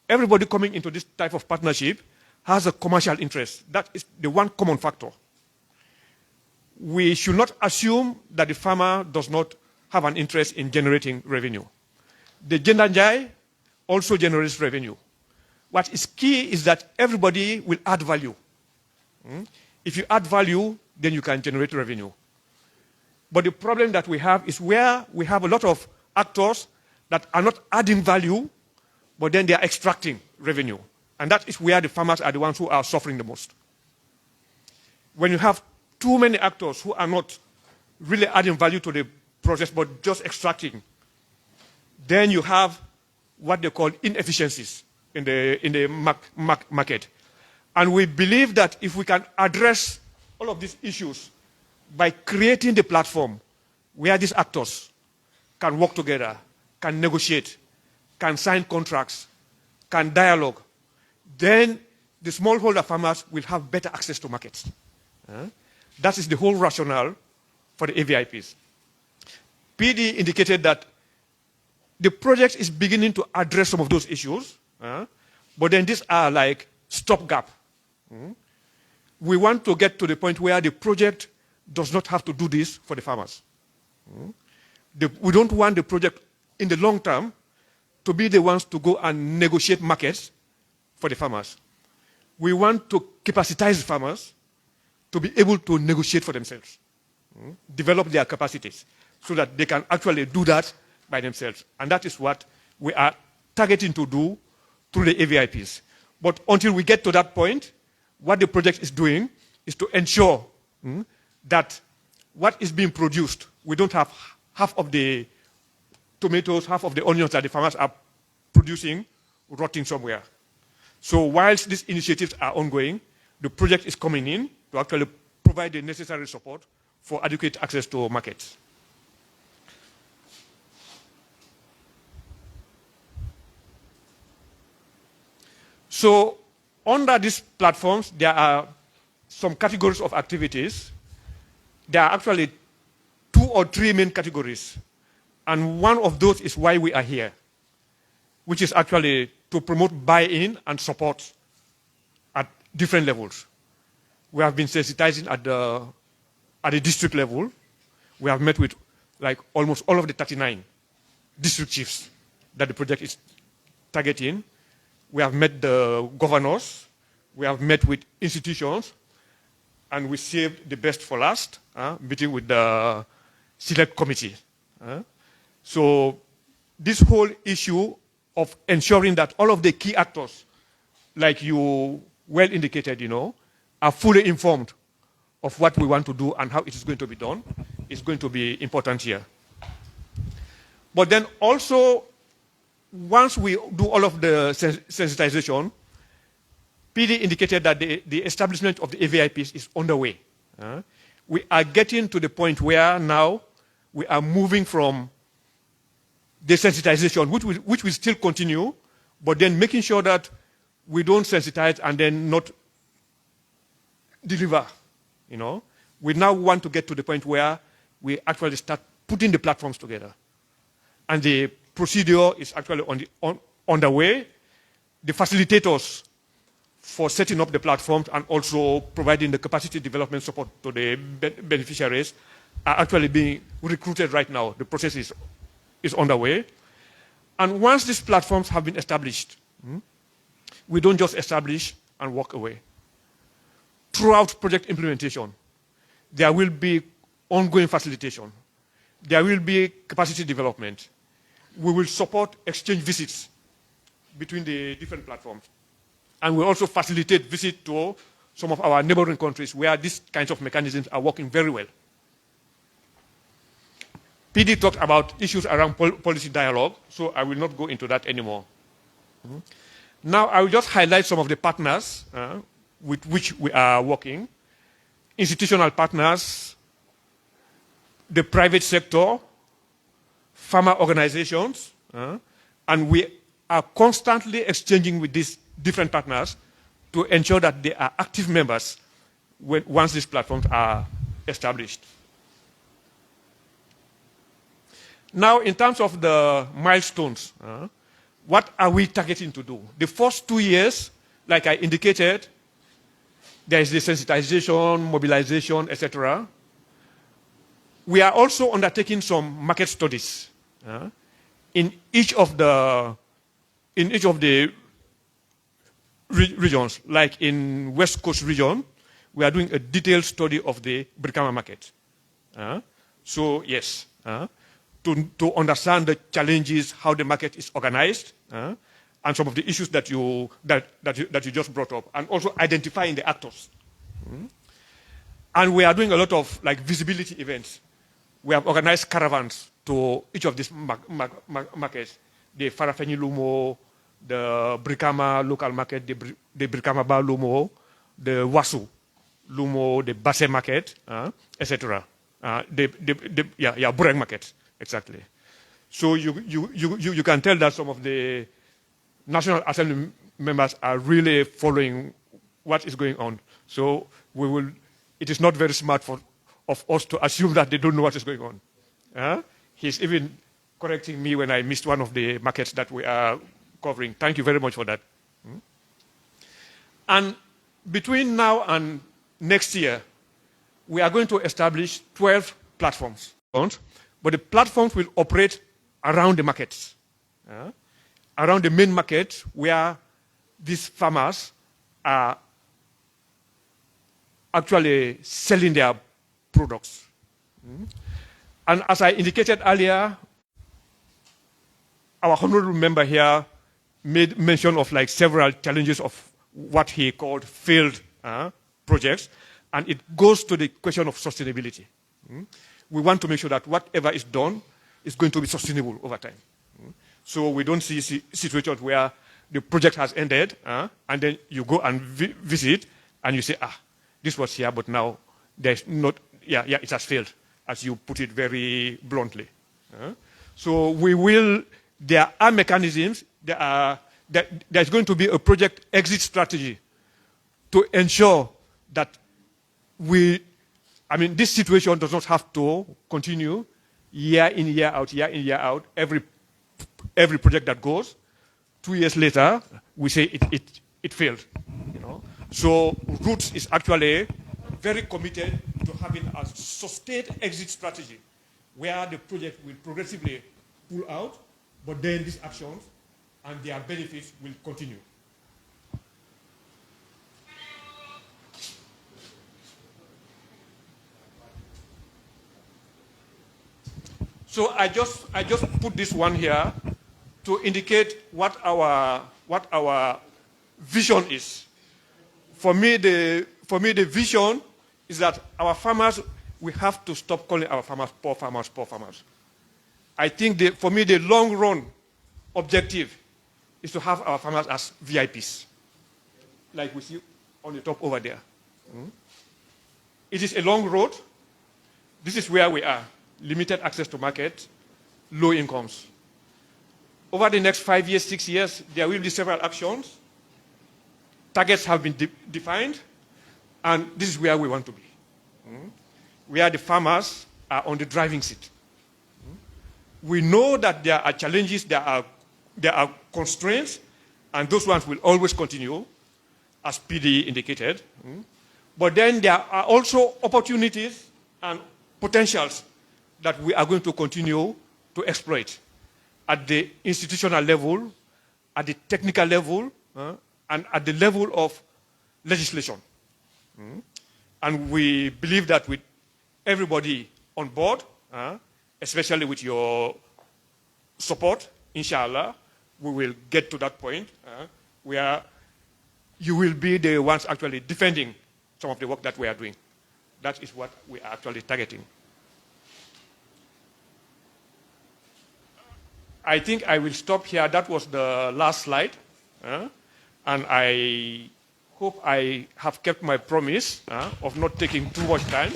Everybody coming into this type of partnership has a commercial interest. That is the one common factor. We should not assume that the farmer does not have an interest in generating revenue. The gender jai also generates revenue. What is key is that everybody will add value. If you add value, then you can generate revenue. But the problem that we have is where we have a lot of actors that are not adding value, but then they are extracting revenue. And that is where the farmers are the ones who are suffering the most. When you have too many actors who are not really adding value to the process, but just extracting, then you have what they call inefficiencies in the market. And we believe that if we can address all of these issues by creating the platform where these actors can work together, can negotiate, can sign contracts, can dialogue, then the smallholder farmers will have better access to markets. That is the whole rationale for the AVIPs. PD indicated that the project is beginning to address some of those issues, but then these are like stopgap. We want to get to the point where the project does not have to do this for the farmers. We don't want the project in the long term to be the ones to go and negotiate markets for the farmers. We want to capacitize farmers to be able to negotiate for themselves, develop their capacities so that they can actually do that by themselves. And that is what we are targeting to do through the AVIPs. But until we get to that point, what the project is doing is to ensure that what is being produced, we don't have half of the tomatoes, half of the onions that the farmers are producing rotting somewhere. So whilst these initiatives are ongoing, the project is coming in to actually provide the necessary support for adequate access to markets. So under these platforms, there are some categories of activities. There are actually 2 or 3 main categories. And one of those is why we are here, which is actually to promote buy-in and support at different levels. We have been sensitizing at the district level. We have met with like almost all of the 39 district chiefs that the project is targeting. We have met the governors. We have met with institutions. And we saved the best for last, meeting with the select committee. So this whole issue of ensuring that all of the key actors, like you well indicated, are fully informed of what we want to do and how it is going to be done, is going to be important here. But then also, once we do all of the sensitization, PD indicated that the establishment of the AVIPs is underway. We are getting to the point where now we are moving from the sensitization, which will still continue, but then making sure that we don't sensitize and then not deliver. We now want to get to the point where we actually start putting the platforms together. And the procedure is actually on the way. The facilitators for setting up the platforms and also providing the capacity development support to the beneficiaries are actually being recruited right now. The process is on the way. And once these platforms have been established, we don't just establish and walk away. Throughout project implementation, there will be ongoing facilitation. There will be capacity development. We will support exchange visits between the different platforms. And we also facilitate visits to some of our neighboring countries where these kinds of mechanisms are working very well. PD talked about issues around policy dialogue, so I will not go into that anymore. Now I will just highlight some of the partners with which we are working. Institutional partners, the private sector, farmer organizations, and we are constantly exchanging with these different partners to ensure that they are active members once these platforms are established. Now, in terms of the milestones, what are we targeting to do? The first 2 years, like I indicated, there is the sensitization, mobilization, etc. We are also undertaking some market studies in each of the regions. Like in West Coast region, we are doing a detailed study of the Brikama market. So yes, to understand the challenges, how the market is organized, and some of the issues that you just brought up, and also identifying the actors. And we are doing a lot of visibility events. We have organized caravans to each of these markets, the Farafenni Lumo, the Brikama local market, the Brikama Ba Lumo, the Wasu Lumo, the Basse market, etc. Bureng market, exactly. So you can tell that some of the National Assembly members are really following what is going on. So it is not very smart of us to assume that they don't know what is going on. He's even correcting me when I missed one of the markets that we are covering. Thank you very much for that. And between now and next year, we are going to establish 12 platforms. But the platforms will operate around the markets, around the main market where these farmers are actually selling their products. And as I indicated earlier, our honorable member here made mention of several challenges of what he called failed projects, and it goes to the question of sustainability. We want to make sure that whatever is done is going to be sustainable over time. So we don't see situations where the project has ended, and then you go and visit, and you say, this was here, but now there's not, it has failed, as you put it very bluntly. So there are mechanisms, there's going to be a project exit strategy to ensure that this situation does not have to continue year in, year out, every project that goes. 2 years later, we say it failed. So Roots is actually very committed to having a sustained exit strategy where the project will progressively pull out, but then these actions and their benefits will continue. So I just put this one here to indicate what our vision is. For me, the vision is that our farmers, we have to stop calling our farmers poor farmers, poor farmers. I think for me, the long run objective is to have our farmers as VIPs, like we see on the top over there. It is a long road. This is where we are. Limited access to market, low incomes. Over the next 5 years, 6 years, there will be several actions. targets have been defined, and this is where we want to be, where the farmers are on the driving seat. We know that there are challenges, there are constraints, and those ones will always continue, as PD indicated. But then there are also opportunities and potentials that we are going to continue to exploit at the institutional level, at the technical level, and at the level of legislation. And we believe that with everybody on board, especially with your support, inshallah, we will get to that point where you will be the ones actually defending some of the work that we are doing. That is what we are actually targeting. I think I will stop here. That was the last slide. And I hope I have kept my promise of not taking too much time.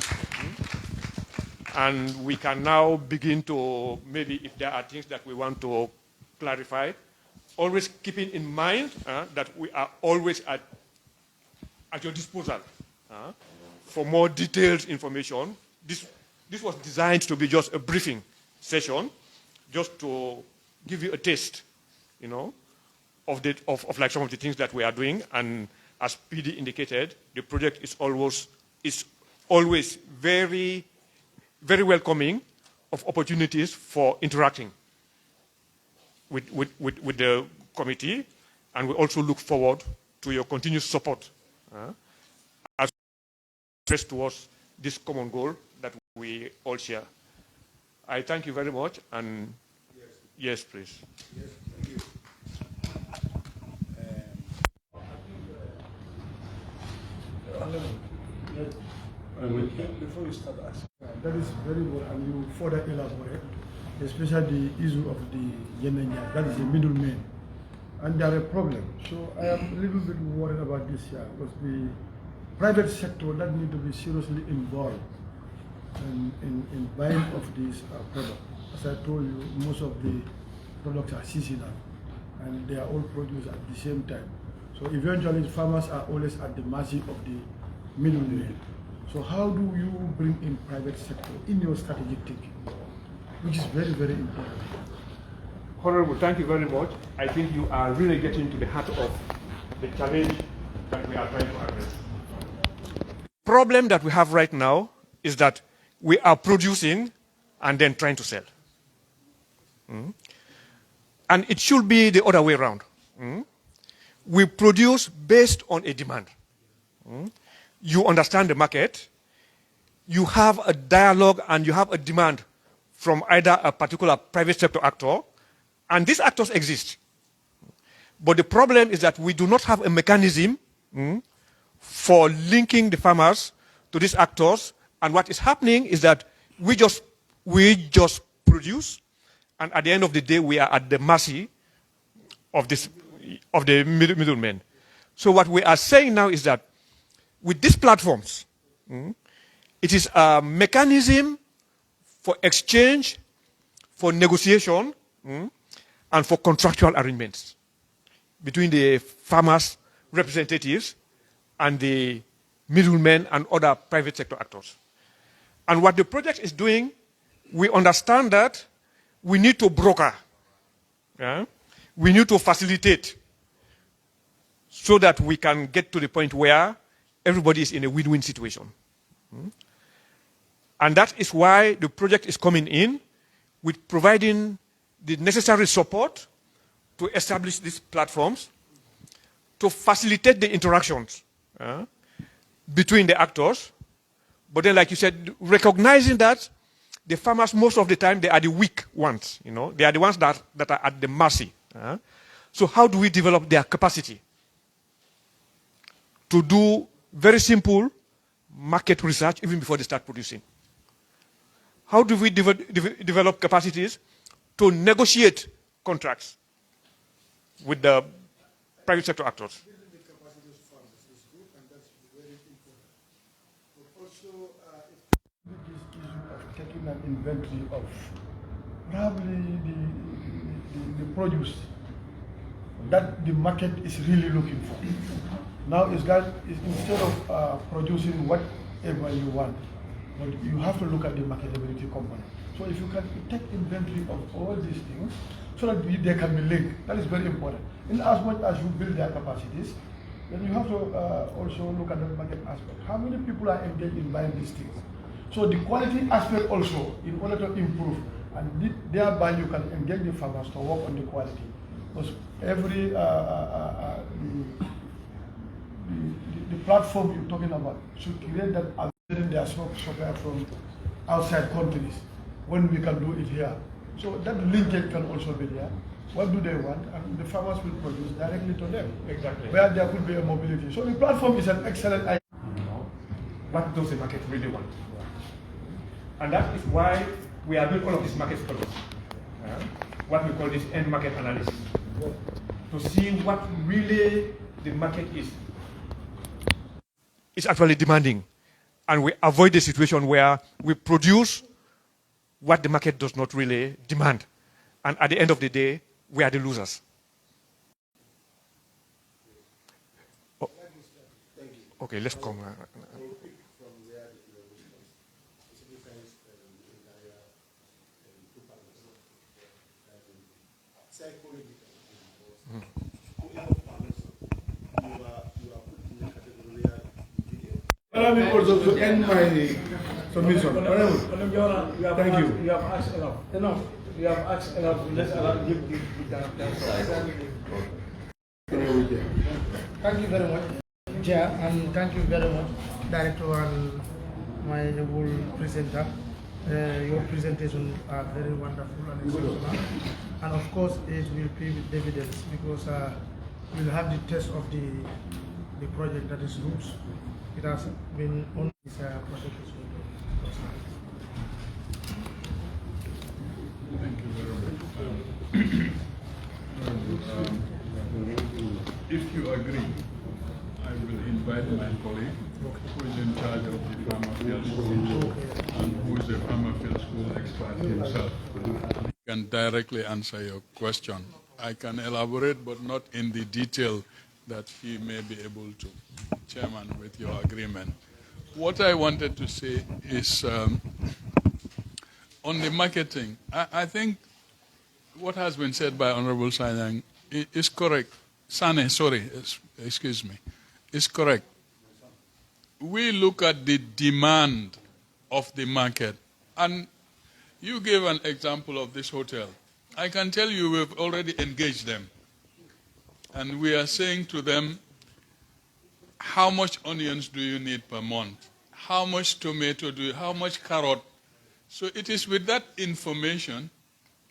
And we can now begin to, maybe if there are things that we want to clarify, always keeping in mind that we are always at your disposal for more detailed information. This was designed to be just a briefing session, just to give you a taste, of like some of the things that we are doing. And as PD indicated, the project is always very, very welcoming of opportunities for interacting with the committee, and we also look forward to your continued support as we press towards this common goal that we all share. I thank you very much, and yes, please. Yes, thank you. Before you start asking, that is very good, and you further elaborate, especially the issue of the Yenenya, that is the middleman, and they are a problem. So I am a little bit worried about this here, because the private sector that need to be seriously involved in buying of these products. As I told you, most of the products are seasonal, and they are all produced at the same time. So eventually, farmers are always at the mercy of the middleman. So how do you bring in private sector in your strategic thinking, which is very, very important? Honorable, thank you very much. I think you are really getting to the heart of the challenge that we are trying to address. The problem that we have right now is that we are producing and then trying to sell. And it should be the other way around. We produce based on a demand. You understand the market, you have a dialogue and you have a demand from either a particular private sector actor, and these actors exist. But the problem is that we do not have a mechanism for linking the farmers to these actors, and what is happening is that we just produce, and at the end of the day, we are at the mercy of the middlemen. So what we are saying now is that with these platforms, it is a mechanism for exchange, for negotiation, and for contractual arrangements between the farmers' representatives and the middlemen and other private sector actors. And what the project is doing, we understand that we need to broker, we need to facilitate so that we can get to the point where everybody is in a win-win situation. And that is why the project is coming in with providing the necessary support to establish these platforms, to facilitate the interactions between the actors. But then, like you said, recognizing that the farmers, most of the time, they are the weak ones. They are the ones that are at the mercy. So how do we develop their capacity to do very simple market research even before they start producing? How do we develop capacities to negotiate contracts with the private sector actors? Taking an inventory of probably the produce that the market is really looking for. Now it's instead of producing whatever you want, but you have to look at the marketability component. So if you can take inventory of all these things, so that they can be linked, that is very important. In as much as you build their capacities, then you have to also look at the market aspect. How many people are engaged in buying these things? So the quality aspect also, in order to improve, and thereby you can engage the farmers to work on the quality. Because every the platform you're talking about should create that getting their supply from outside countries when we can do it here. So that linkage can also be there. What do they want? And the farmers will produce directly to them. Exactly. Where there could be a mobility. So the platform is an excellent idea. What does the market really want? And that is why we are doing all of these market studies. What we call this end market analysis. To see what really the market is actually demanding. And we avoid the situation where we produce what the market does not really demand. And at the end of the day, we are the losers. Oh. Okay, let's come. Allow me also to end my submission. Thank you. You have asked enough. Enough. You have asked enough. Let's give the Thank you very much, Chair, and thank you very much, Director and my able presenter. Your presentation are very wonderful and exceptional. And of course, it will pay with dividends because we'll have the test of the project that is Roots. It has been on this project. Thank you very much. If you agree, I will invite my colleague who is in charge of the Farmer Field School and who is a Farmer Field School expert himself. He can directly answer your question. I can elaborate, but not in the detail that he may be able to. Chairman, with your agreement. What I wanted to say is on the marketing, I think what has been said by Honorable Sanyang is correct. Sane, sorry, excuse me, is correct. We look at the demand of the market, and you gave an example of this hotel. I can tell you we've already engaged them, and we are saying to them, how much onions do you need per month? How much tomato how much carrot? So it is with that information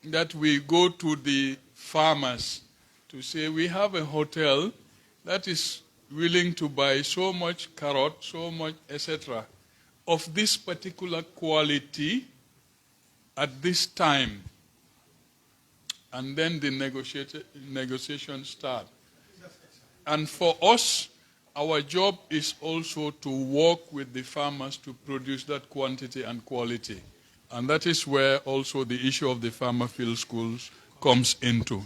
that we go to the farmers to say we have a hotel that is willing to buy so much carrot, so much, etc., of this particular quality at this time. And then the negotiations start. And for us, our job is also to work with the farmers to produce that quantity and quality. And that is where also the issue of the farmer field schools comes into.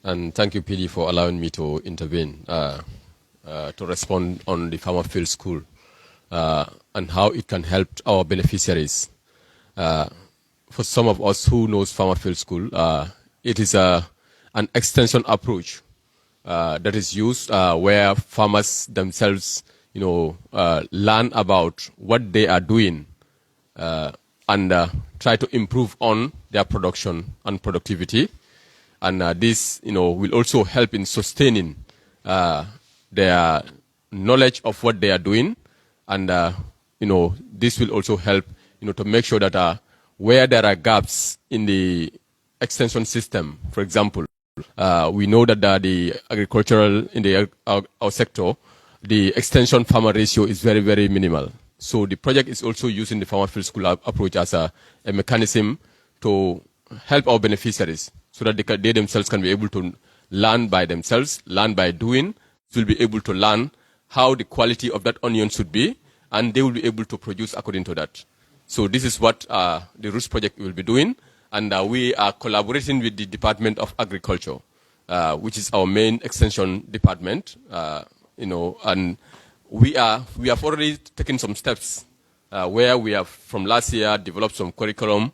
And thank you, PD, for allowing me to intervene, to respond on the farmer field school and how it can help our beneficiaries. For some of us who knows farmer field school, it is an extension approach that is used where farmers themselves, learn about what they are doing and try to improve on their production and productivity. And this, will also help in sustaining their knowledge of what they are doing. And, this will also help, to make sure that where there are gaps in the extension system, for example, we know that the agricultural, in our sector, the extension farmer ratio is very, very minimal. So the project is also using the farmer field school approach as a mechanism to help our beneficiaries so that they themselves can be able to learn by themselves, learn by doing, will be able to learn how the quality of that onion should be, and they will be able to produce according to that. So this is what the Roots project will be doing, and we are collaborating with the Department of Agriculture, which is our main extension department, and we have already taken some steps where we have from last year developed some curriculum,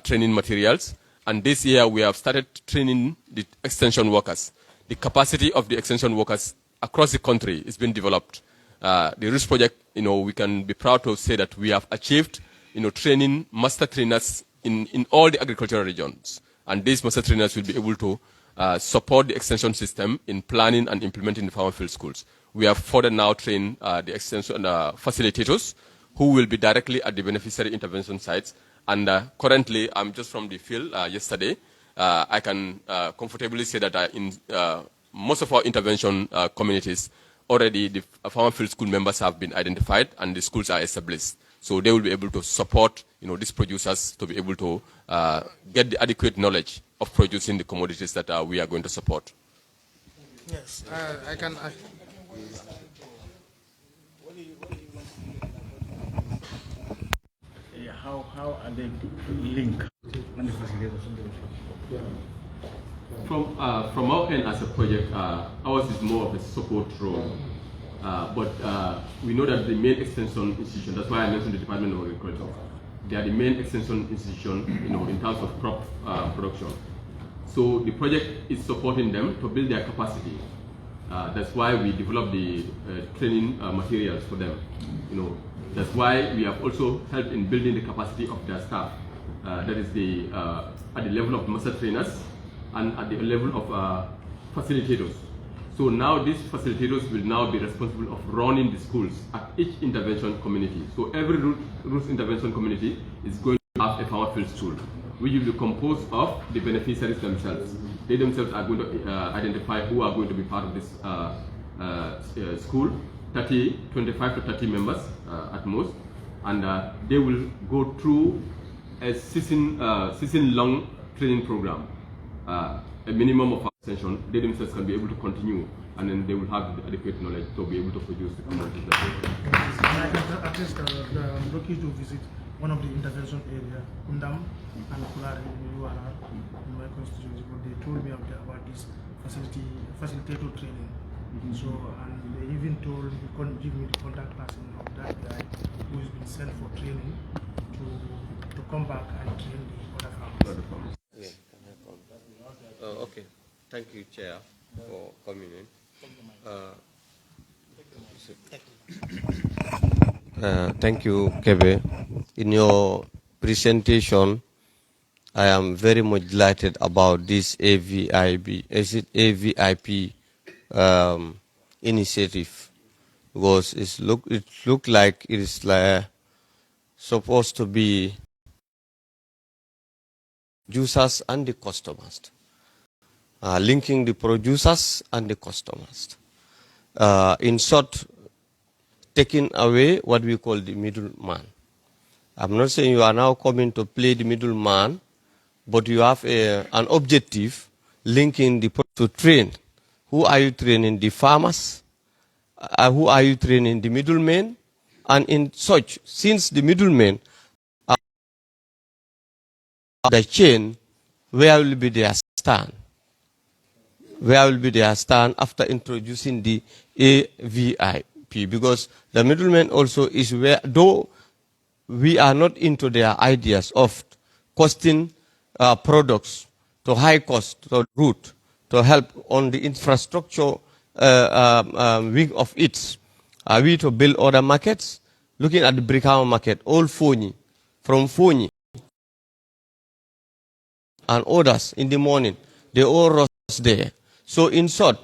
training materials, and this year we have started training the extension workers. The capacity of the extension workers across the country is being developed. The Roots project, we can be proud to say that we have achieved, training master trainers in all the agricultural regions. And these master trainers will be able to support the extension system in planning and implementing the farmer field schools. We have further now trained the extension facilitators who will be directly at the beneficiary intervention sites. And currently, I'm just from the field yesterday. I can comfortably say that in most of our intervention communities, already the farmer field school members have been identified and the schools are established. So they will be able to support, these producers to be able to get the adequate knowledge of producing the commodities that we are going to support. Yes, I can. How are they linked? From our end as a project, ours is more of a support role. But we know that the main extension institution, that's why I mentioned the Department of Agriculture, they are the main extension institution, in terms of crop production. So the project is supporting them to build their capacity. That's why we develop the training materials for them. That's why we have also helped in building the capacity of their staff. That is at the level of master trainers and at the level of facilitators. So now these facilitators will now be responsible of running the schools at each intervention community. So every roots intervention community is going to have a farmer field school, which will be composed of the beneficiaries themselves. They themselves are going to identify who are going to be part of this school, 25 to 30 members at most, and they will go through a season-long training program, a minimum of extension. They themselves can be able to continue, and then they will have the adequate knowledge to be able to produce the commodities. I can at least lucky to visit one of the intervention area, Undam and Kulari in URR, in my constituency, but they told me about this facilitator training. So, and they even told, give me the contact person of that guy who has been sent for training to come back and train the other farmers. Yeah. Okay. Thank you, Chair, for coming in. Thank you, Kebe. In your presentation, I am very much delighted about this AVIP initiative, because it look like it is supposed to be producers and the customers, linking the producers and the customers. In short, taking away what we call the middleman. I'm not saying you are now coming to play the middleman, but you have an objective linking the to train. Who are you training? The farmers? Who are you training? The middlemen? And in such, since the middlemen are the chain, where will be their stand? Where will be their stand after introducing the AVIP? Because the middleman also is where, though we are not into their ideas of costing products to high cost, to route, to help on the infrastructure wing of it. Are we to build other markets? Looking at the Brikama market, all Foni, from Foni, and others in the morning, they all rush there. So in short,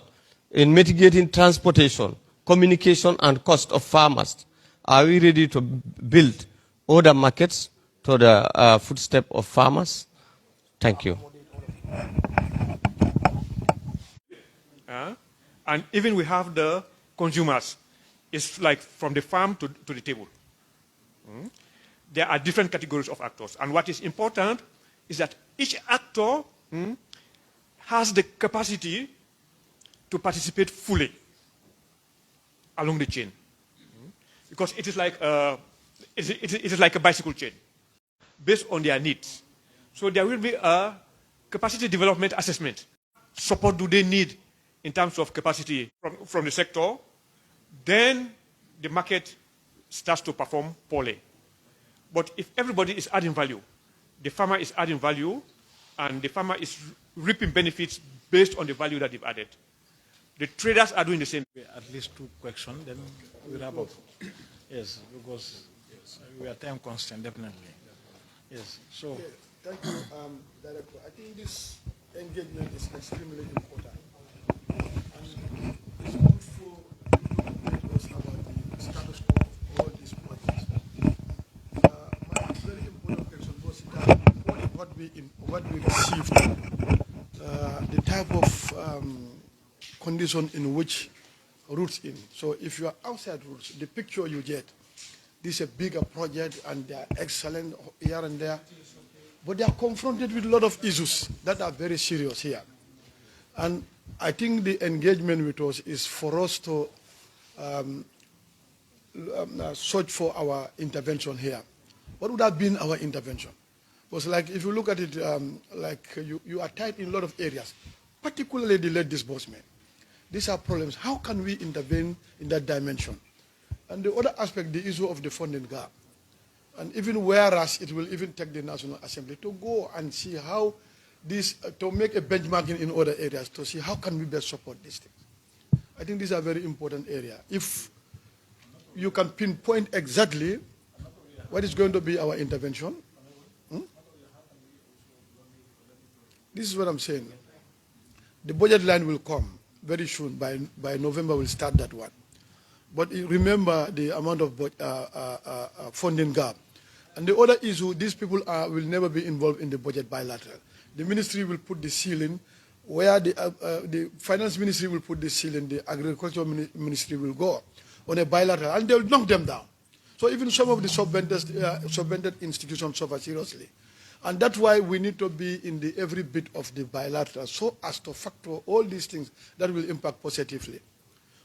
in mitigating transportation, communication and cost of farmers, are we ready to build other markets to the footstep of farmers? Thank you. And even we have the consumers. It's like from the farm to the table. There are different categories of actors. And what is important is that each actor has the capacity to participate fully along the chain. Because it is like it is like a bicycle chain based on their needs. So there will be a capacity development assessment. Support do they need in terms of capacity from the sector, then the market starts to perform poorly. But if everybody is adding value, the farmer is adding value, and the farmer is reaping benefits based on the value that they've added. The traders are doing the same. At least 2 questions, then we wrap up. Yes, because we are time constant, definitely. Yes, so. Okay, thank you, Director. I think this engagement is extremely important. And it's good for us about the status of all these projects. My very important question was that what we received, the type of condition in which roots in. So if you are outside roots, the picture you get, this is a bigger project and they are excellent here and there, but they are confronted with a lot of issues that are very serious here. And I think the engagement with us is for us to search for our intervention here. What would have been our intervention? Because like if you look at it, you are tight in a lot of areas, particularly the late disbursement. These are problems. How can we intervene in that dimension? And the other aspect, the issue of the funding gap. And even whereas it will even take the National Assembly to go and see how this, to make a benchmarking in other areas, to see how can we best support these things. I think these are very important areas. If you can pinpoint exactly what is going to be our intervention, this is what I'm saying. The budget line will come very soon. By November, we'll start that one. But remember the amount of funding gap. And the other issue, these people will never be involved in the budget bilateral. The ministry will put the ceiling where the finance ministry will put the ceiling, the agriculture ministry will go on a bilateral, and they'll knock them down. So even some of the subvented institutions suffer seriously. And that's why we need to be in the every bit of the bilateral so as to factor all these things that will impact positively.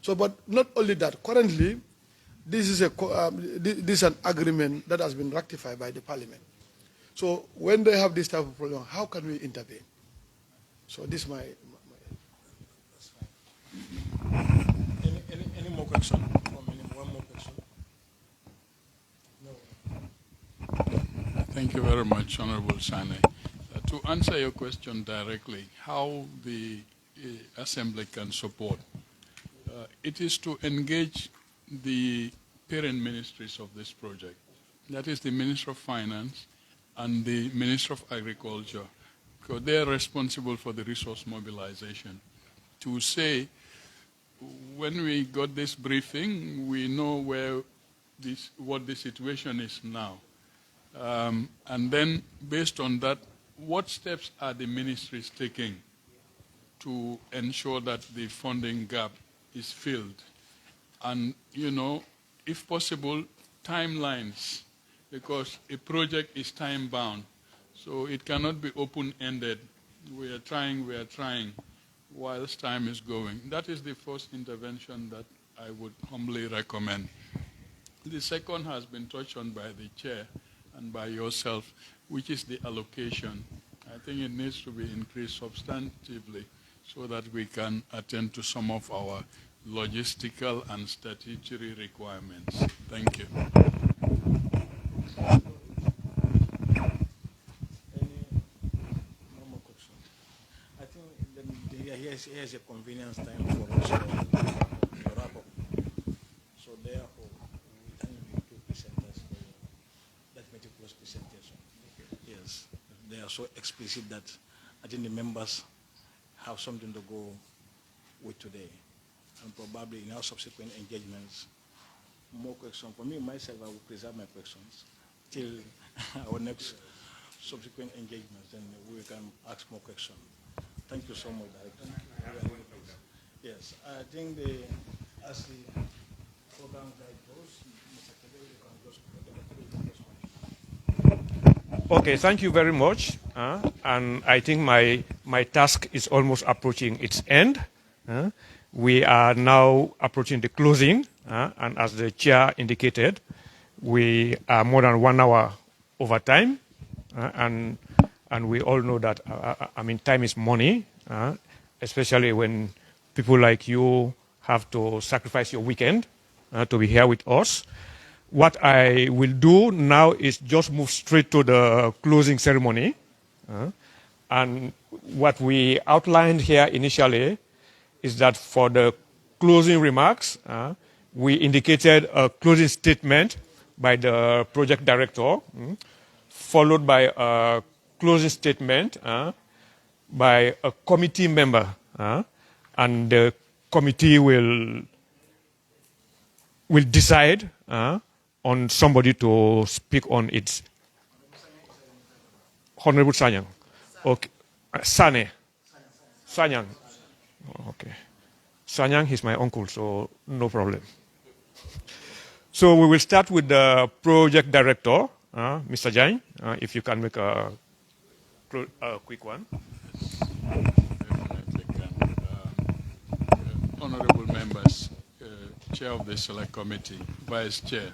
So, but not only that, currently, this is an agreement that has been ratified by the parliament. So when they have this type of problem, how can we intervene? So this is my Any more question? One more question? No. Thank you very much, Honorable Sane. To answer your question directly, how the Assembly can support, it is to engage the parent ministries of this project. That is the Minister of Finance and the Minister of Agriculture, because they are responsible for the resource mobilization. To say, when we got this briefing, we know what the situation is now. And then, based on that, what steps are the ministries taking to ensure that the funding gap is filled? And, if possible, timelines, because a project is time-bound, so it cannot be open-ended. We are trying, whilst time is going. That is the first intervention that I would humbly recommend. The second has been touched on by the chair and by yourself, which is the allocation. I think it needs to be increased substantively so that we can attend to some of our logistical and statutory requirements. Thank you. I think here's a convenience time for us to wrap up. So therefore, we thank you two presenters for that meticulous presentation. Yes, they are so explicit that I think the members have something to go with today. And probably in our subsequent engagements, more questions. For me, myself, I will preserve my questions till our next subsequent engagements, then we can ask more questions. Thank you so much, Director. Yes, I think as the program guide goes, Mr. Kebe, you can just Okay, thank you very much. And I think my task is almost approaching its end. We are now approaching the closing, and as the chair indicated, we are more than 1 hour over time, and we all know that, time is money, especially when people like you have to sacrifice your weekend to be here with us. What I will do now is just move straight to the closing ceremony. And what we outlined here initially is that for the closing remarks, we indicated a closing statement by the project director, followed by a closing statement by a committee member. And the committee will decide on somebody to speak on it. Honorable Sanyang. Okay. Sanyang. Okay. Sanyang is my uncle, so no problem. So we will start with the project director, Mr. Jain, if you can make a quick one. Honorable members, Chair of the Select Committee, Vice Chair,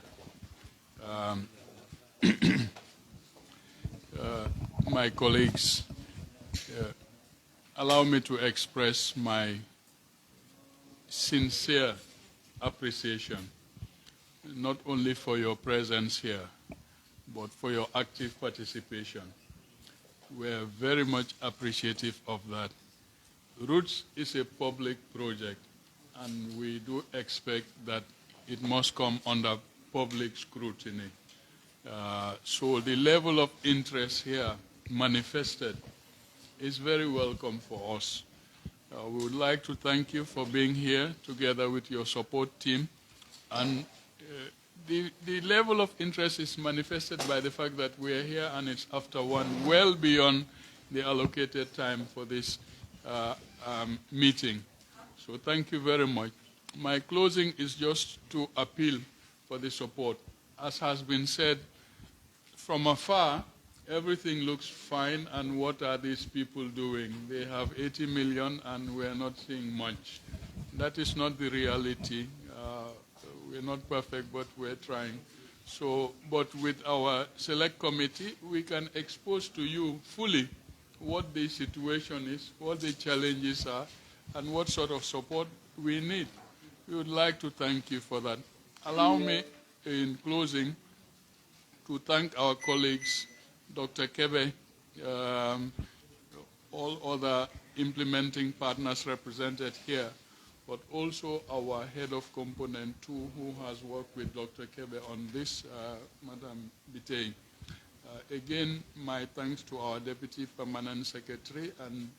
my colleagues, allow me to express my sincere appreciation, not only for your presence here, but for your active participation. We are very much appreciative of that. Roots is a public project, and we do expect that it must come under public scrutiny. So the level of interest here manifested is very welcome for us. We would like to thank you for being here together with your support team. And the level of interest is manifested by the fact that we are here and it's after 1, well beyond the allocated time for this meeting. So thank you very much. My closing is just to appeal for the support. As has been said, from afar, everything looks fine, and what are these people doing? They have 80 million and we're not seeing much. That is not the reality. We're not perfect, but we're trying. So, but with our select committee, we can expose to you fully what the situation is, what the challenges are, and what sort of support we need. We would like to thank you for that. Allow me, in closing, to thank our colleagues, Dr. Kebe, all other implementing partners represented here, but also our head of component 2, who has worked with Dr. Kebe on this, Madam Bitey. Again, my thanks to our Deputy Permanent Secretary, and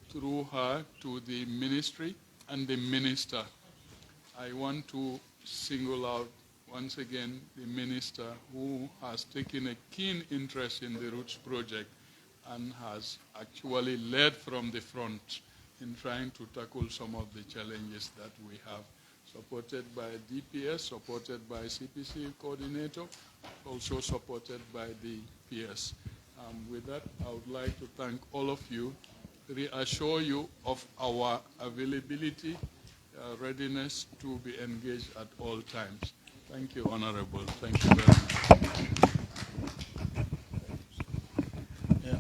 through her to the Ministry and the Minister. I want to single out once again the Minister, who has taken a keen interest in the Roots project and has actually led from the front in trying to tackle some of the challenges that we have, supported by DPS, supported by CPC coordinator, also supported by the PS. With that, I would like to thank all of you, reassure you of our availability, readiness to be engaged at all times. Thank you, Honorable. Thank you very much. Yeah.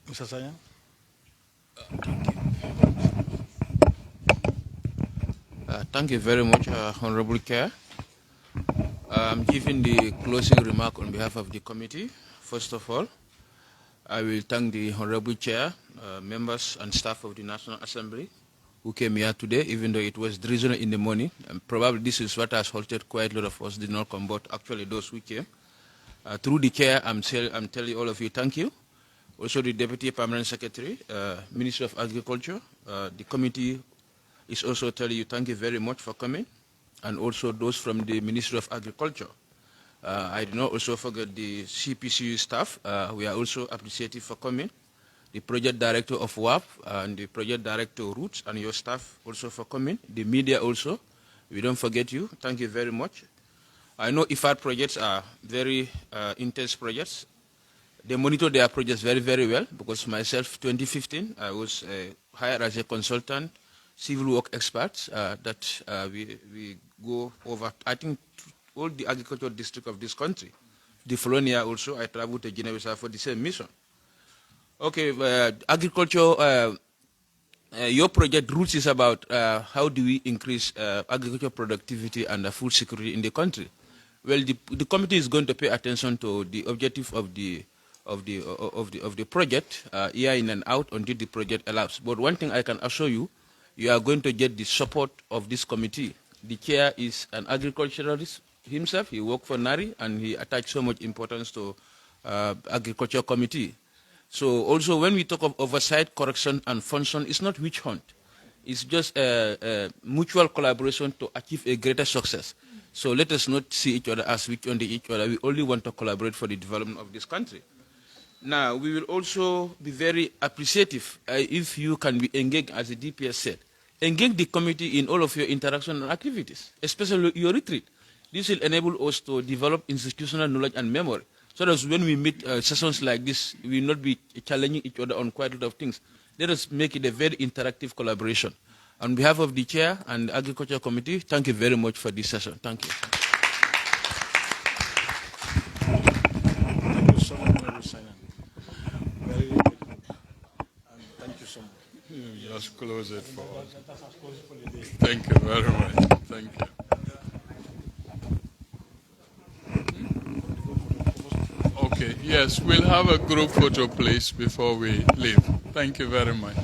Mr. Sanyang? Thank you very much, Honorable Chair. I'm giving the closing remark on behalf of the committee. First of all, I will thank the Honorable Chair, members and staff of the National Assembly who came here today, even though it was drizzling in the morning. And probably this is what has halted quite a lot of us did not come, but actually those who came. Through the Chair, I'm telling all of you thank you. Also the Deputy Permanent Secretary, Ministry of Agriculture, the committee is also telling you thank you very much for coming, and also those from the Ministry of Agriculture. I do not also forget the CPCU staff. We are also appreciative for coming. The project director of WAP and the project director of Roots and your staff also for coming. The media also, we don't forget you. Thank you very much. I know IFAD projects are very intense projects. They monitor their projects very, very well, because myself, 2015, I was hired as a consultant, civil work expert, that we go over, I think, all the agricultural districts of this country. The following year also, I traveled to Guinea-Bissau for the same mission. Okay, agriculture your project roots is about how do we increase agricultural productivity and food security in the country. Well, the committee is going to pay attention to the objective of the project, year in and out until the project elapses. But one thing I can assure you, you are going to get the support of this committee. The chair is an agriculturalist himself. He worked for NARI and he attached so much importance to agriculture committee. So also when we talk of oversight, correction and function, it's not witch hunt. It's just a mutual collaboration to achieve a greater success. So let us not see each other as witch hunting each other. We only want to collaborate for the development of this country. Now, we will also be very appreciative if you can be engaged, as the DPS said. Engage the committee in all of your interaction and activities, especially your retreat. This will enable us to develop institutional knowledge and memory. So that when we meet sessions like this, we will not be challenging each other on quite a lot of things. Let us make it a very interactive collaboration. On behalf of the Chair and the Agriculture Committee, thank you very much for this session. Thank you. Thank you so much, Mr. Simon. Very good. And thank you so much. You just close it for us. Thank you very much. Thank you. Okay, yes, we'll have a group photo, please, before we leave. Thank you very much.